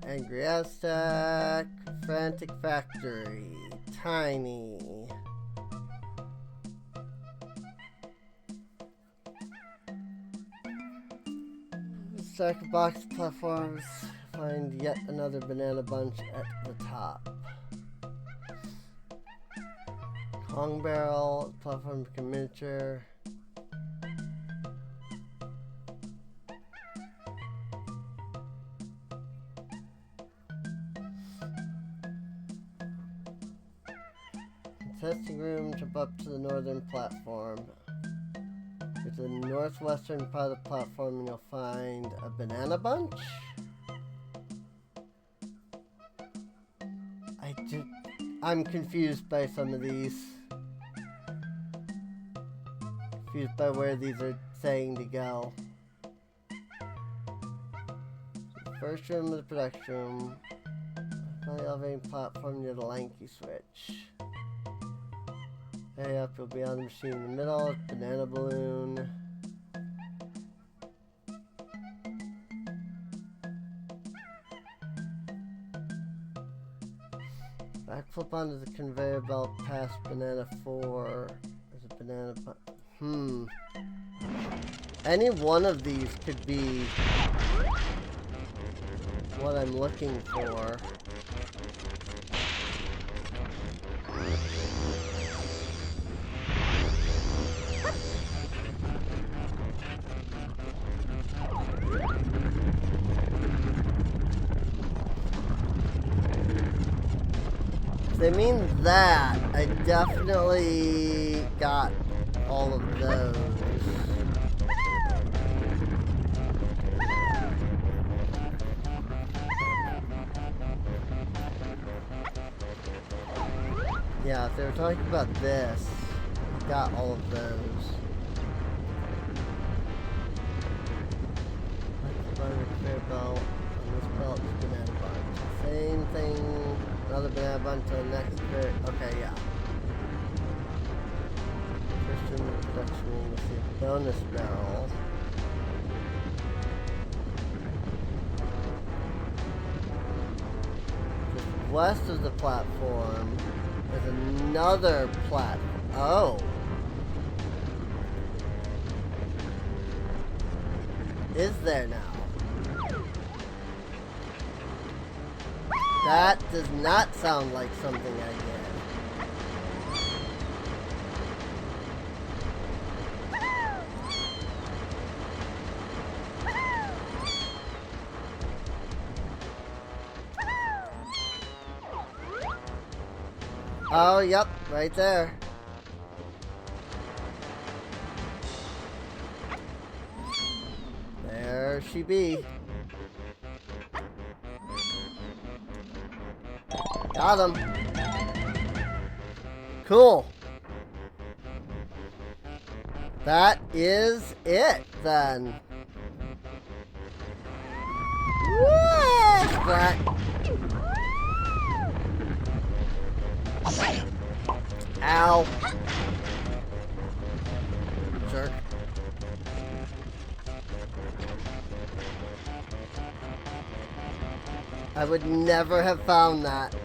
Angry Aztec, Frantic Factory, Tiny. Stack of box platforms. Find yet another banana bunch at the top. Kong barrel, platform miniature. Testing room, jump up to the northern platform. Go to the northwestern part of the platform and you'll find a banana bunch. I'm confused by some of these. confused by where these are saying to go. So first room is the production room. On the elevating platform near the lanky switch. Hurry up, you'll be on the machine in the middle. Banana balloon. Backflip onto the conveyor belt past banana 4. There's a banana. Any one of these could be what I'm looking for. If they mean that, I definitely got all of those. Yeah, if they were talking about this, I got all of those. By the conveyor belt, on this belt is banana bun. Same thing, another banana bun to the next conveyor. Okay, yeah. First in the production room, we'll see a bonus barrel. Just west of the platform. There's another platform. Oh. Is there now? That does not sound like something I did. Oh, yep, right there. There she be. Got him. Cool. That is it, then. Woo! Splat. Ow. Jerk. I would never have found that.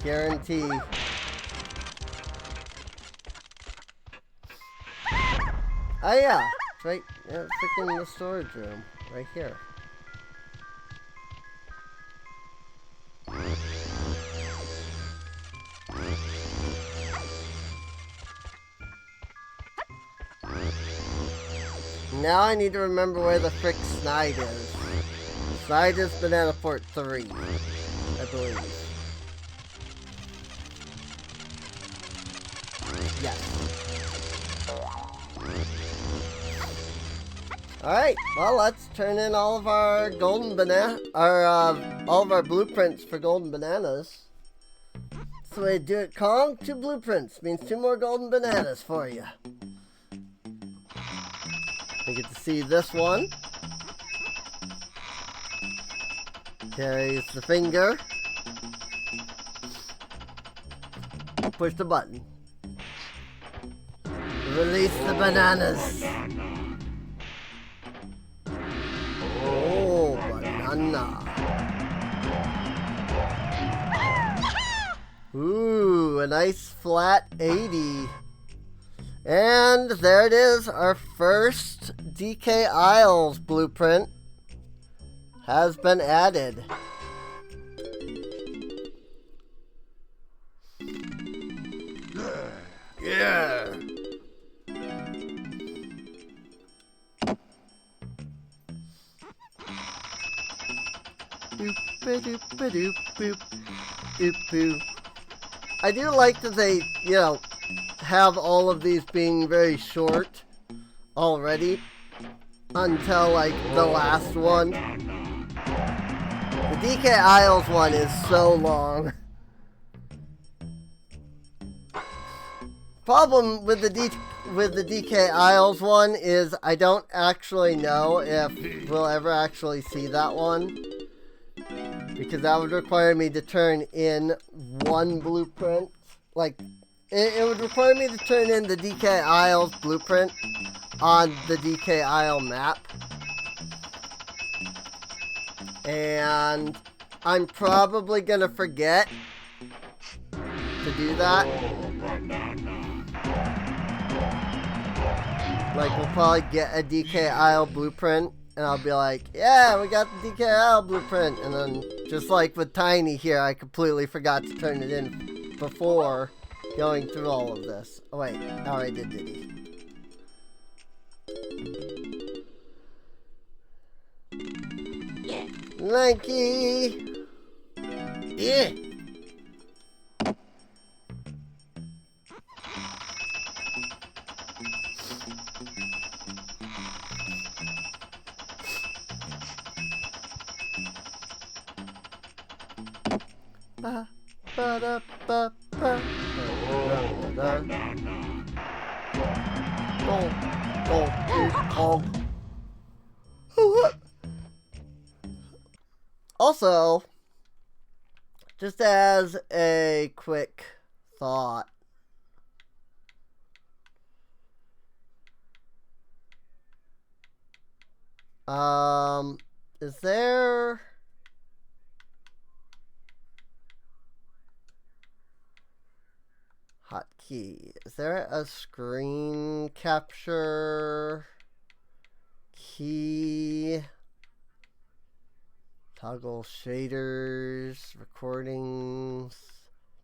Guarantee. Oh yeah, it's right, yeah, freaking the storage room, right here. Now I need to remember where the frick Snide is. Snide is Banana Port 3, I believe. Yes. Alright, well let's turn in all of our golden banana, all of our blueprints for golden bananas. That's the way to do it, Kong. 2 blueprints means 2 more golden bananas for you. You get to see this one. Carries the finger. Push the button. Release the bananas. Oh, banana. Ooh, a nice flat 80. And there it is, our first DK Isles blueprint has been added. Yeah. Doop-a-doop-a-doop, boop, doop-boo. I do like that they, you know, have all of these being very short already until like the last one. The DK Isles one is so long. Problem with the with the DK Isles one is I don't actually know if we'll ever actually see that one. Because that would require me to turn in one blueprint. Like, it would require me to turn in the DK Isles blueprint on the DK Isle map. And I'm probably gonna forget to do that. Like, we'll probably get a DK Isle blueprint, and I'll be like, yeah, we got the DK Isle blueprint. And then, just like with Tiny here, I completely forgot to turn it in before going through all of this. Oh, wait. I already did Diddy. Lanky! Yeah! Ba, ba, da, ba, ba, da, da, da. Also, just as a quick thought, is there hotkey? Is there a screen capture key? Toggle shaders, recordings,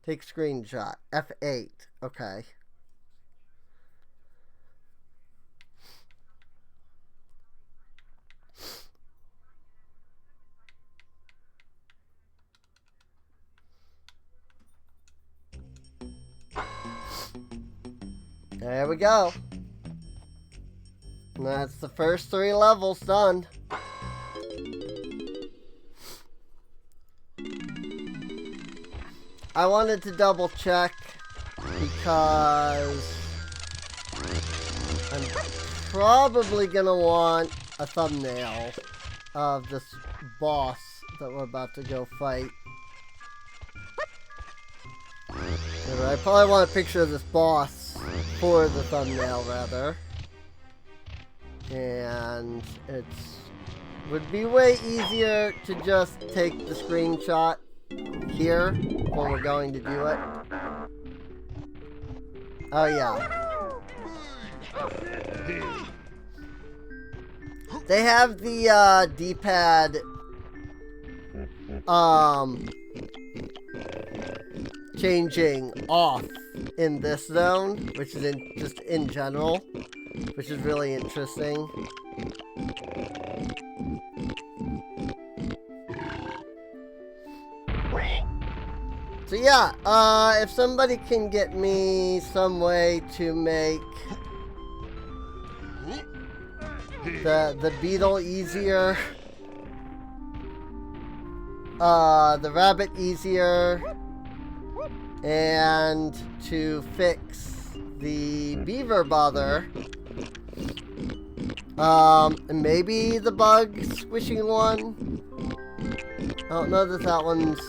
take screenshot, F8, okay. There we go. And that's the first 3 levels done. I wanted to double check because I'm probably gonna want a thumbnail of this boss that we're about to go fight. I probably want a picture of this boss for the thumbnail, rather. And would be way easier to just take the screenshot here when we're going to do it. Oh yeah. They have the D-pad changing off in this zone, which is just in general, which is really interesting. So yeah, if somebody can get me some way to make the beetle easier, the rabbit easier, and to fix the beaver bother, and maybe the bug squishing one. I don't know that one's...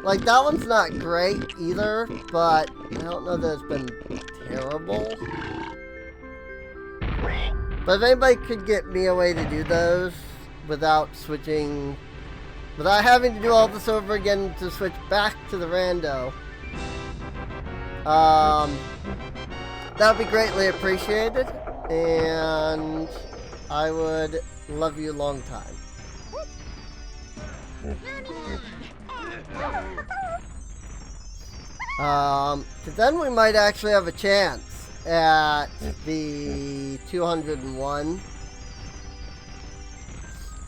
Like, that one's not great either, but I don't know that it's been terrible. But if anybody could get me a way to do those without switching... Without having to do all this over again to switch back to the rando, that would be greatly appreciated, and I would love you a long time. Cause then we might actually have a chance at the 201.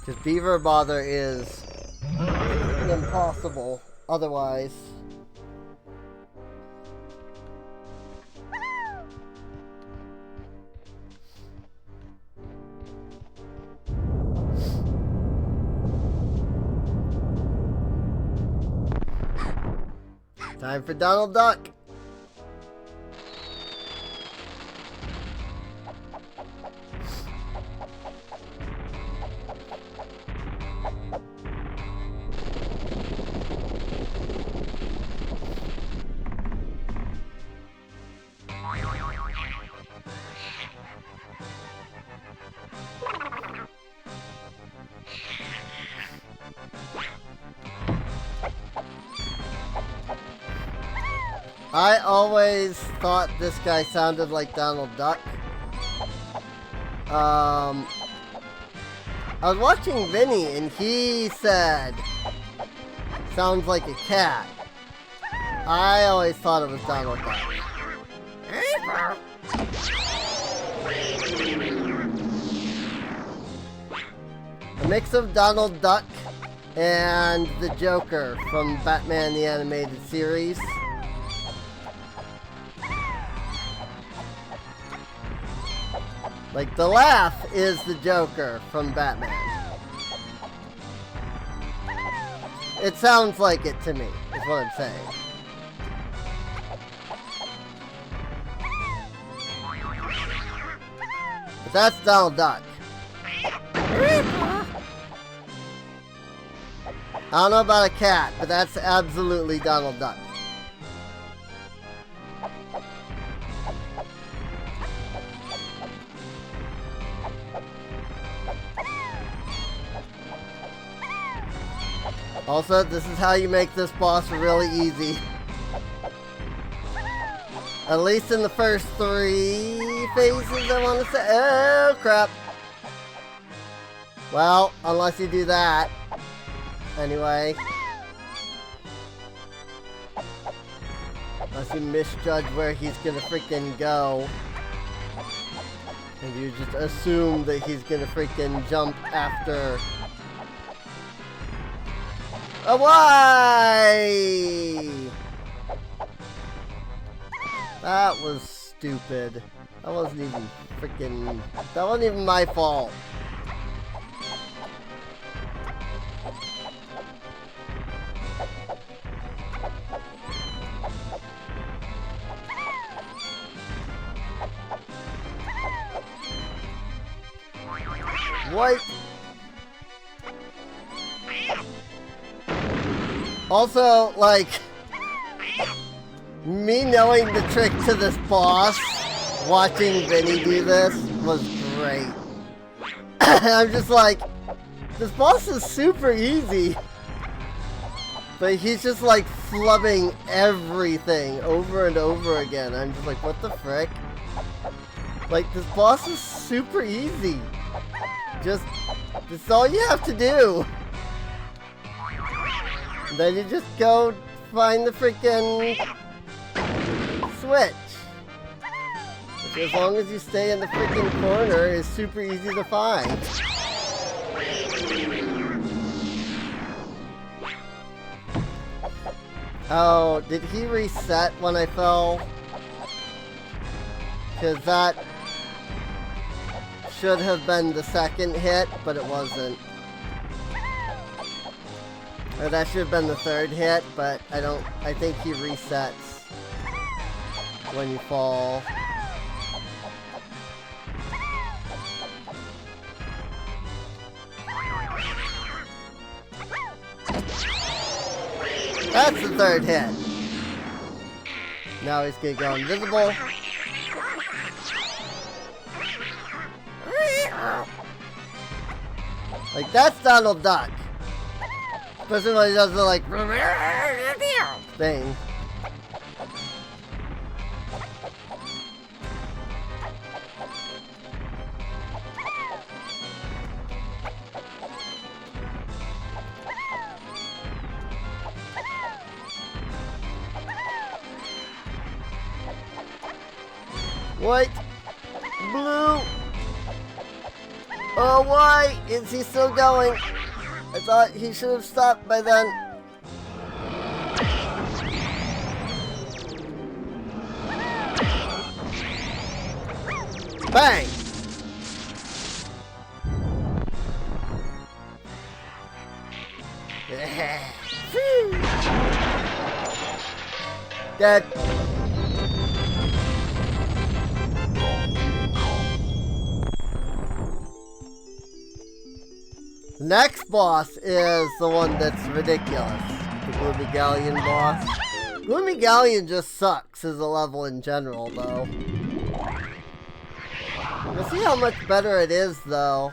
Cause Beaver Bother is impossible otherwise. Time for Donald Duck. I always thought this guy sounded like Donald Duck. I was watching Vinny and he said, sounds like a cat. I always thought it was Donald Duck. A mix of Donald Duck and the Joker from Batman the Animated Series. Like, the laugh is the Joker from Batman. It sounds like it to me, is what I'm saying. But that's Donald Duck. I don't know about a cat, but that's absolutely Donald Duck. Also, this is how you make this boss really easy. At least in the first 3 phases, I want to say. Oh, crap. Well, unless you do that. Anyway. Unless you misjudge where he's gonna freaking go. And you just assume that he's gonna freaking jump after. Oh, why? That was stupid. That wasn't even freaking. That wasn't even my fault. What? Also, like, me knowing the trick to this boss, watching Vinny do this, was great. I'm just like, this boss is super easy. But he's just like flubbing everything over and over again. I'm just like, what the frick? Like, this boss is super easy. Just, that's all you have to do. Then you just go find the freaking switch. Which, as long as you stay in the freaking corner, is super easy to find. Oh, did he reset when I fell? Because that should have been the second hit, but it wasn't. Or that should have been the third hit, but I think he resets when you fall. That's the third hit. Now he's gonna go invisible. Like, that's Donald Duck. Especially when he does the, like, thing. White. Blue. Oh, why is he still going? I thought he should have stopped by then. Bang! Dead. Next boss is the one that's ridiculous. The Gloomy Galleon boss. Gloomy Galleon just sucks as a level in general, though. You'll see how much better it is, though.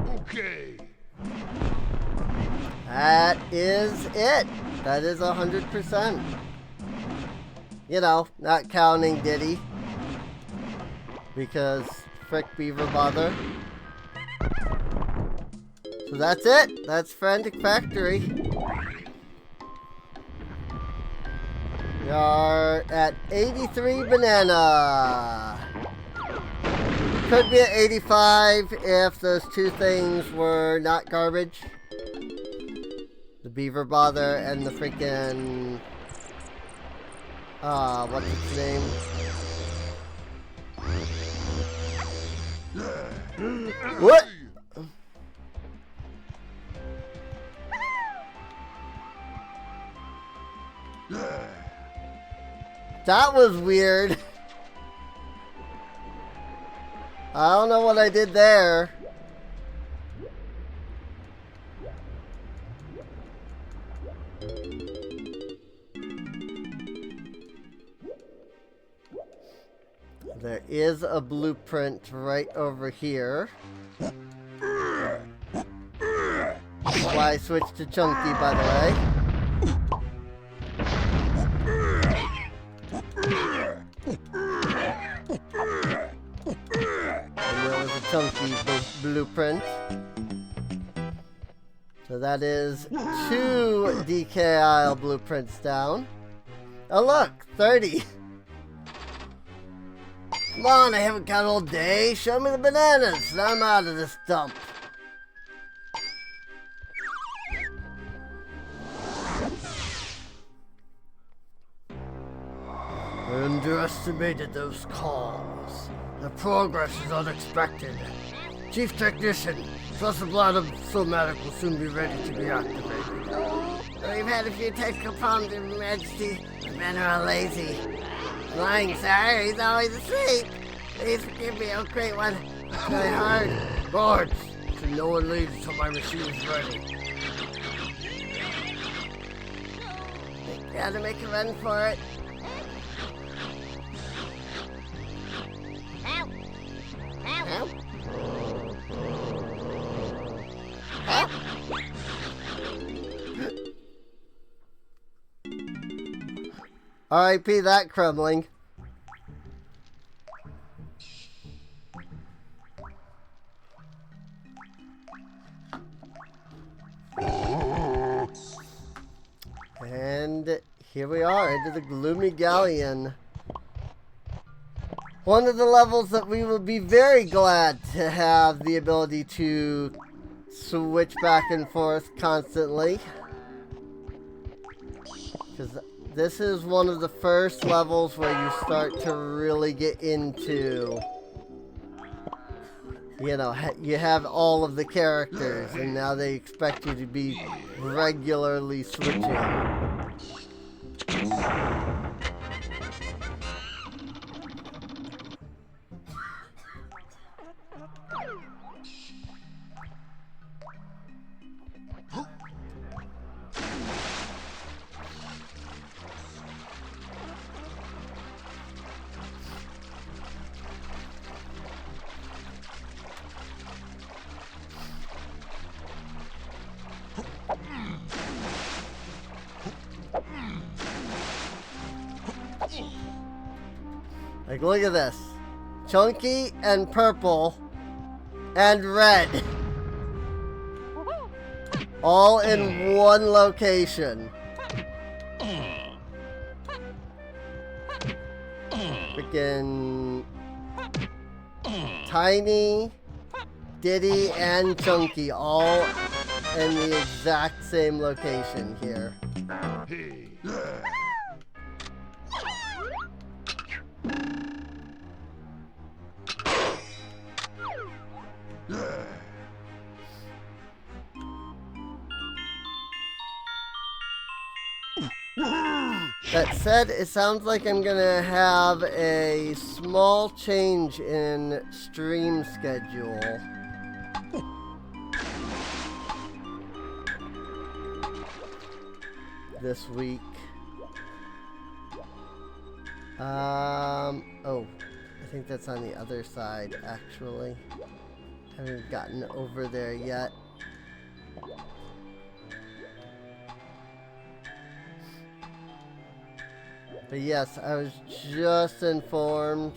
Okay. That is it. That is 100%. You know, not counting Diddy. Because frick Beaver Bother. So that's it. That's Frantic Factory. We are at 83 banana. Could be at 85 if those two things were not garbage. The Beaver Bother and the freaking... what's its name? What? That was weird. I don't know what I did there. There is a blueprint right over here. That's why I switched to Chunky, by the way. And there was a Chunky blueprint. So that is 2 DKIL blueprints down. Oh look, 30. Come on, I haven't got all day. Show me the bananas, and I'm out of this dump. I underestimated those calls. The progress is unexpected. Chief Technician, Trusted Blood of Somatic will soon be ready to be activated. We've had a few technical problems, Your Majesty. The men are lazy. Lying, sir. He's always asleep. Please forgive me, I'll create one. It's really hard. Guards, so no one leaves until my machine's ready. Gotta make a run for it. Help! Help! Help! R.I.P. that crumbling. And here we are, into the Gloomy Galleon. One of the levels that we will be very glad to have the ability to switch back and forth constantly. Because this is one of the first levels where you start to really get into, you know, you have all of the characters and now they expect you to be regularly switching. Like, look at this. Chunky and purple and red. All in one location. Freaking Tiny, Diddy, and Chunky all in the exact same location here. That said, it sounds like I'm gonna have a small change in stream schedule. This week. Oh, I think that's on the other side, actually. Haven't gotten over there yet. But yes, I was just informed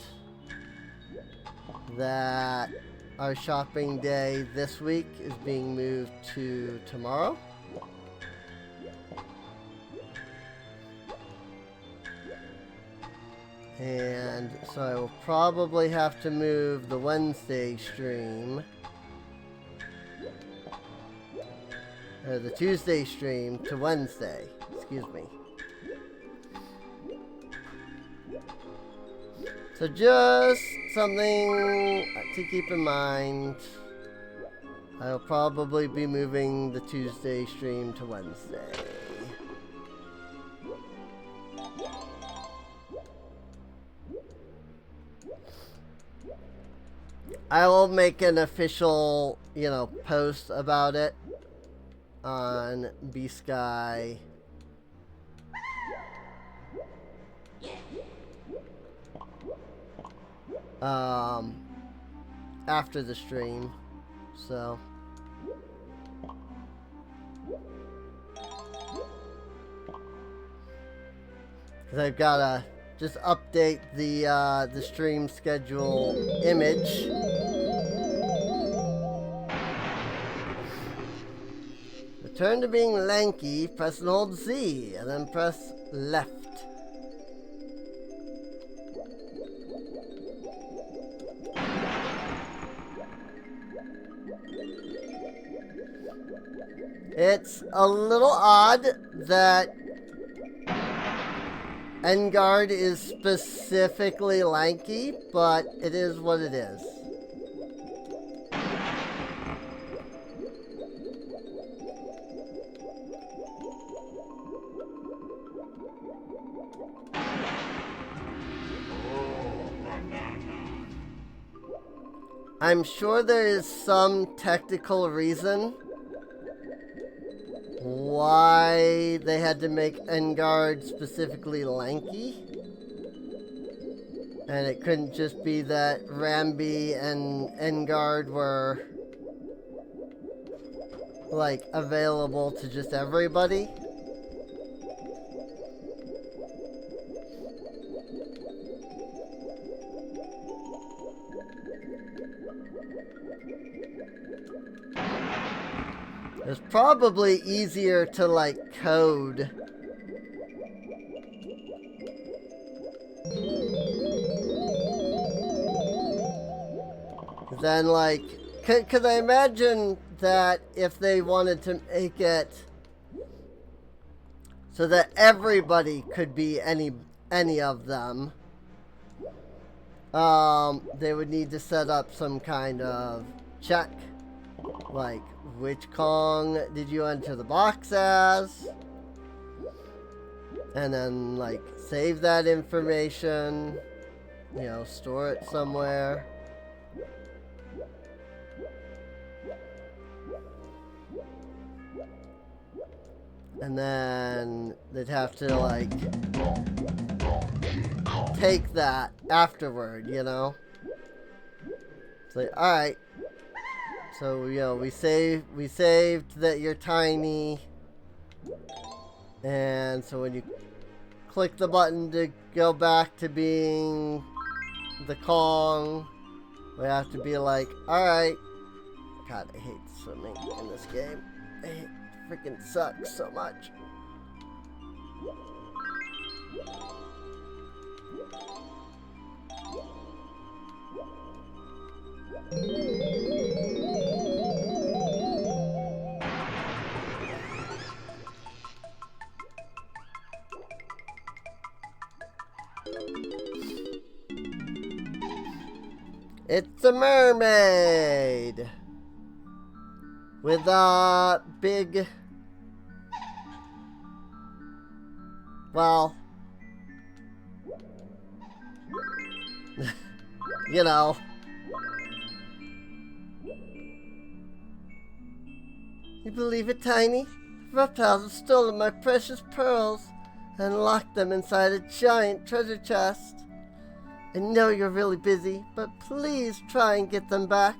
that our shopping day this week is being moved to tomorrow. And so I will probably have to move the Wednesday stream, or the Tuesday stream, to Wednesday. Excuse me. So just something to keep in mind. I'll probably be moving the Tuesday stream to Wednesday. I will make an official, post about it on B-Sky. After the stream, so. Cause I've gotta just update the stream schedule image. Return to being lanky, press and hold Z, and then press left. It's a little odd that Engard is specifically lanky, but it is what it is. I'm sure there is some technical reason why they had to make Engard specifically lanky. And it couldn't just be that Rambi and Engard were like available to just everybody. It's probably easier to like code. Then like, cause I imagine that if they wanted to make it so that everybody could be any of them, they would need to set up some kind of check, like which Kong did you enter the box as, and then like save that information, store it somewhere. And then they'd have to like take that afterward, It's like, alright. So, we saved that you're tiny. And so when you click the button to go back to being the Kong, we have to be like, alright. God, I hate swimming in this game. It freaking sucks so much. It's a mermaid with a big, well, You believe it, Tiny? Reptiles have stolen my precious pearls and locked them inside a giant treasure chest. I know you're really busy, but please try and get them back.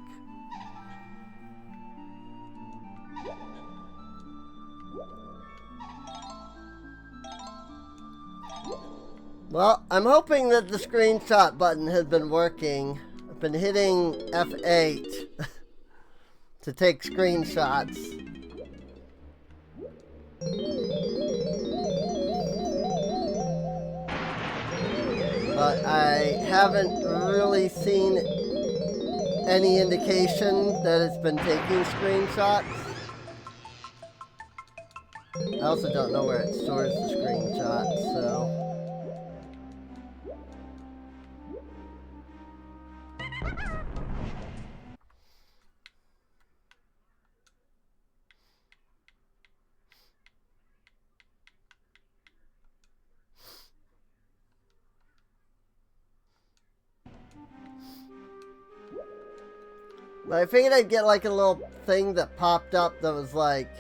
Well, I'm hoping that the screenshot button has been working. I've been hitting F8 to take screenshots. But I haven't really seen any indication that it's been taking screenshots. I also don't know where it stores the screenshots, so... But I figured I'd get like a little thing that popped up that was like,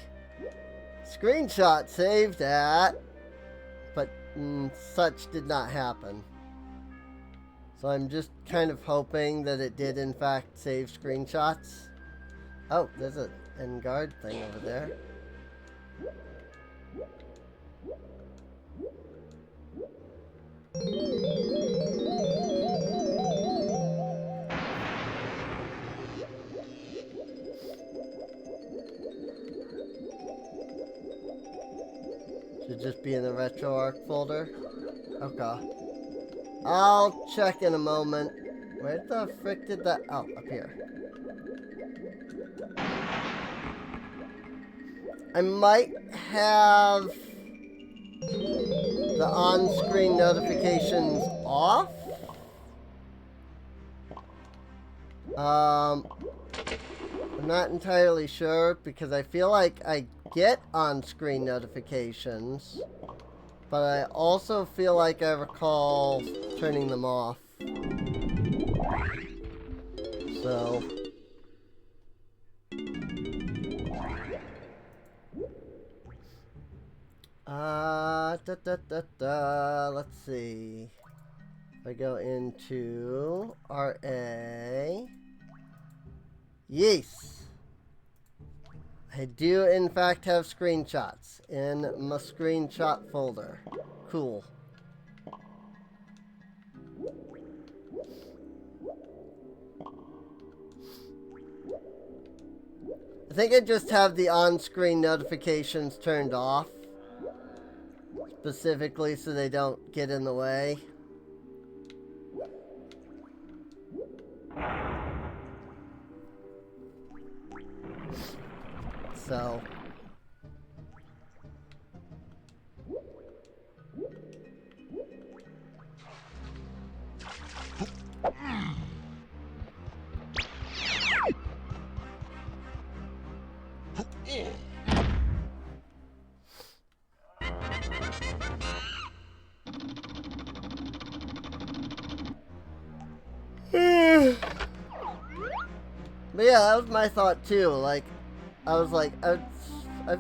screenshot saved at, but such did not happen. So I'm just kind of hoping that it did in fact save screenshots. Oh, there's an end guard thing over there. Should just be in the RetroArch folder. Okay. I'll check in a moment. Where the frick did that? Oh, up here. I might have the on-screen notifications off. I'm not entirely sure because I feel like I get on-screen notifications, but I also feel like I recall turning them off. So... let's see. If I go into RA... Yes! I do in fact have screenshots in my screenshot folder. Cool. I think I just have the on-screen notifications turned off. Specifically so they don't get in the way. So... But yeah, that was my thought too. Like, I was like, I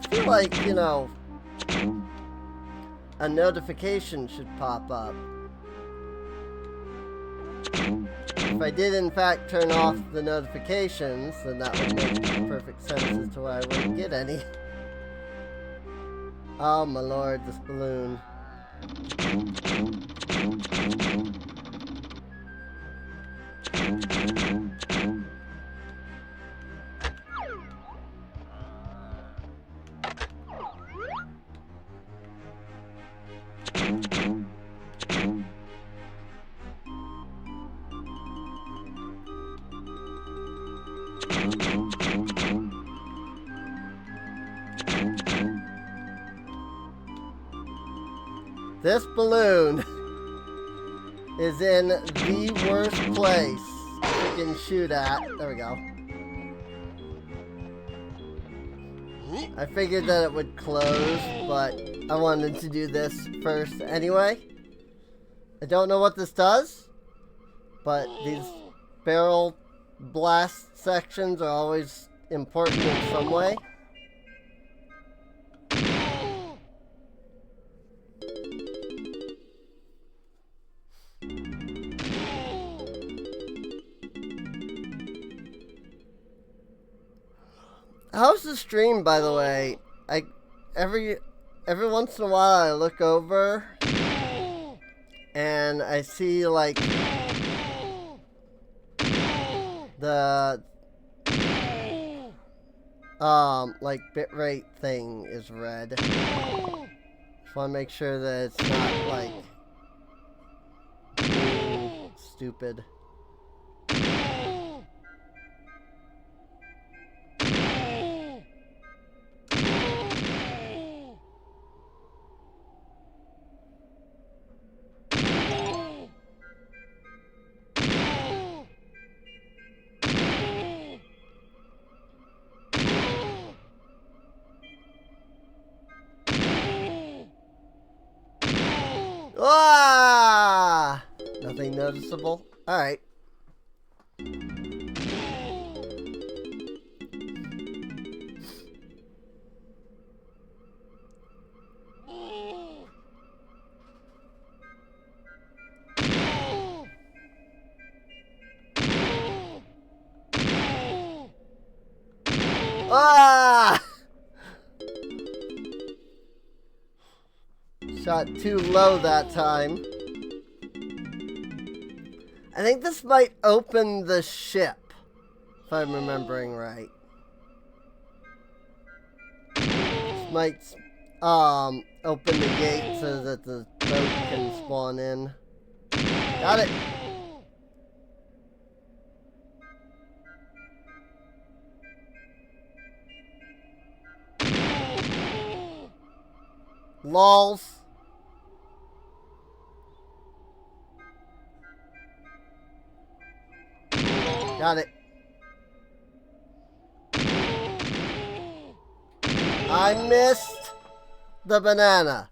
feel like, you know, a notification should pop up. If I did in fact turn off the notifications, then that would make perfect sense as to why I wouldn't get any. Oh my lord, this balloon. This balloon is in the worst place you can shoot at. There we go. I figured that it would close, but I wanted to do this first anyway. I don't know what this does, but these barrel blast sections are always important in some way. How's the stream, by the way? Every once in a while I look over and I see like the like bitrate thing is red. Just want to make sure that it's not like stupid. Ah! Nothing noticeable. All right. Ah! Shot too low that time. I think this might open the ship, if I'm remembering right. This might open the gate so that the boat can spawn in. Got it. Lols. Got it. I missed the banana.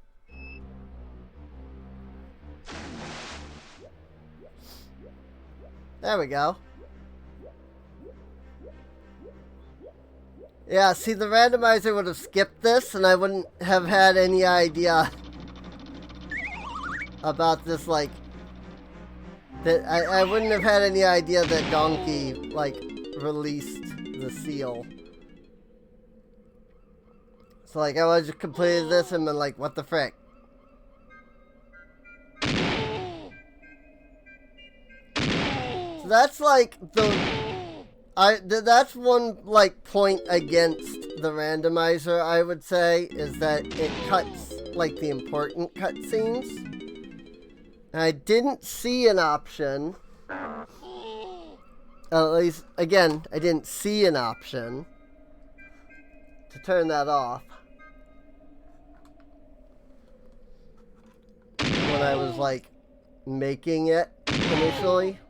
There we go. Yeah, see, the randomizer would have skipped this, and I wouldn't have had any idea about this, like, that I wouldn't have had any idea that Donkey, like, released the seal. So, like, I would have just completed this and been like, what the frick? So that's, like, that's one, like, point against the randomizer, I would say, is that it cuts, like, the important cutscenes. And I didn't see an option, at least, again, I didn't see an option to turn that off when I was, like, making it initially.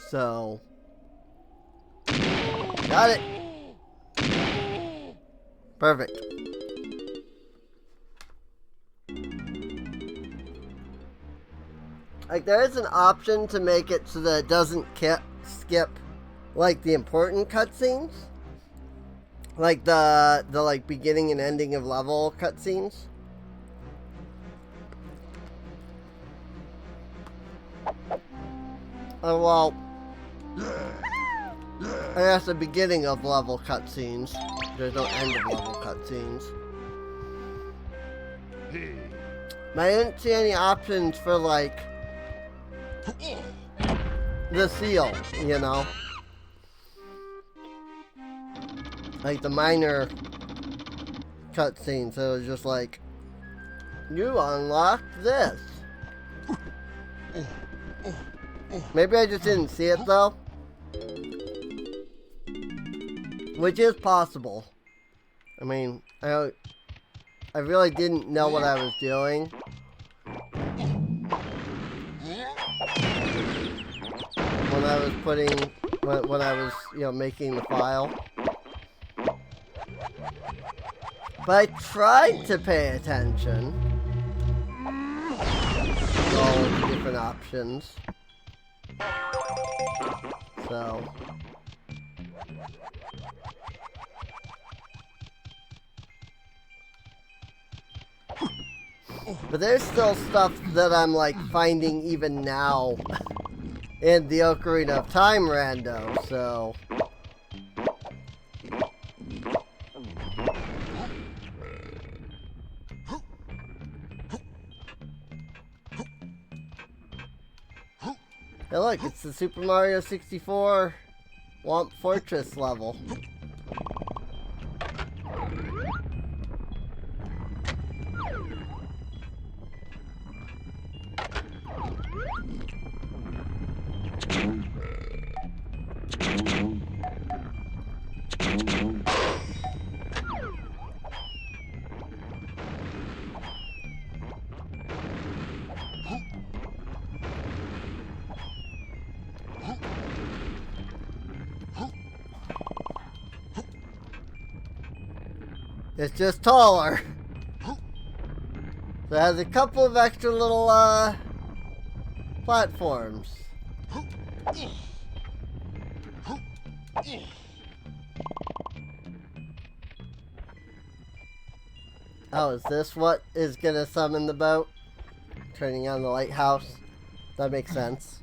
So, got it. Perfect. Like, there is an option to make it so that it doesn't skip, like, the important cutscenes. Like, the like, beginning and ending of level cutscenes. Oh, well, I guess the beginning of level cutscenes. There's no end of level cutscenes. But I didn't see any options for, like, the seal, you know? Like the minor cutscenes, so it was just like, you unlocked this. Maybe I just didn't see it though. Which is possible. I mean, I really didn't know what I was doing. When I was when I was, you know, making the file. But I tried to pay attention to all of the different options. So. But there's still stuff that I'm like finding even now in the Ocarina of Time rando, so. Hey look, it's the Super Mario 64 Womp Fortress level. It's just taller. So it has a couple of extra little platforms. Oh, is this what is gonna summon the boat? Turning on the lighthouse? That makes sense.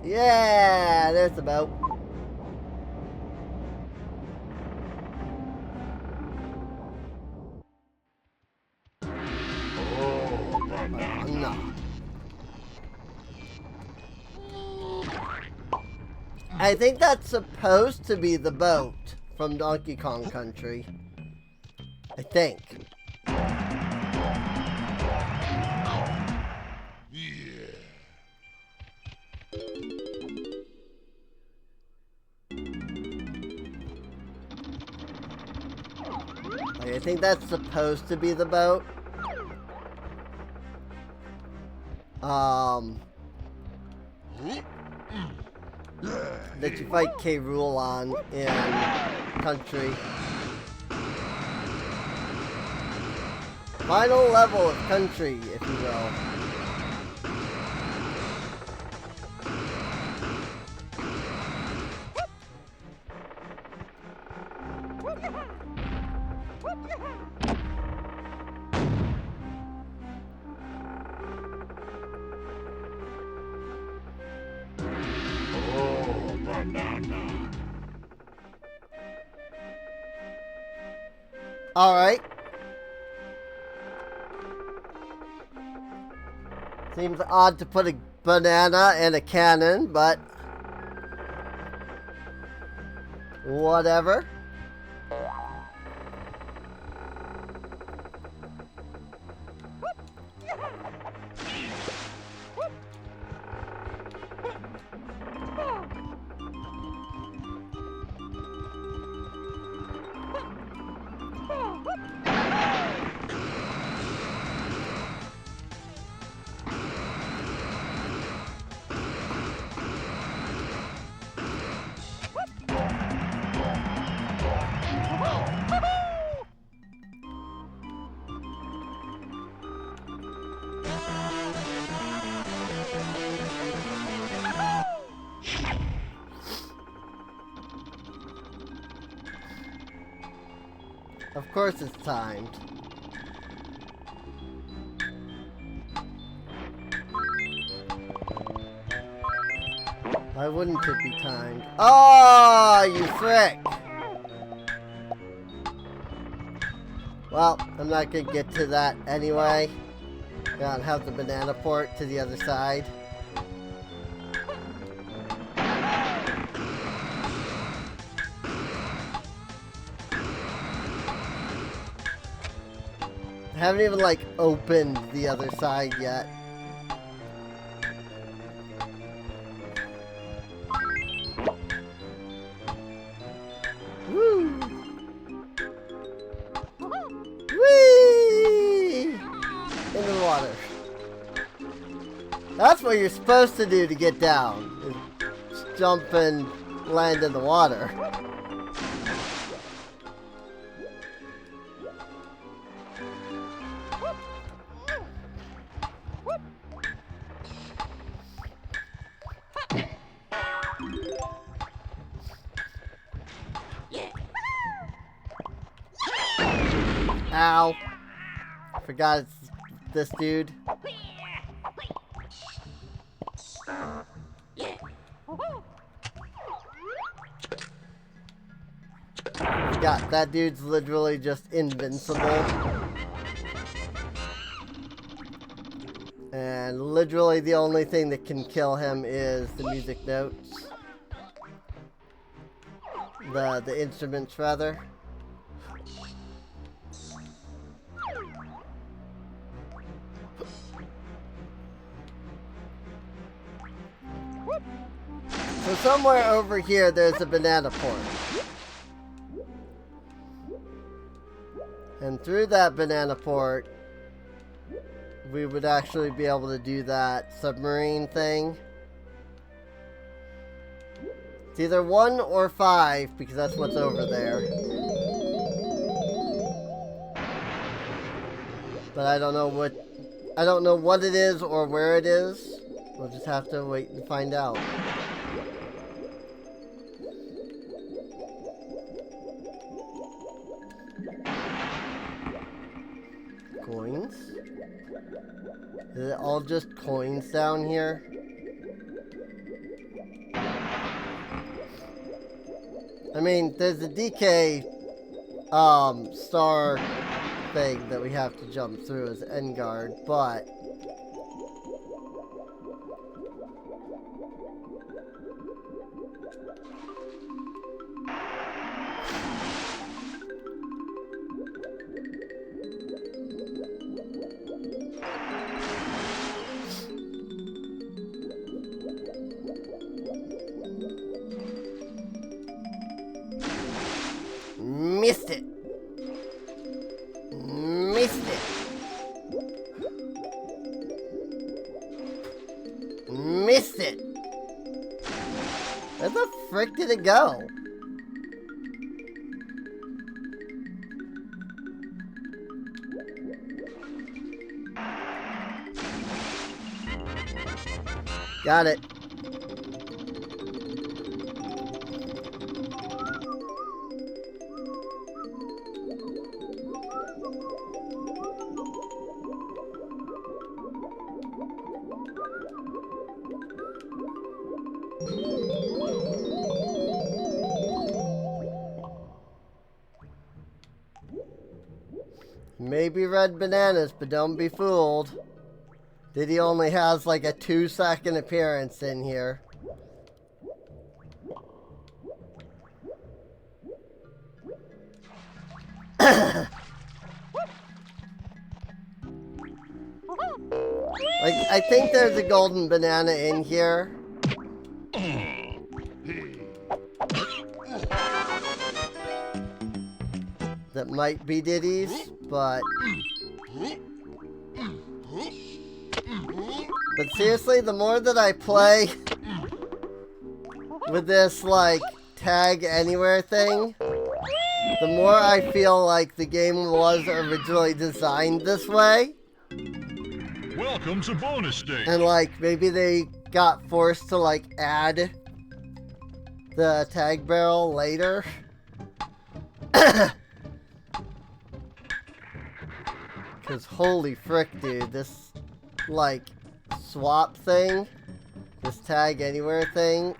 Yeah, there's the boat. No. I think that's supposed to be the boat from Donkey Kong Country. I think. I think that's supposed to be the boat. That you fight K. Rool on in Country. Final level of Country, if you will. Alright. Seems odd to put a banana in a cannon, but whatever. Of course it's timed. Why wouldn't it be timed? Oh, you frick! Well, I'm not gonna get to that anyway. Gotta have the banana port to the other side. I haven't even like opened the other side yet. Woo! Whee! Into the water. That's what you're supposed to do to get down. Is jump and land in the water. Ow. Forgot it's this dude. Forgot that dude's literally just invincible. And literally the only thing that can kill him is the music notes. The instruments rather. So somewhere over here there's a banana port. And through that banana port we would actually be able to do that submarine thing. It's either 1 or 5 because that's what's over there. But I don't know what it is or where it is. We'll just have to wait and find out. Coins? Is it all just coins down here? I mean, there's a DK star thing that we have to jump through as Endguard, but missed it. Missed it. Missed it. Where the frick did it go? Got it. Maybe red bananas, but don't be fooled. Diddy only has like a 2-second appearance in here. Like, I think there's a golden banana in here. That might be Diddy's, but seriously, the more that I play with this, like, tag anywhere thing, the more I feel like the game was originally designed this way. Welcome to bonus stage. And, like, maybe they got forced to, like, add the tag barrel later. Because holy frick, dude, this, like, swap thing, this tag anywhere thing,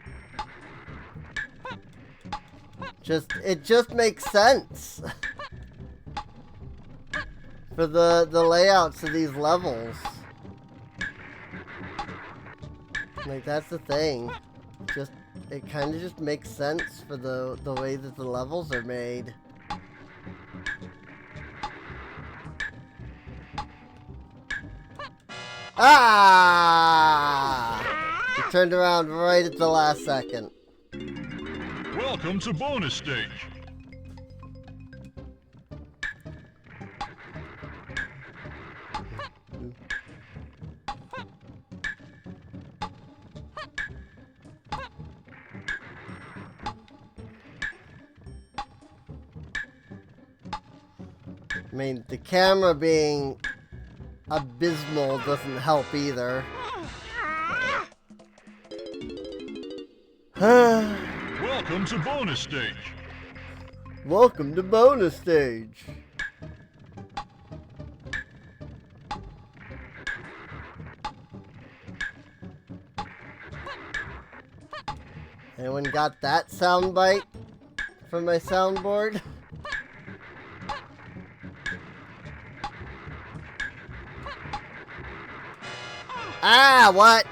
it just makes sense for the layouts of these levels. Like, that's the thing. It kind of just makes sense for the way that the levels are made. Ah! He turned around right at the last second. Welcome to bonus stage. I mean, the camera being abysmal doesn't help either. Welcome to bonus stage. Welcome to bonus stage. Anyone got that soundbite from my soundboard? Ah, what?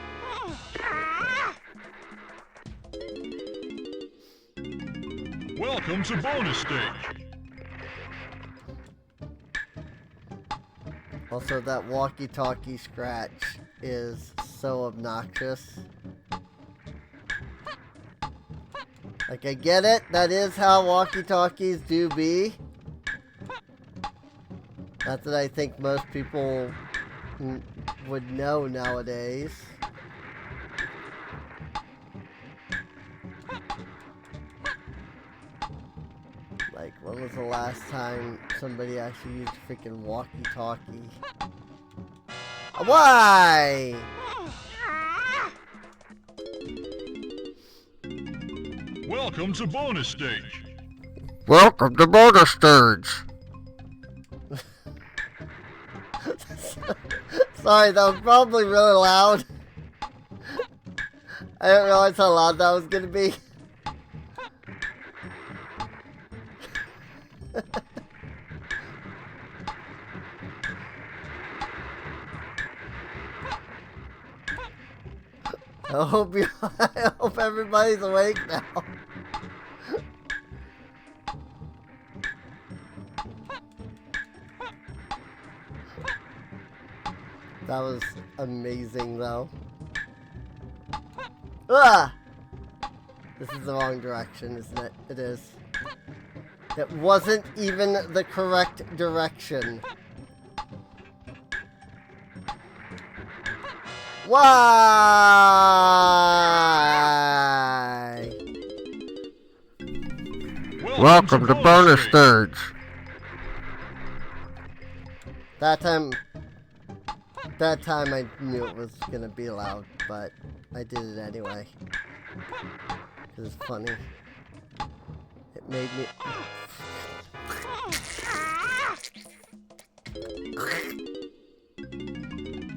Welcome to bonus stage. Also, that walkie-talkie scratch is so obnoxious. Like, I get it. That is how walkie-talkies do be. Not that I think most people would know nowadays. Like, when was the last time somebody actually used a freaking walkie-talkie? Why? Welcome to bonus stage. Welcome to bonus stage. Sorry, that was probably really loud. I didn't realize how loud that was gonna be. I hope everybody's awake now. That was amazing, though. Ah! This is the wrong direction, isn't it? It is. It wasn't even the correct direction. Why? Welcome to bonus stage. That time I knew it was gonna be loud, but I did it anyway. It was funny. It made me...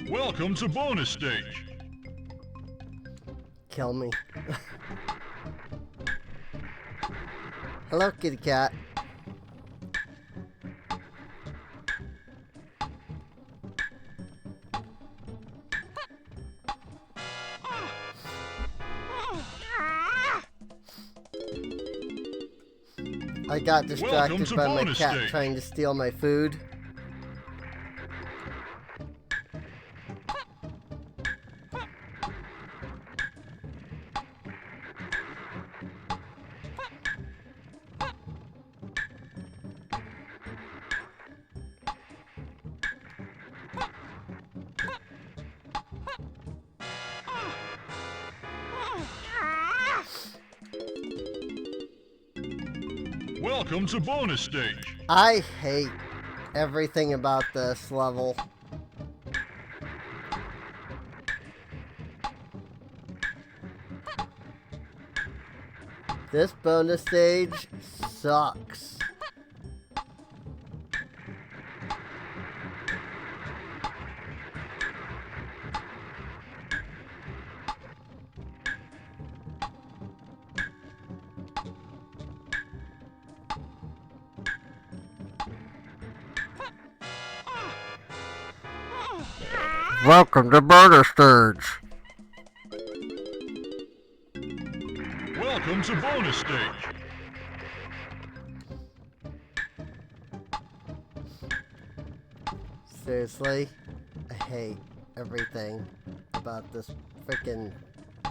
Welcome to bonus stage. Kill me. Hello, kitty cat. I got distracted by my cat trying to steal my food. Welcome to bonus stage. I hate everything about this level. This bonus stage sucks. Welcome to bonus stage. Welcome to bonus stage. Seriously, I hate everything about this freaking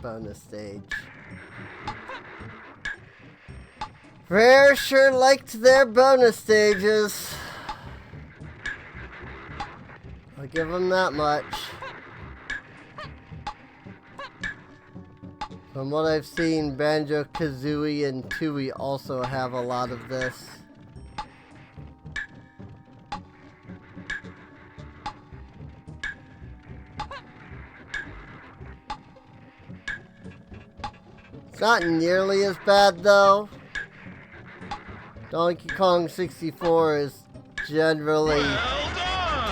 bonus stage. Rare sure liked their bonus stages. I'll give them that much. From what I've seen, Banjo-Kazooie and Tooie also have a lot of this. It's not nearly as bad though. Donkey Kong 64 is generally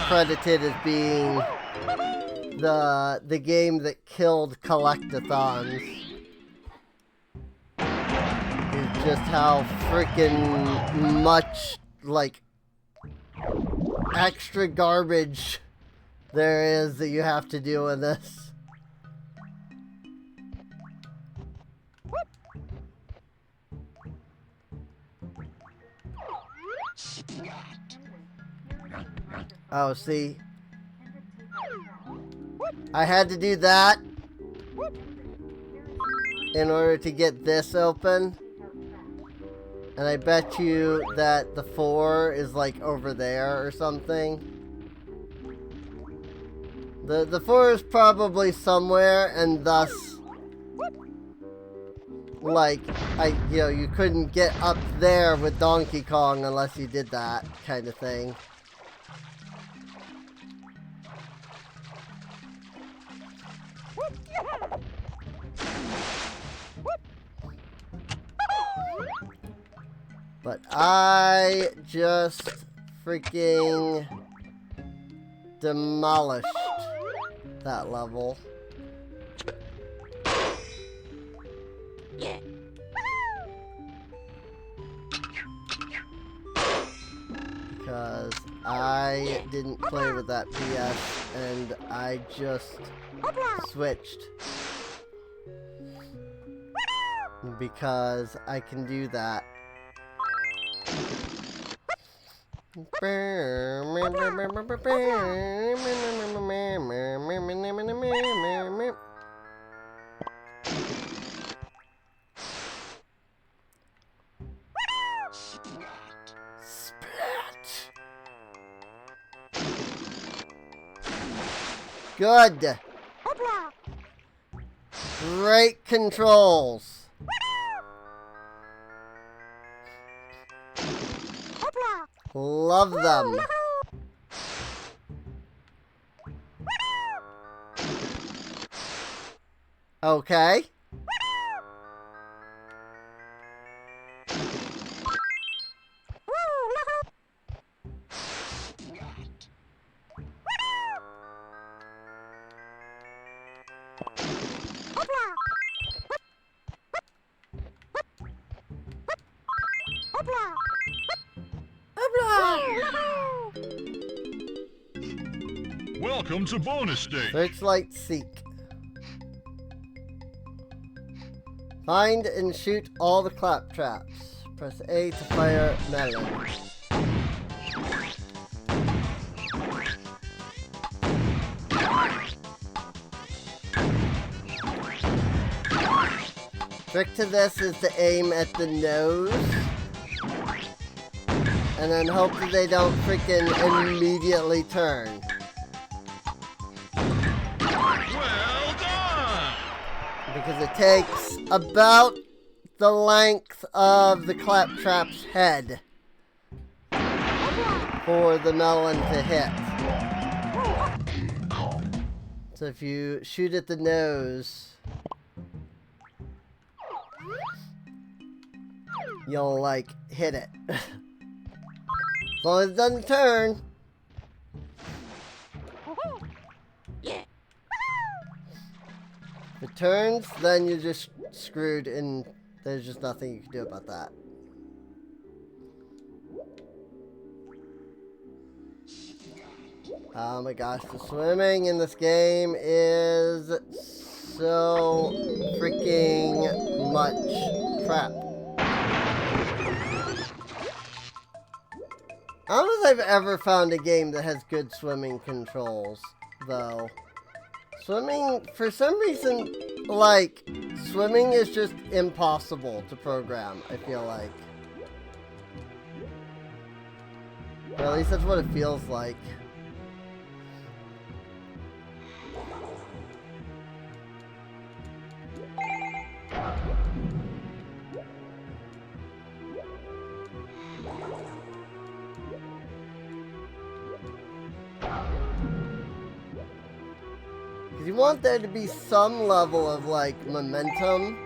credited as being the game that killed collectathons. It's just how freaking much like extra garbage there is that you have to do in this. Oh, see? I had to do that in order to get this open. And I bet you that the 4 is like over there or something. The 4 is probably somewhere, and thus, like, you couldn't get up there with Donkey Kong unless you did that kind of thing. But I just freaking demolished that level. Because I didn't play with that PS and I just switched. Because I can do that. Splat. Good. Great controls. Love them. Okay. Welcome to bonus stage. Searchlight Seek. Find and shoot all the claptraps. Press A to fire melon. Trick to this is to aim at the nose. And then hope that they don't freaking immediately turn. Well done! Because it takes about the length of the claptrap's head for the melon to hit. So if you shoot at the nose, you'll like hit it. As long as it doesn't turn. If it turns, then you're just screwed and there's just nothing you can do about that. Oh my gosh, the swimming in this game is so freaking much crap. I don't know if I've ever found a game that has good swimming controls, though. Swimming, for some reason, like, swimming is just impossible to program, I feel like. Or at least that's what it feels like. You want there to be some level of, like, momentum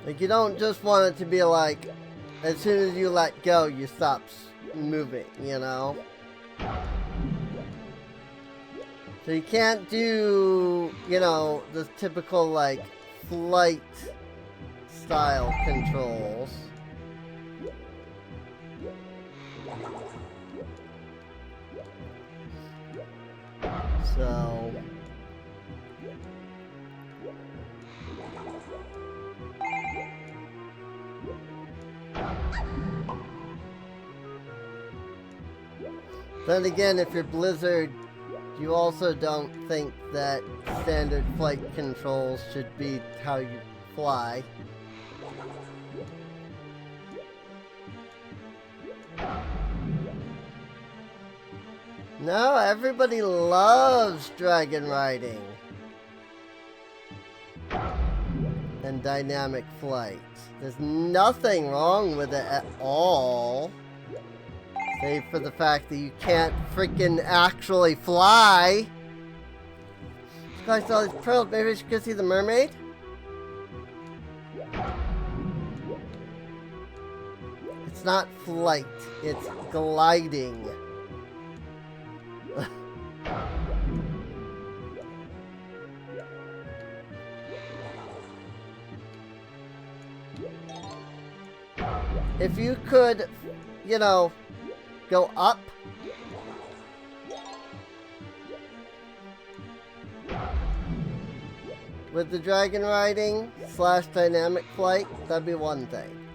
Like, you don't just want it to be like, as soon as you let go, you stop moving, you know? So you can't do, you know, the typical, like, flight style controls. So... Then again, if you're Blizzard, you also don't think that standard flight controls should be how you fly. No, everybody loves dragon riding. And dynamic flight. There's nothing wrong with it at all. Save for the fact that you can't freaking actually fly. This guy saw these pearls. Maybe I should go see the mermaid? It's not flight. It's gliding. If you could, you know, go up. With the dragon riding / dynamic flight, that'd be one thing.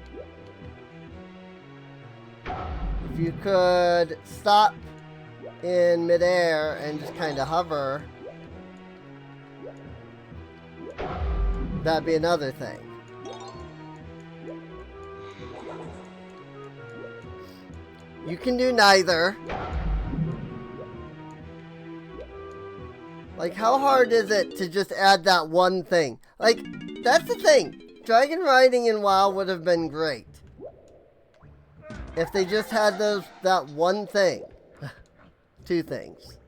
If you could stop in midair and just kind of hover, that'd be another thing. You can do neither. Like, how hard is it to just add that one thing? Like, that's the thing. Dragon riding in WoW would have been great. If they just had that one thing. Two things.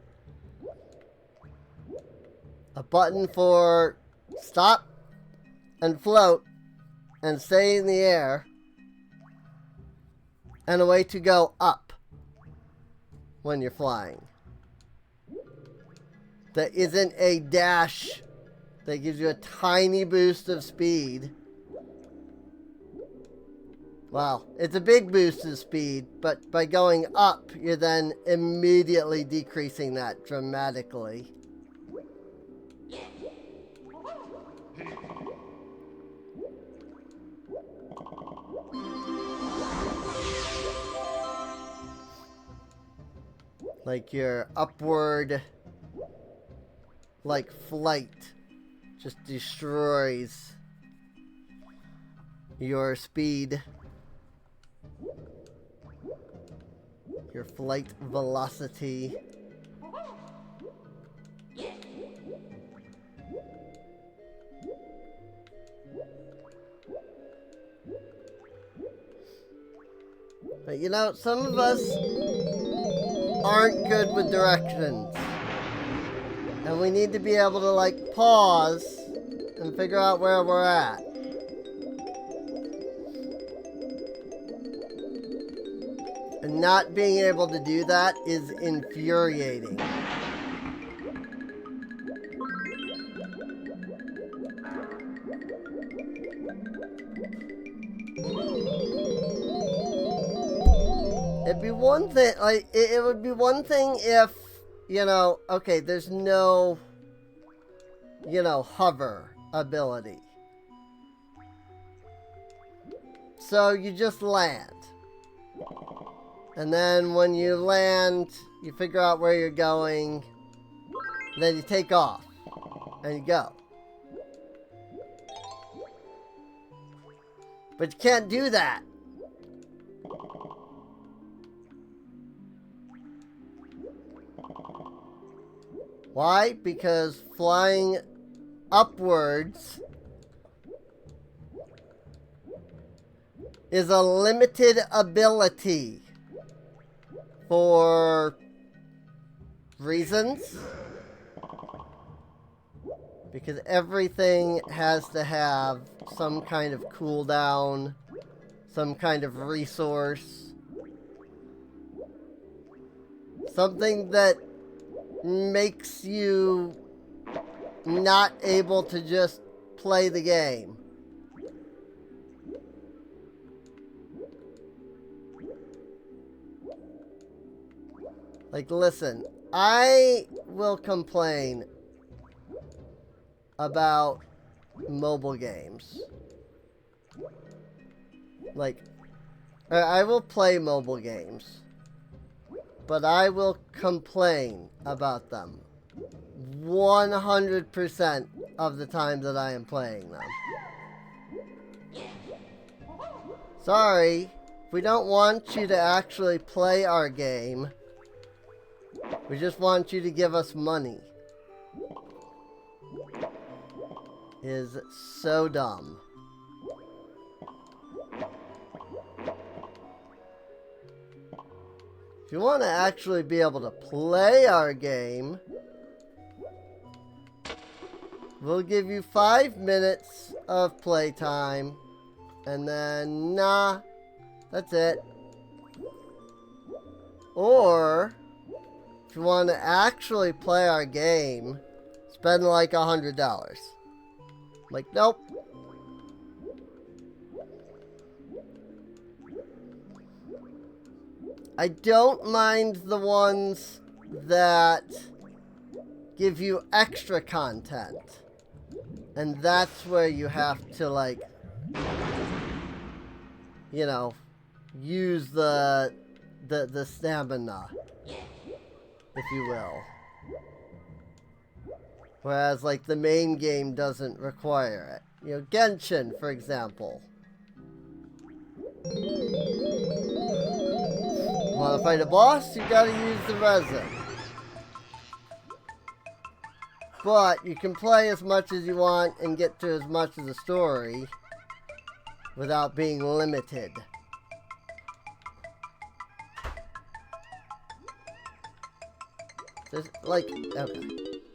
A button for stop and float and stay in the air. And a way to go up when you're flying. That isn't a dash that gives you a tiny boost of speed. Well, it's a big boost of speed, but by going up, you're then immediately decreasing that dramatically. Like your upward, like flight, just destroys your speed, your flight velocity. But you know, some of us aren't good with directions. And we need to be able to, like, pause and figure out where we're at. And not being able to do that is infuriating. It'd be one thing, like, it would be one thing if, you know, okay, there's no, you know, hover ability. So you just land. And then when you land, you figure out where you're going, then you take off, and you go. But you can't do that. Why? Because flying upwards is a limited ability for reasons. Because everything has to have some kind of cooldown, some kind of resource. Something that makes you not able to just play the game. Like, listen, I will complain about mobile games. Like, I will play mobile games, but I will complain about them 100% of the time that I am playing them. Sorry, we don't want you to actually play our game. We just want you to give us money. It is so dumb. If you want to actually be able to play our game, we'll give you 5 minutes of playtime, and then, nah, that's it. Or, if you want to actually play our game, spend like $100. Like, nope. I don't mind the ones that give you extra content. And that's where you have to, like, you know, use the stamina, if you will. Whereas, like, the main game doesn't require it. You know, Genshin, for example. Want to fight a boss? You gotta use the resin. But you can play as much as you want and get to as much of the story without being limited. There's like, okay.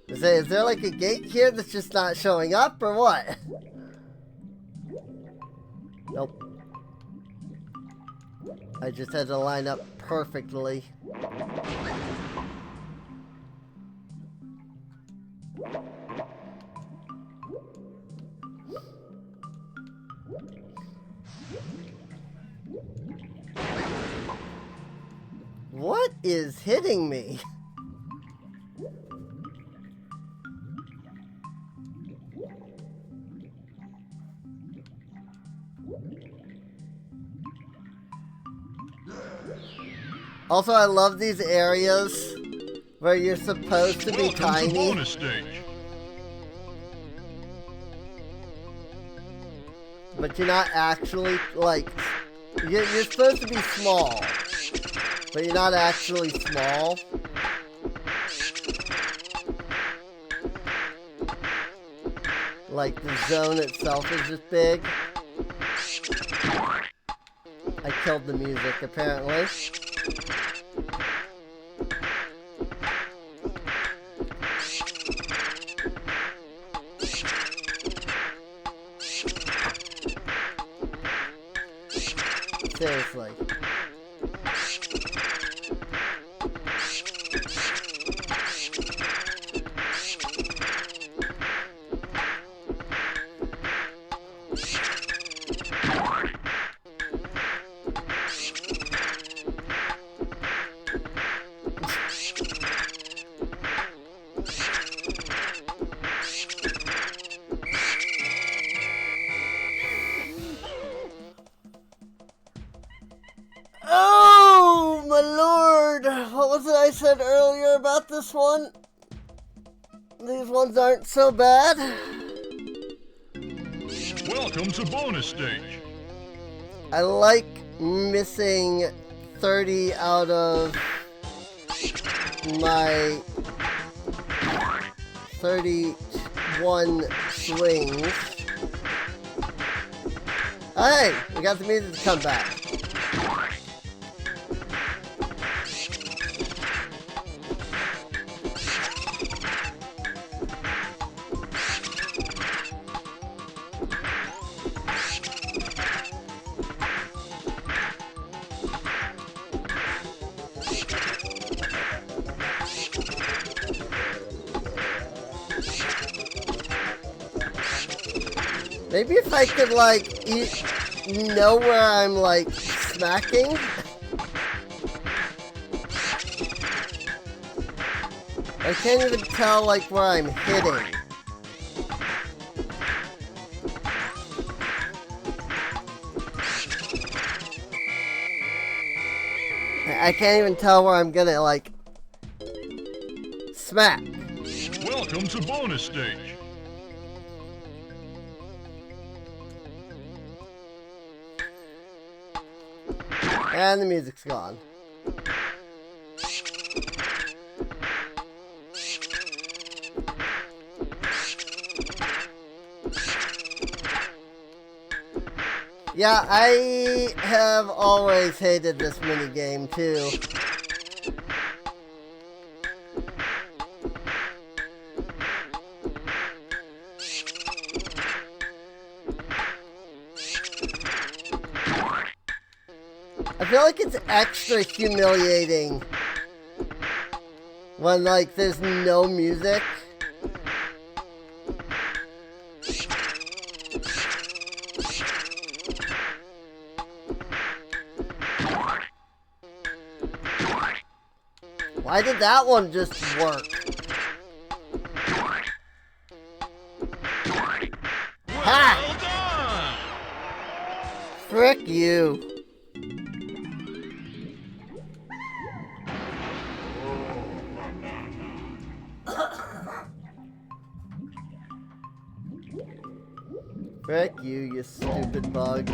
Is there like a gate here that's just not showing up or what? Nope. I just had to line up perfectly. What is hitting me? Also, I love these areas where you're supposed to be Welcome to tiny. bonus stage. But you're not actually, like, you're supposed to be small, but you're not actually small. Like, the zone itself is just big. I killed the music, apparently. Seriously. Oh, my lord! What was it I said earlier about this one? These ones aren't so bad. Welcome to bonus stage. I like missing 30 out of my 31 swings. Hey, we got the music to come back. Maybe if I could, like, know where I'm, like, smacking? I can't even tell, like, where I'm hitting. I can't even tell where I'm gonna, like, smack. Welcome to bonus stage. And the music's gone. Yeah, I have always hated this minigame too. I feel like it's extra humiliating when, like, there's no music. Why did that one just work? Ha! Frick you. Frick you, you stupid bug.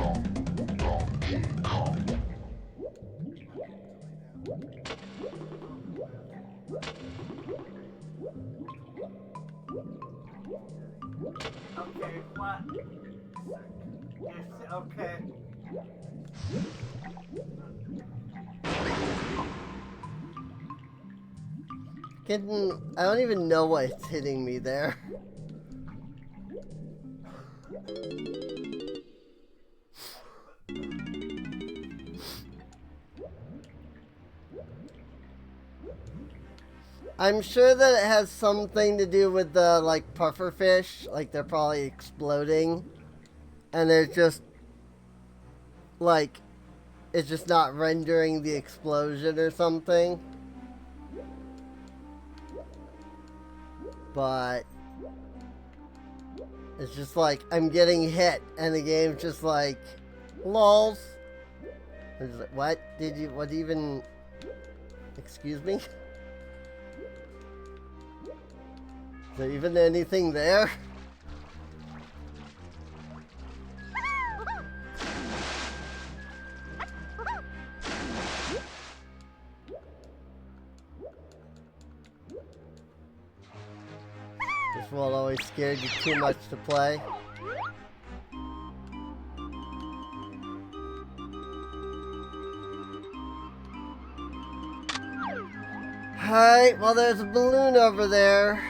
Okay, what? Yes, okay. I don't even know what's hitting me there. I'm sure that it has something to do with the, like, pufferfish. Like, they're probably exploding. And they're just, like, it's just not rendering the explosion or something. But it's just like, I'm getting hit, and the game's just like, lols. It's like, what even, excuse me? Is there even anything there? This world always scared you too much to play. Alright, well, there's a balloon over there.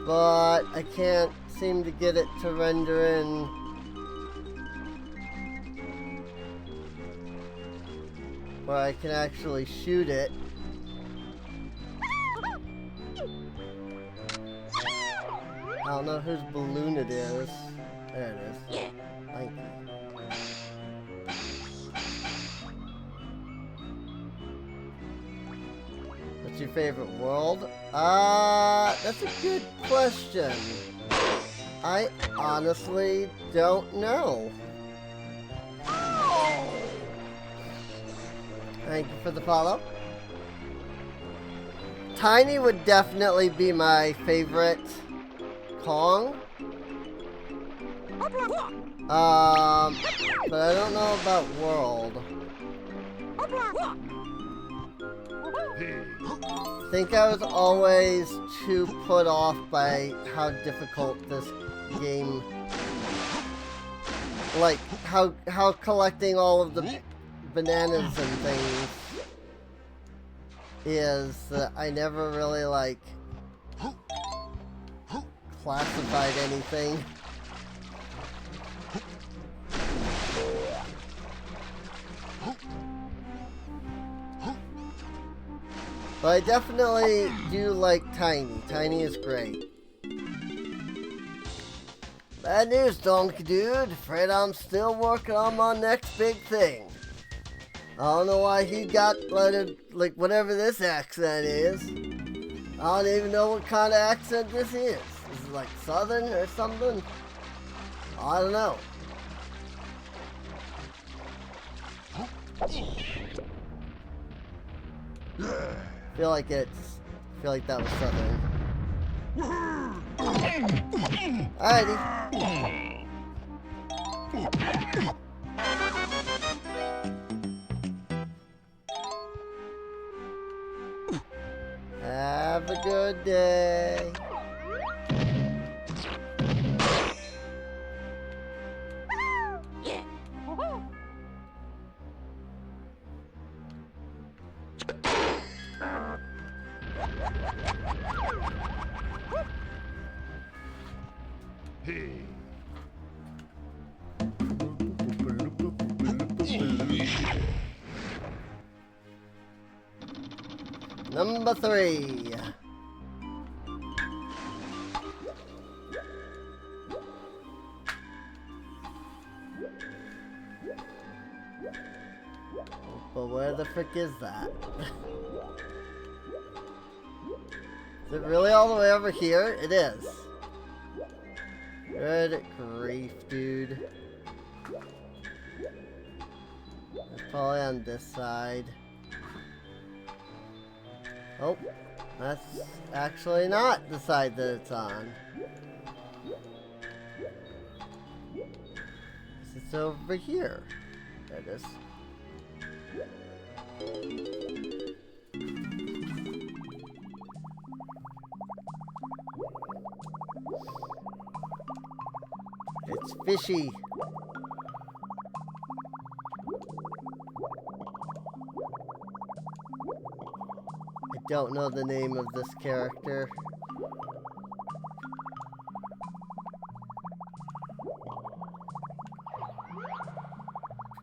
But I can't seem to get it to render in. Where I can actually shoot it. I don't know whose balloon it is. There it is. Thank you. What's your favorite world? That's a good question. I honestly don't know. Thank you for the follow. Tiny would definitely be my favorite Kong. But I don't know about World. I think I was always too put off by how difficult this game, like how collecting all of the bananas and things is that I never really like classified anything. But I definitely do like Tiny. Tiny is great. Bad news, Donkey Dude. Afraid I'm still working on my next big thing. I don't know why he got like whatever this accent is. I don't even know what kind of accent this is. Is it like Southern or something? I don't know. Feel like that was Southern. Alrighty. Have a good day. Number 3. But where the frick is that? Is it really all the way over here? It is. Good grief, dude. It's probably on this side. Oh, that's actually not the side that it's on. It's over here. There it is. It's fishy. I don't know the name of this character.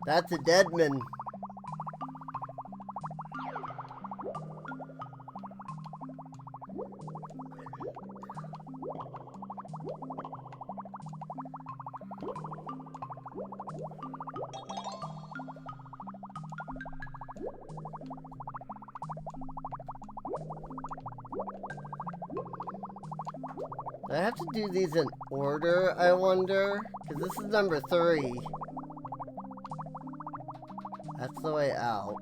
That's a Deadman. I have to do these in order, I wonder? Because this is number 3. That's the way out.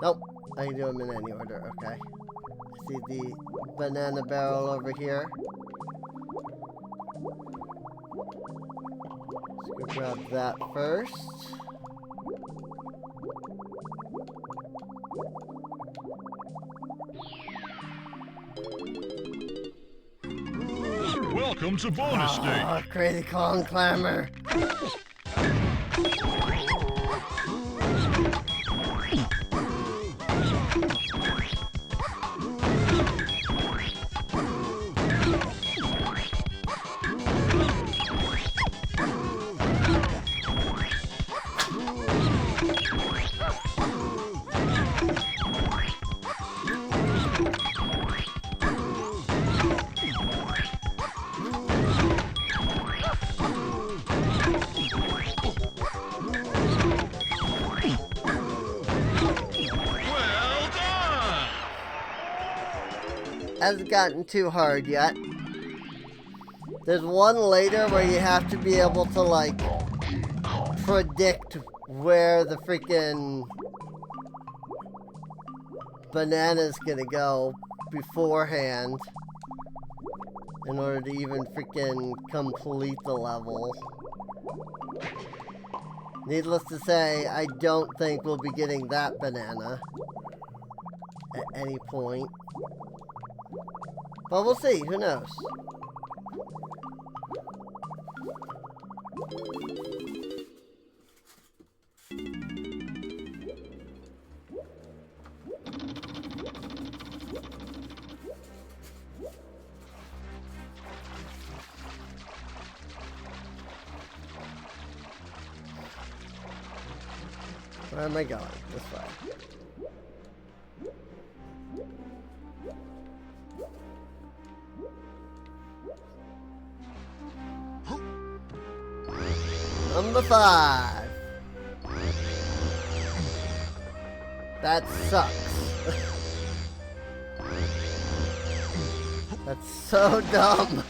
Nope, I can do them in any order, okay. I see the banana barrel over here. Let's go grab that first. Welcome to bonus stage. Oh, crazy Kong clamor. Hasn't gotten too hard yet. There's one later where you have to be able to, like, predict where the freaking banana's gonna go beforehand in order to even freaking complete the level. Needless to say, I don't think we'll be getting that banana at any point. But we'll see, who knows? Where am I going? This way. Number 5. That sucks. That's so dumb.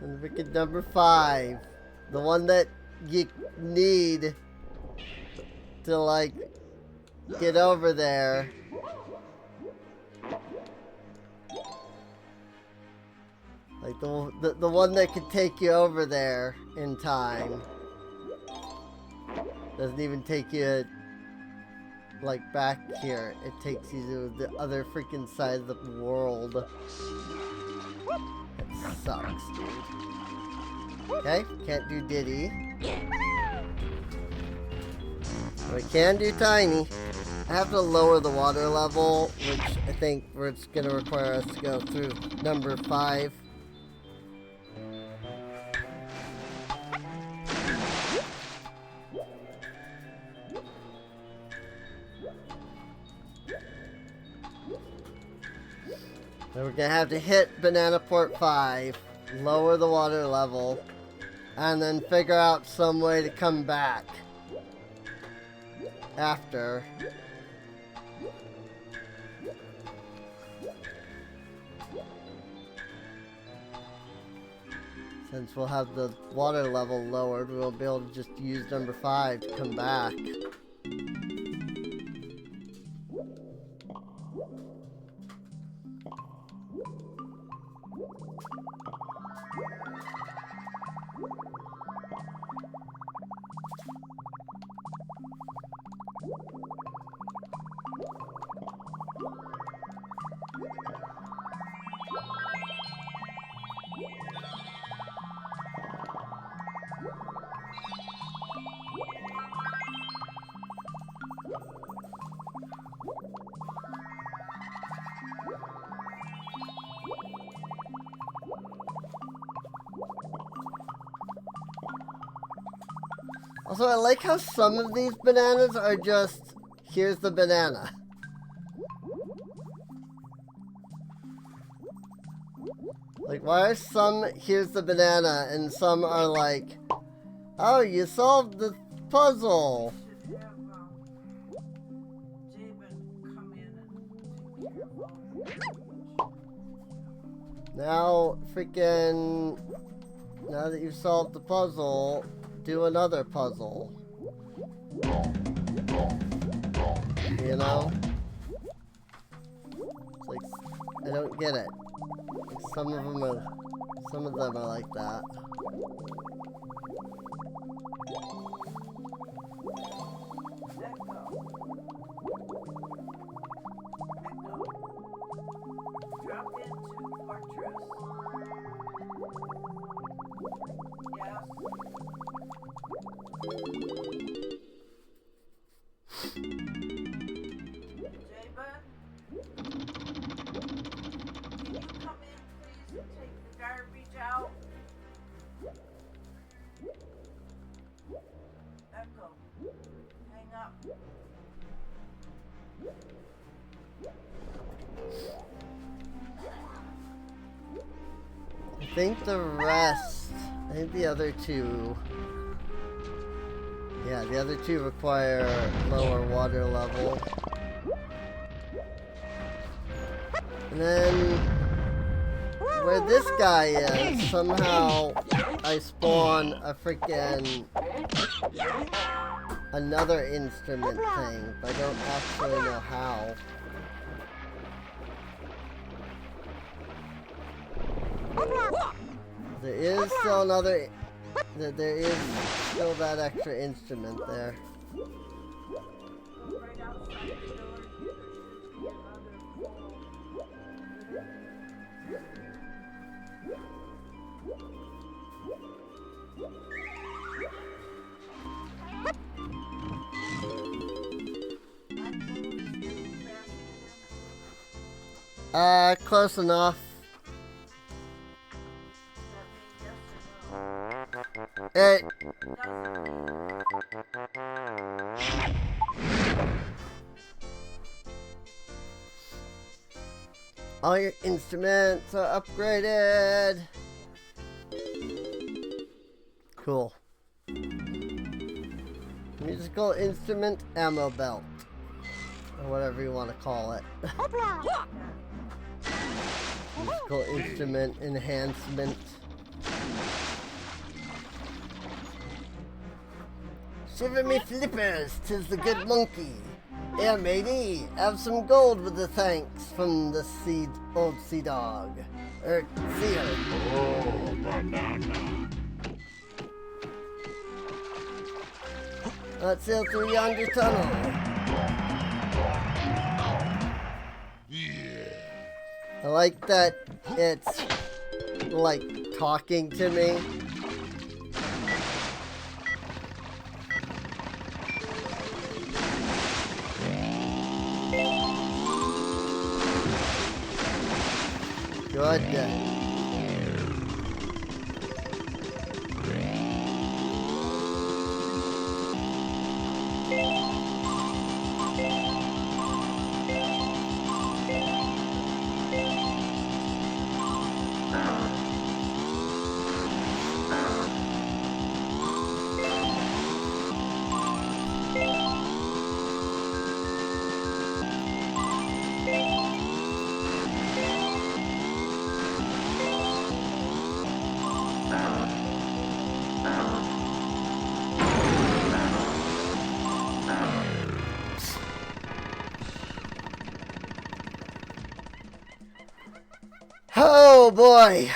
And freaking number 5. The one that you need to, like, get over there. Like, the one that could take you over there in time. Doesn't even take you, like, back here. It takes you to the other freaking side of the world. That sucks, dude. Okay, can't do Diddy. But I can do Tiny. I have to lower the water level, which I think it's going to require us to go through number 5. Then we're gonna have to hit Banana Port 5, lower the water level, and then figure out some way to come back after. Since we'll have the water level lowered, we'll be able to just use number 5 to come back. Also, I like how some of these bananas are just, here's the banana. Like, why are some, here's the banana, and some are like, oh, you solved the puzzle. Now, freaking, now that you've solved the puzzle, do another puzzle. You know? It's like, I don't get it. Like some of them are like that. Drop into fortress. Yes. Jabin? Can you come in, please, and take the garbage out? Echo. Hang up. I think the rest, I think the other two, yeah, the other two require lower water level. And then, where this guy is, somehow I spawn a freaking, another instrument thing, but I don't actually know how. There is still another, there is still that extra instrument there. Right outside the door, there should be another full. Close enough. Hey. All your instruments are upgraded. Cool. Musical instrument ammo belt. Or whatever you want to call it. Musical instrument enhancement. Shiver me flippers, 'tis the good monkey. Yeah, matey, have some gold with the thanks from the old sea dog. Seal. Oh, banana. Let's sail through yonder tunnel. I like that it's like talking to me. Good. Oh boy.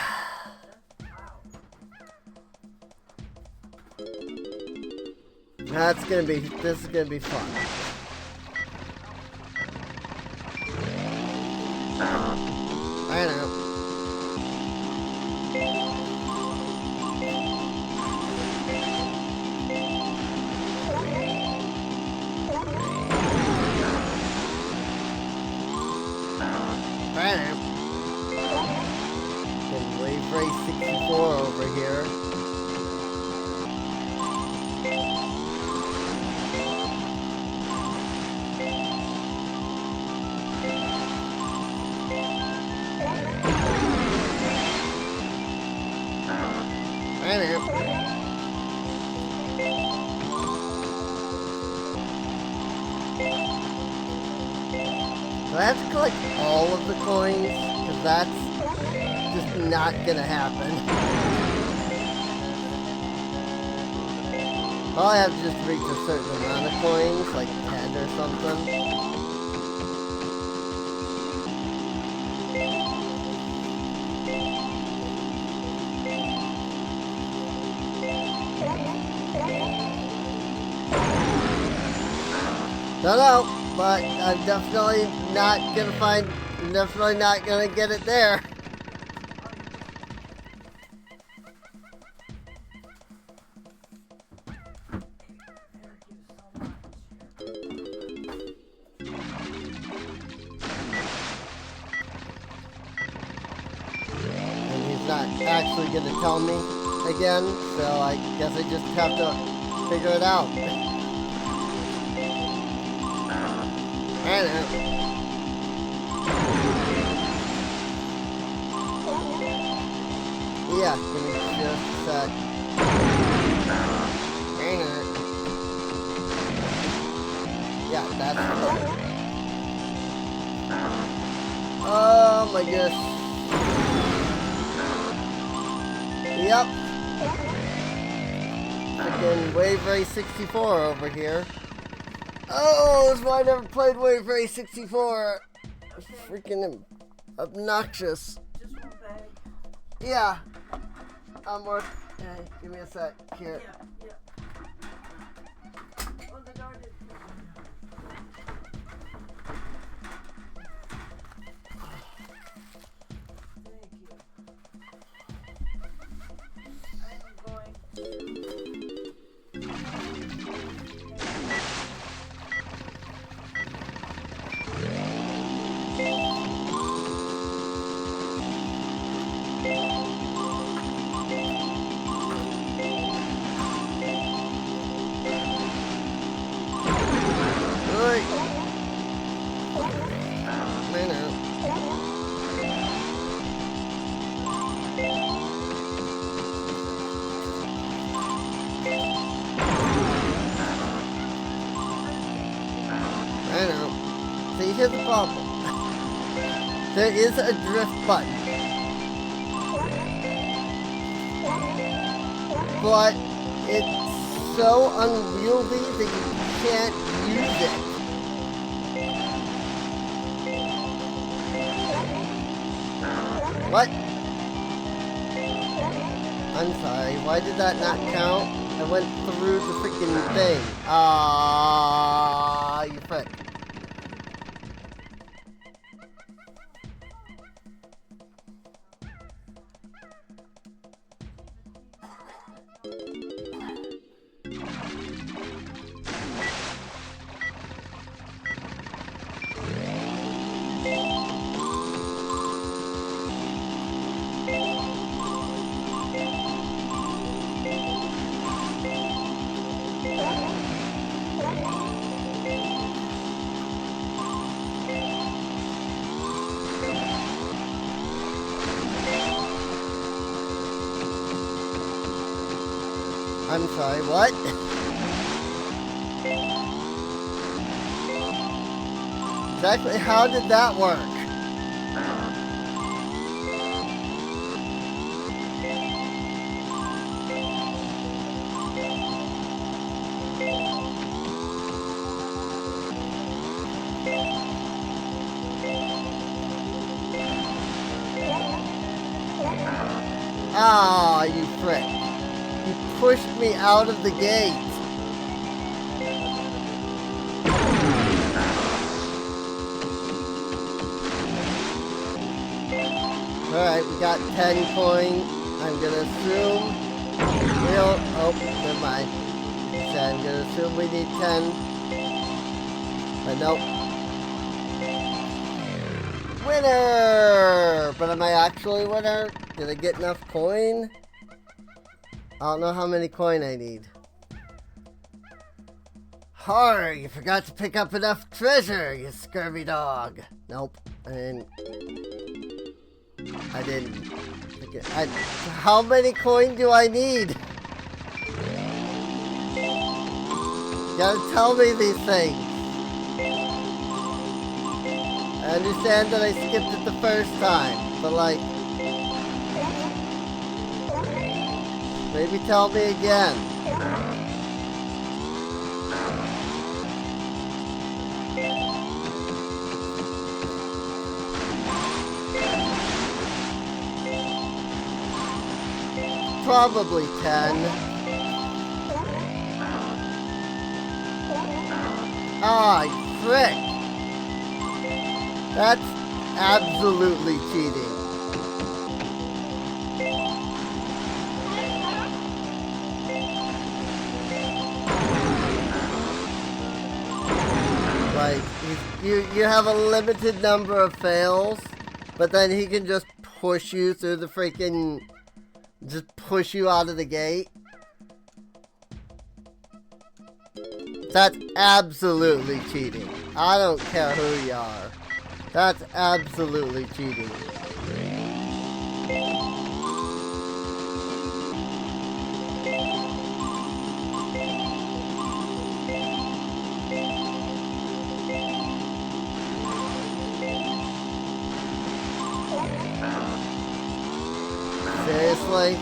This is gonna be fun. I know. I know. Wave Race 64 over here. I know. Do I have to collect all of the coins? Because that's just not gonna happen. I'll have to just reach a certain amount of coins, like 10 or something. Don't know, but I'm definitely not gonna get it there. Not actually gonna tell me again, so I guess I just have to figure it out. I know. Yeah, give me just a sec. I know. Yeah, that's it. Oh my gosh. Yep. Freaking Wave Race 64 over here. Oh, that's why I never played Wave Race 64. Freaking obnoxious. Just one bag. Yeah. I'm worth. Hey, give me a sec. Here. Yeah. Oh, the door didn't. Thank you. I'm going There is a drift button. But it's so unwieldy that you can't use it. What? I'm sorry, why did that not count? I went through the freaking thing. Ah, you frick. I'm sorry, what? Exactly how did that work? Ah, you frick. You pushed me out of the gate. Alright, we got 10 coins. I'm gonna assume we don't. Oh, never mind. So I'm gonna assume we need 10. But nope. Winner! But am I actually a winner? Did I get enough coin? I don't know how many coin I need. Horror, you forgot to pick up enough treasure, you scurvy dog. Nope, I didn't. How many coin do I need? You gotta tell me these things. I understand that I skipped it the first time, but like, maybe tell me again. Probably 10. Ah, frick. That's absolutely cheating. Like, you have a limited number of fails, but then he can just push you through the freaking... Just push you out of the gate. That's absolutely cheating. I don't care who you are. That's absolutely cheating. Seriously?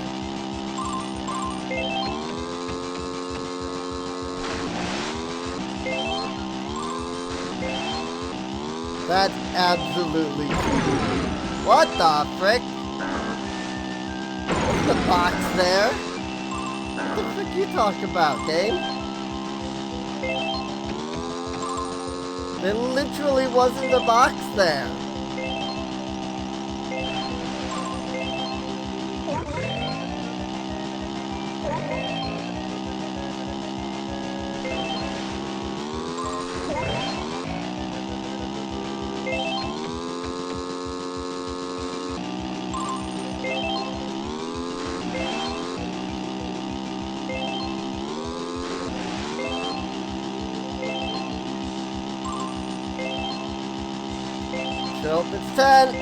That's absolutely cheating. What the frick? What's the box there? What the frick you talking about, game? There literally wasn't a box there. Nope, it's 10.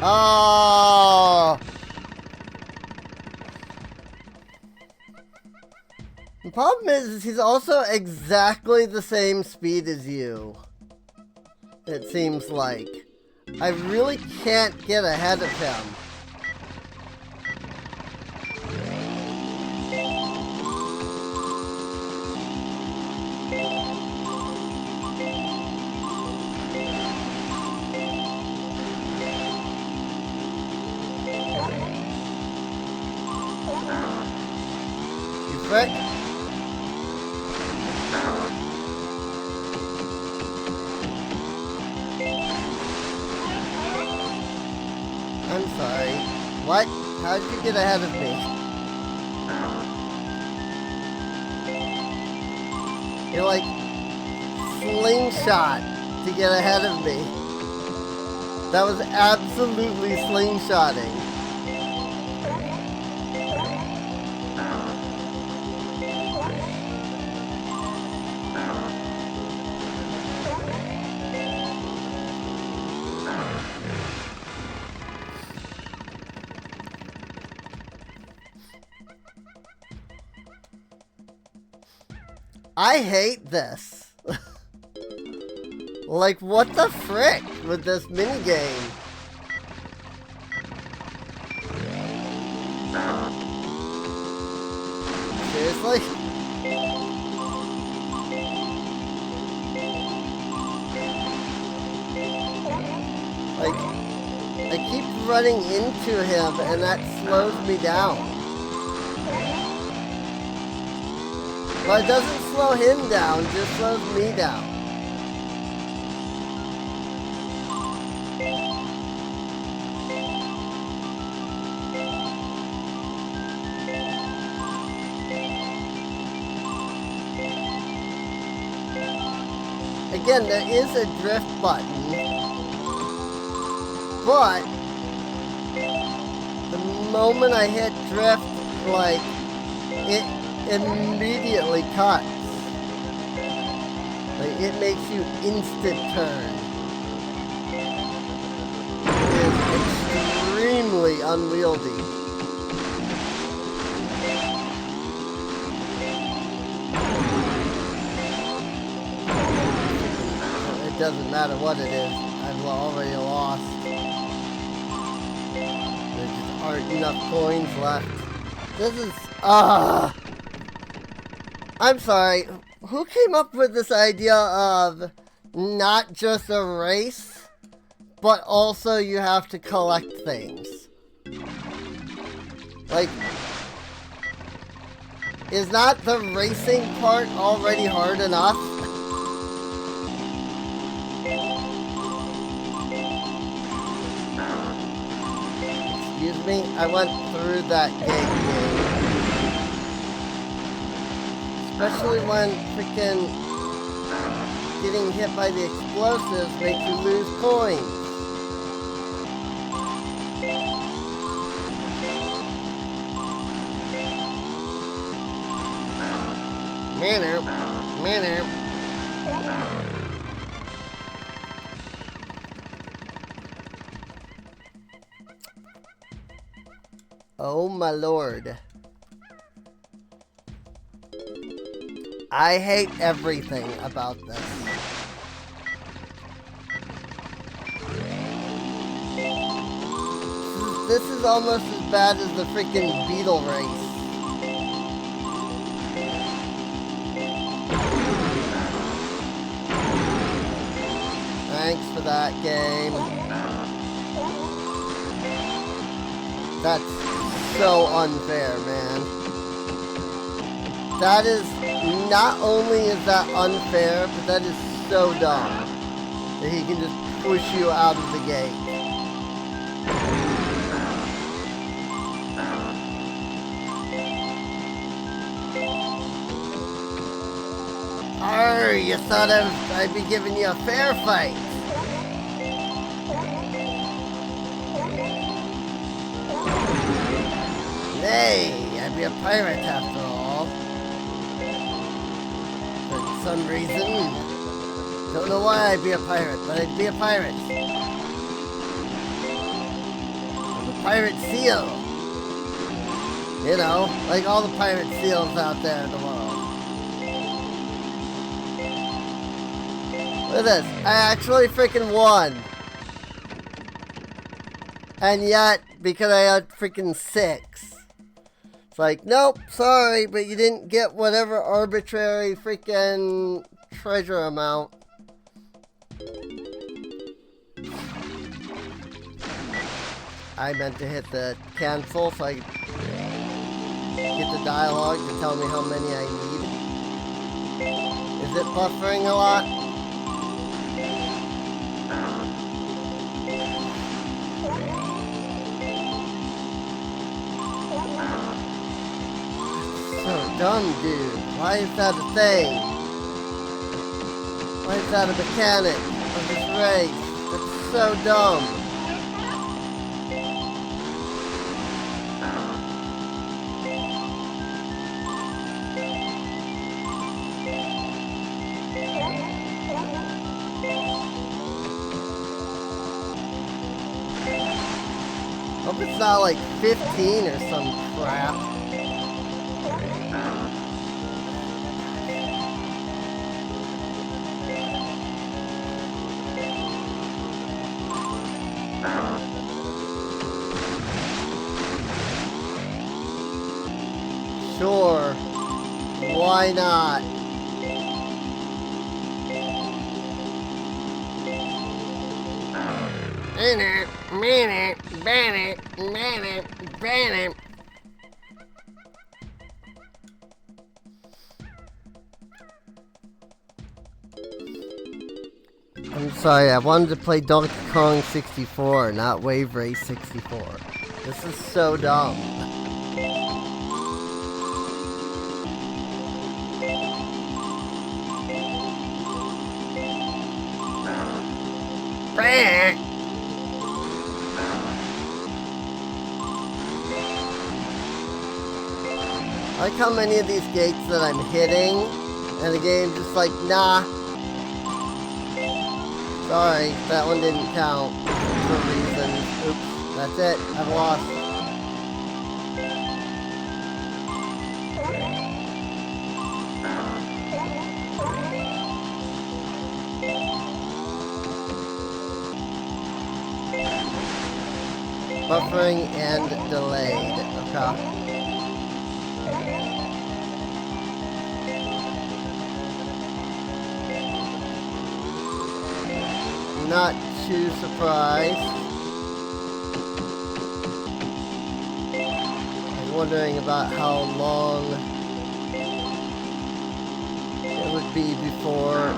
Oh. The problem is he's also exactly the same speed as you. It seems like. I really can't get ahead of him. You frick? I'm sorry. What? How did you get ahead of me? You're like slingshot to get ahead of me. That was absolutely slingshotting. I hate this. Like, what the frick with this minigame? Seriously? Like, I keep running into him and that slows me down. Well, it doesn't slow him down, it just slows me down. Again, there is a drift button, but the moment I hit drift, like, it immediately cuts. Like, it makes you instant turn. It is extremely unwieldy. It doesn't matter what it is, I've already lost. There just aren't enough coins left. This is, I'm sorry, who came up with this idea of not just a race, but also you have to collect things? Like, is not the racing part already hard enough? Excuse me, I went through that gate. Especially when freaking getting hit by the explosives makes you lose coins. Manner. Oh my lord. I hate everything about this. This is almost as bad as the freaking Beetle race. Thanks for that game. That's so unfair, man. That is, not only is that unfair, but that is so dumb that he can just push you out of the gate. Arr, you thought I'd be giving you a fair fight. Nay, I'd be a pirate after all. For some reason, don't know why I'd be a pirate, but I'd be a pirate. I'm a pirate seal. You know, like all the pirate seals out there in the world. Look at this, I actually freaking won. And yet, because I had freaking 6, it's like, nope, sorry, but you didn't get whatever arbitrary freaking treasure amount. I meant to hit the cancel so I could get the dialogue to tell me how many I need. Is it buffering a lot? So dumb, dude. Why is that a thing? Why is that a mechanic of this race? That's so dumb. Hope it's not like 15 or some crap. Sure. Why not? I'm sorry, I wanted to play Donkey Kong 64, not Wave Race 64. This is so dumb. I like how many of these gates that I'm hitting, and the game's just like, nah. Sorry, that one didn't count for reasons. Oops, that's it, I've lost. Buffering and delayed, okay. Not too surprised. I'm wondering about how long it would be before,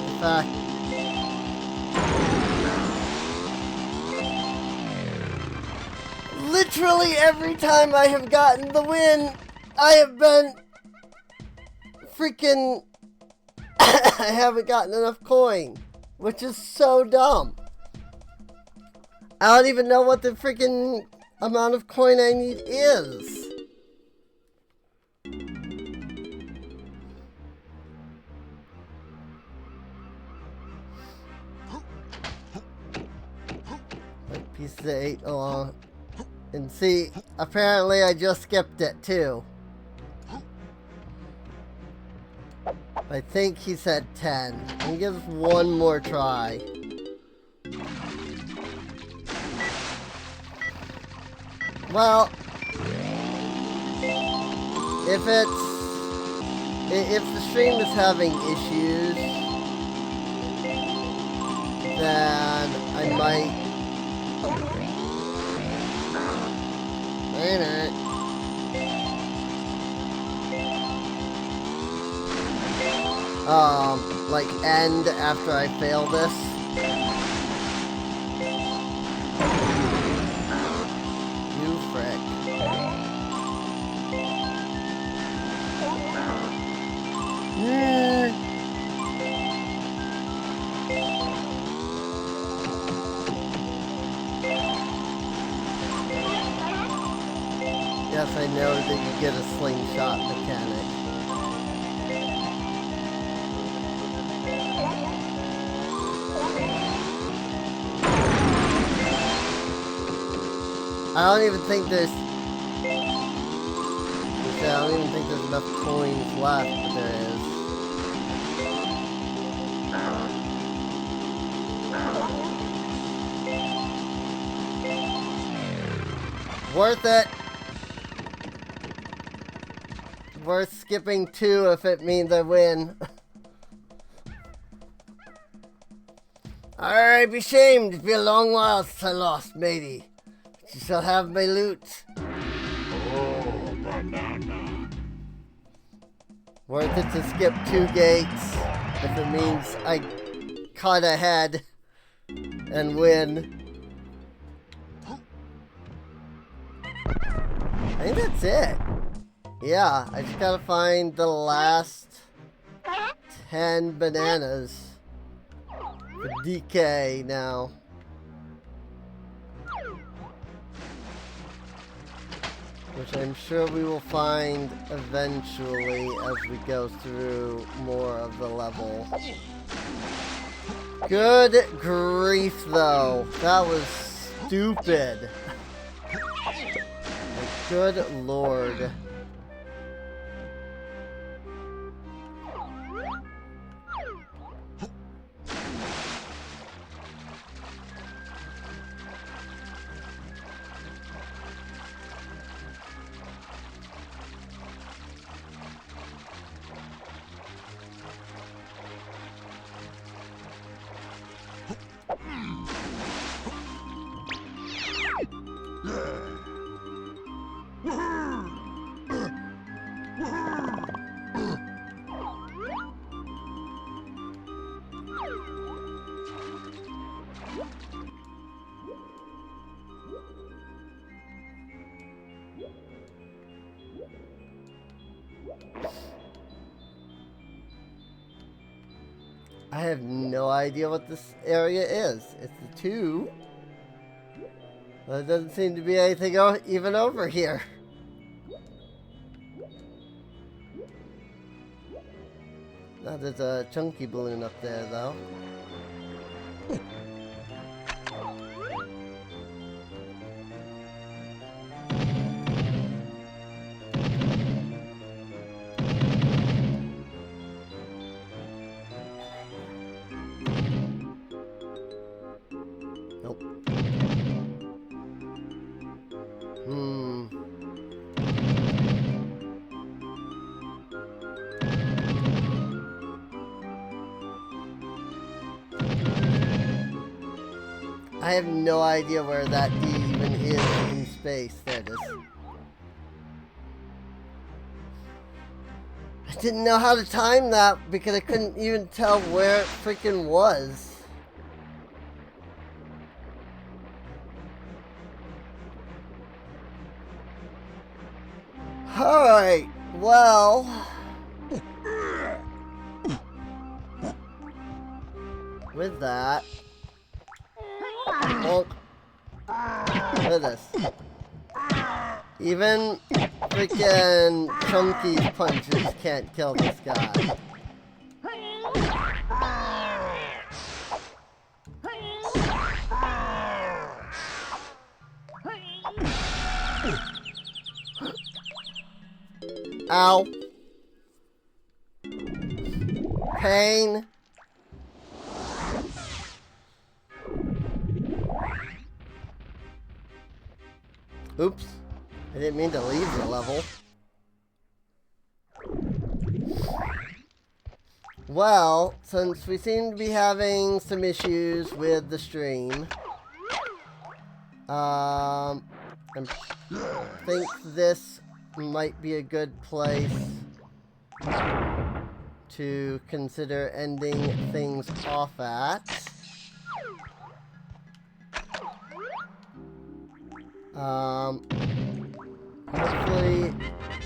in fact, literally every time I have gotten the win, I have been freaking, I haven't gotten enough coin. Which is so dumb. I don't even know what the freaking amount of coin I need is. Like pieces of 8 along. And see, apparently I just skipped it too. I think he said 10. Let me give this one more try. Well, if the stream is having issues, then I might. Wait a minute. Like end after I fail this. You frick. Yes, I know that you get a slingshot mechanic. I don't even think there's enough coins left, but there is. Worth it. Worth skipping 2 if it means I win. I'd be shamed. It'd be a long while since I lost, matey. But you shall have my loot. Oh, banana. Worth it to skip 2 gates if it means I cut ahead and win. I think that's it. Yeah, I just gotta find the last 10 bananas for DK now. Which I'm sure we will find eventually as we go through more of the level. Good grief though, that was stupid. Good lord. I have no idea what this area is. It's the 2. But there doesn't seem to be anything even over here. Now there's a chunky balloon up there though. I have no idea where that even is in space. There it is. I didn't know how to time that because I couldn't even tell where it freaking was. Alright, well... with that... oh, look at this. Even freaking Chunky's punches can't kill this guy. Ow. Pain. Oops. I didn't mean to leave the level. Well, since we seem to be having some issues with the stream, I think this might be a good place to consider ending things off at. Hopefully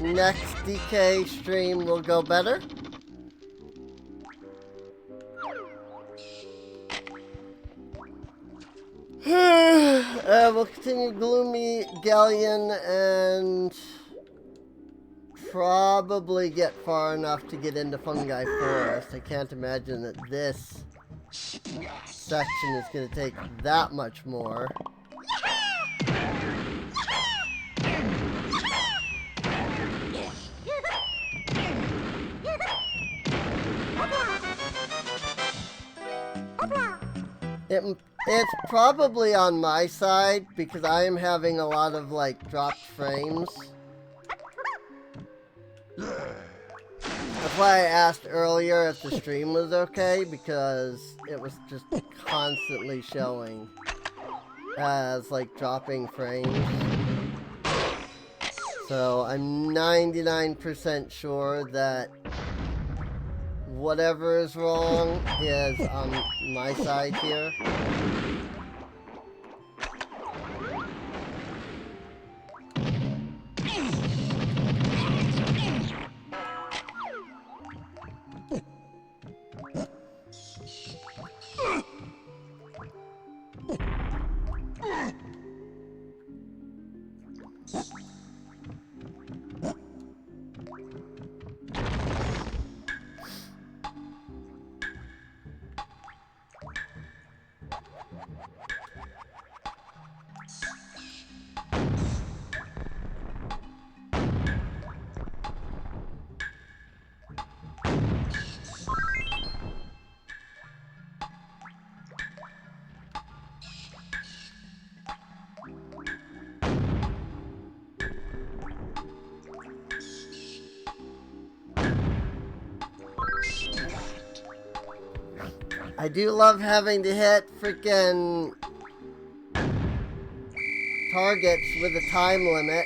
next DK stream will go better. We'll continue Gloomy Galleon and probably get far enough to get into Fungi Forest. I can't imagine that this section is going to take that much more. It It's probably on my side because I am having a lot of like dropped frames. That's why I asked earlier if the stream was okay, because it was just constantly showing as like dropping frames. So I'm 99% sure that whatever is wrong is on my side here. I do love having to hit freaking targets with a time limit.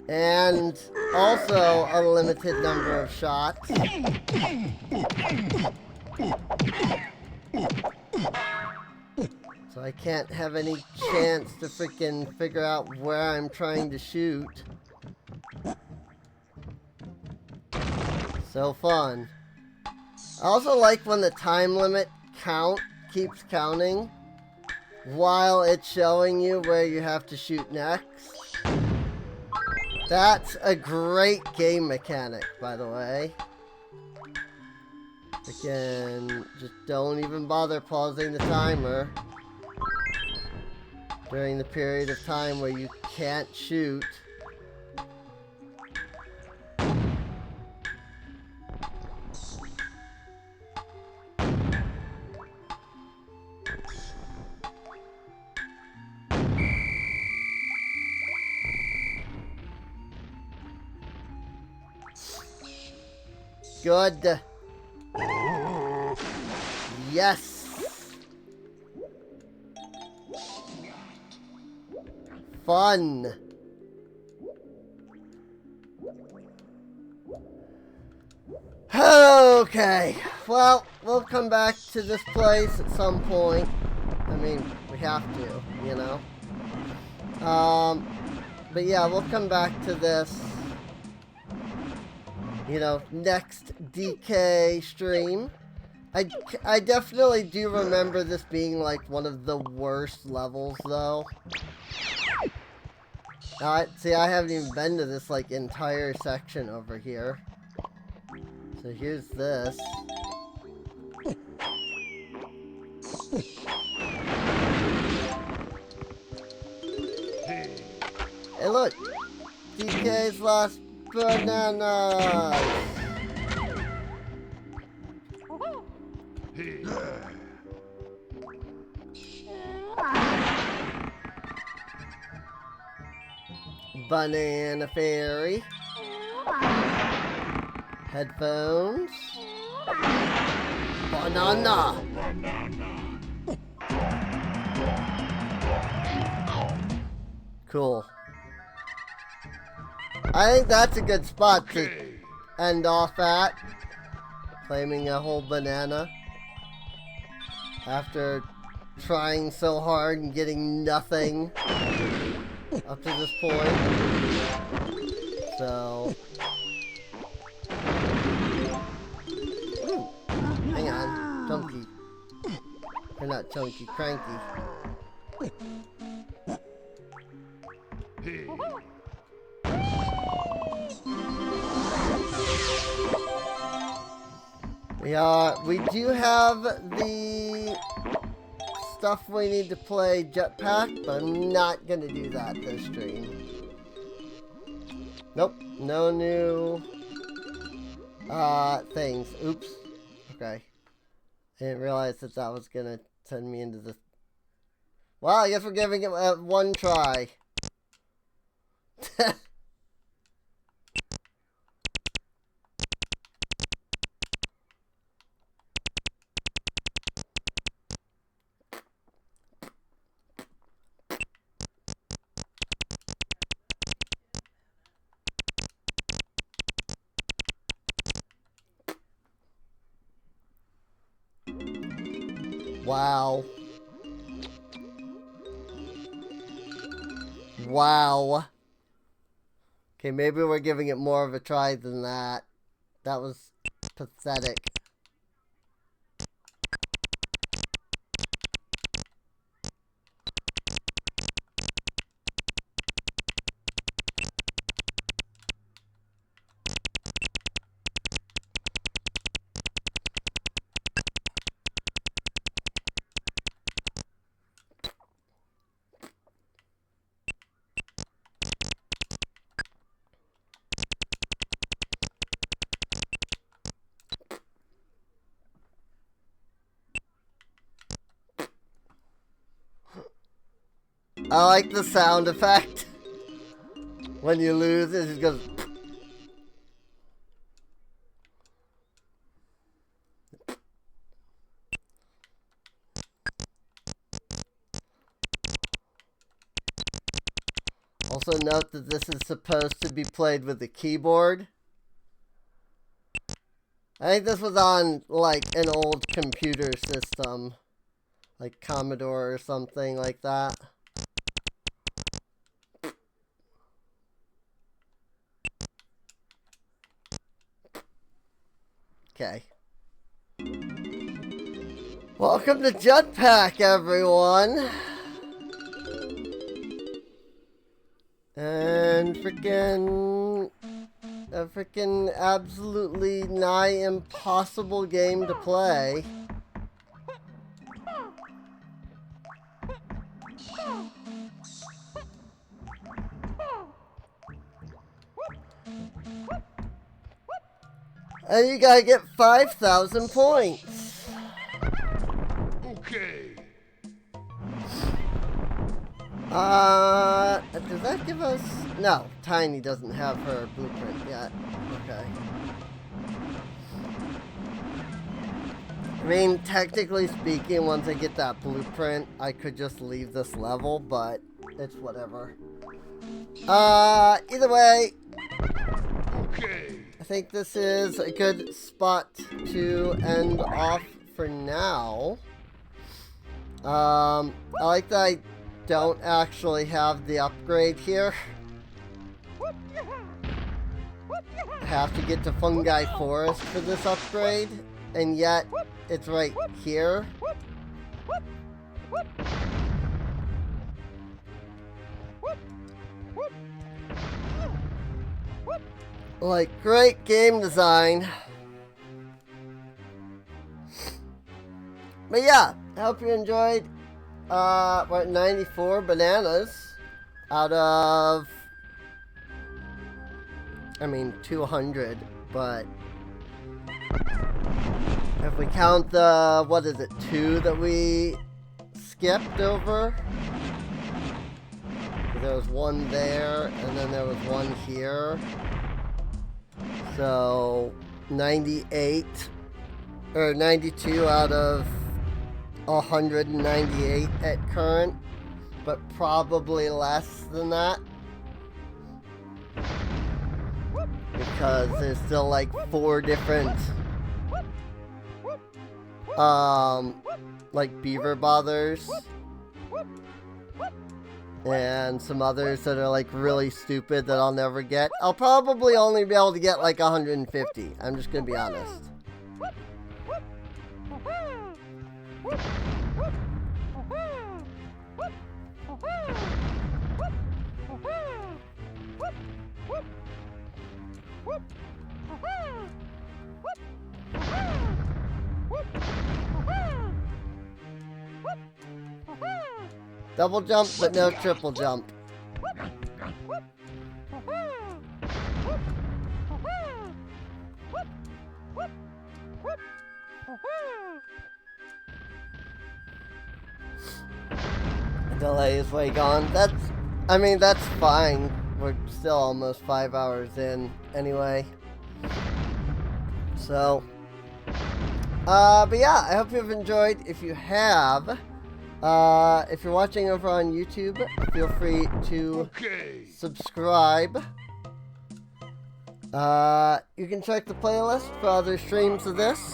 And also a limited number of shots. So I can't have any chance to freaking figure out where I'm trying to shoot. So fun. I also like when the time limit keeps counting while it's showing you where you have to shoot next. That's a great game mechanic, by the way. Again, just don't even bother pausing the timer during the period of time where you can't shoot. Good. Yes. Fun. Okay. Well, we'll come back to this place at some point. I mean, we have to, you know. But yeah, we'll come back to this, you know, next DK stream. I definitely do remember this being like one of the worst levels though. See, I haven't even been to this like entire section over here. So here's this. Hey look! DK's lost bananas! Banana fairy. Headphones. Banana. Cool. I think that's a good spot to end off at. Claiming a whole banana. After trying so hard and getting nothing up to this point. So. Ooh, hang on. Chunky. Or not chunky, cranky. We do have the stuff we need to play Jetpack, but I'm not gonna do that this stream. Nope, no new things. Oops. Okay. I didn't realize that that was gonna send me into the... Well, I guess we're giving it one try. Wow. Wow. Okay, maybe we're giving it more of a try than that. That was pathetic. I like the sound effect. When you lose, it just goes... Also note that this is supposed to be played with a keyboard. I think this was on, like, an old computer system. Like Commodore or something like that. Okay. Welcome to Jetpack, everyone! And freaking... a freaking absolutely nigh impossible game to play. And you gotta get 5,000 points. Okay. Does that give us... No, Tiny doesn't have her blueprint yet. Okay. I mean, technically speaking, once I get that blueprint, I could just leave this level, but it's whatever. Either way... Okay. I think this is a good spot to end off for now. I like that I don't actually have the upgrade here. I have to get to Fungi Forest for this upgrade, and yet it's right here. Like, great game design. But yeah, I hope you enjoyed. We're at 94 bananas out of, I mean, 200, but if we count the, what is it, 2 that we skipped over? There was one there, and then there was one here. So, 98, or 92 out of 198 at current, but probably less than that. Because there's still like 4 different, like beaver bothers. And some others that are like really stupid that I'll never get. I'll probably only be able to get like 150. I'm just gonna be honest. Double jump, but no triple jump. delay is way gone. I mean, that's fine. We're still almost 5 hours in anyway. So, but yeah, I hope you've enjoyed. If you have, if you're watching over on YouTube, feel free to subscribe. You can check the playlist for other streams of this.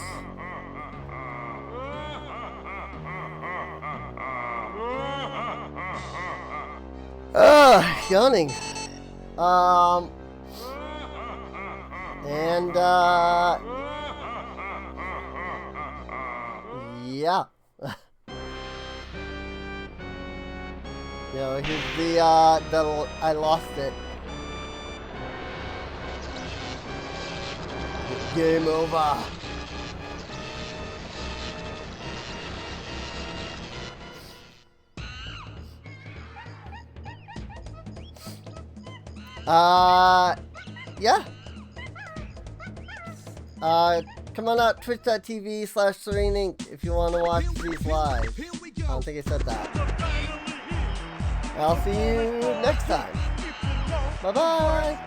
Yawning. And, yeah. You know, here's the, I lost it. Game over. Yeah. Come on out, twitch.tv/SereneInc if you want to watch these live. I don't think I said that. I'll see you next time. Bye-bye.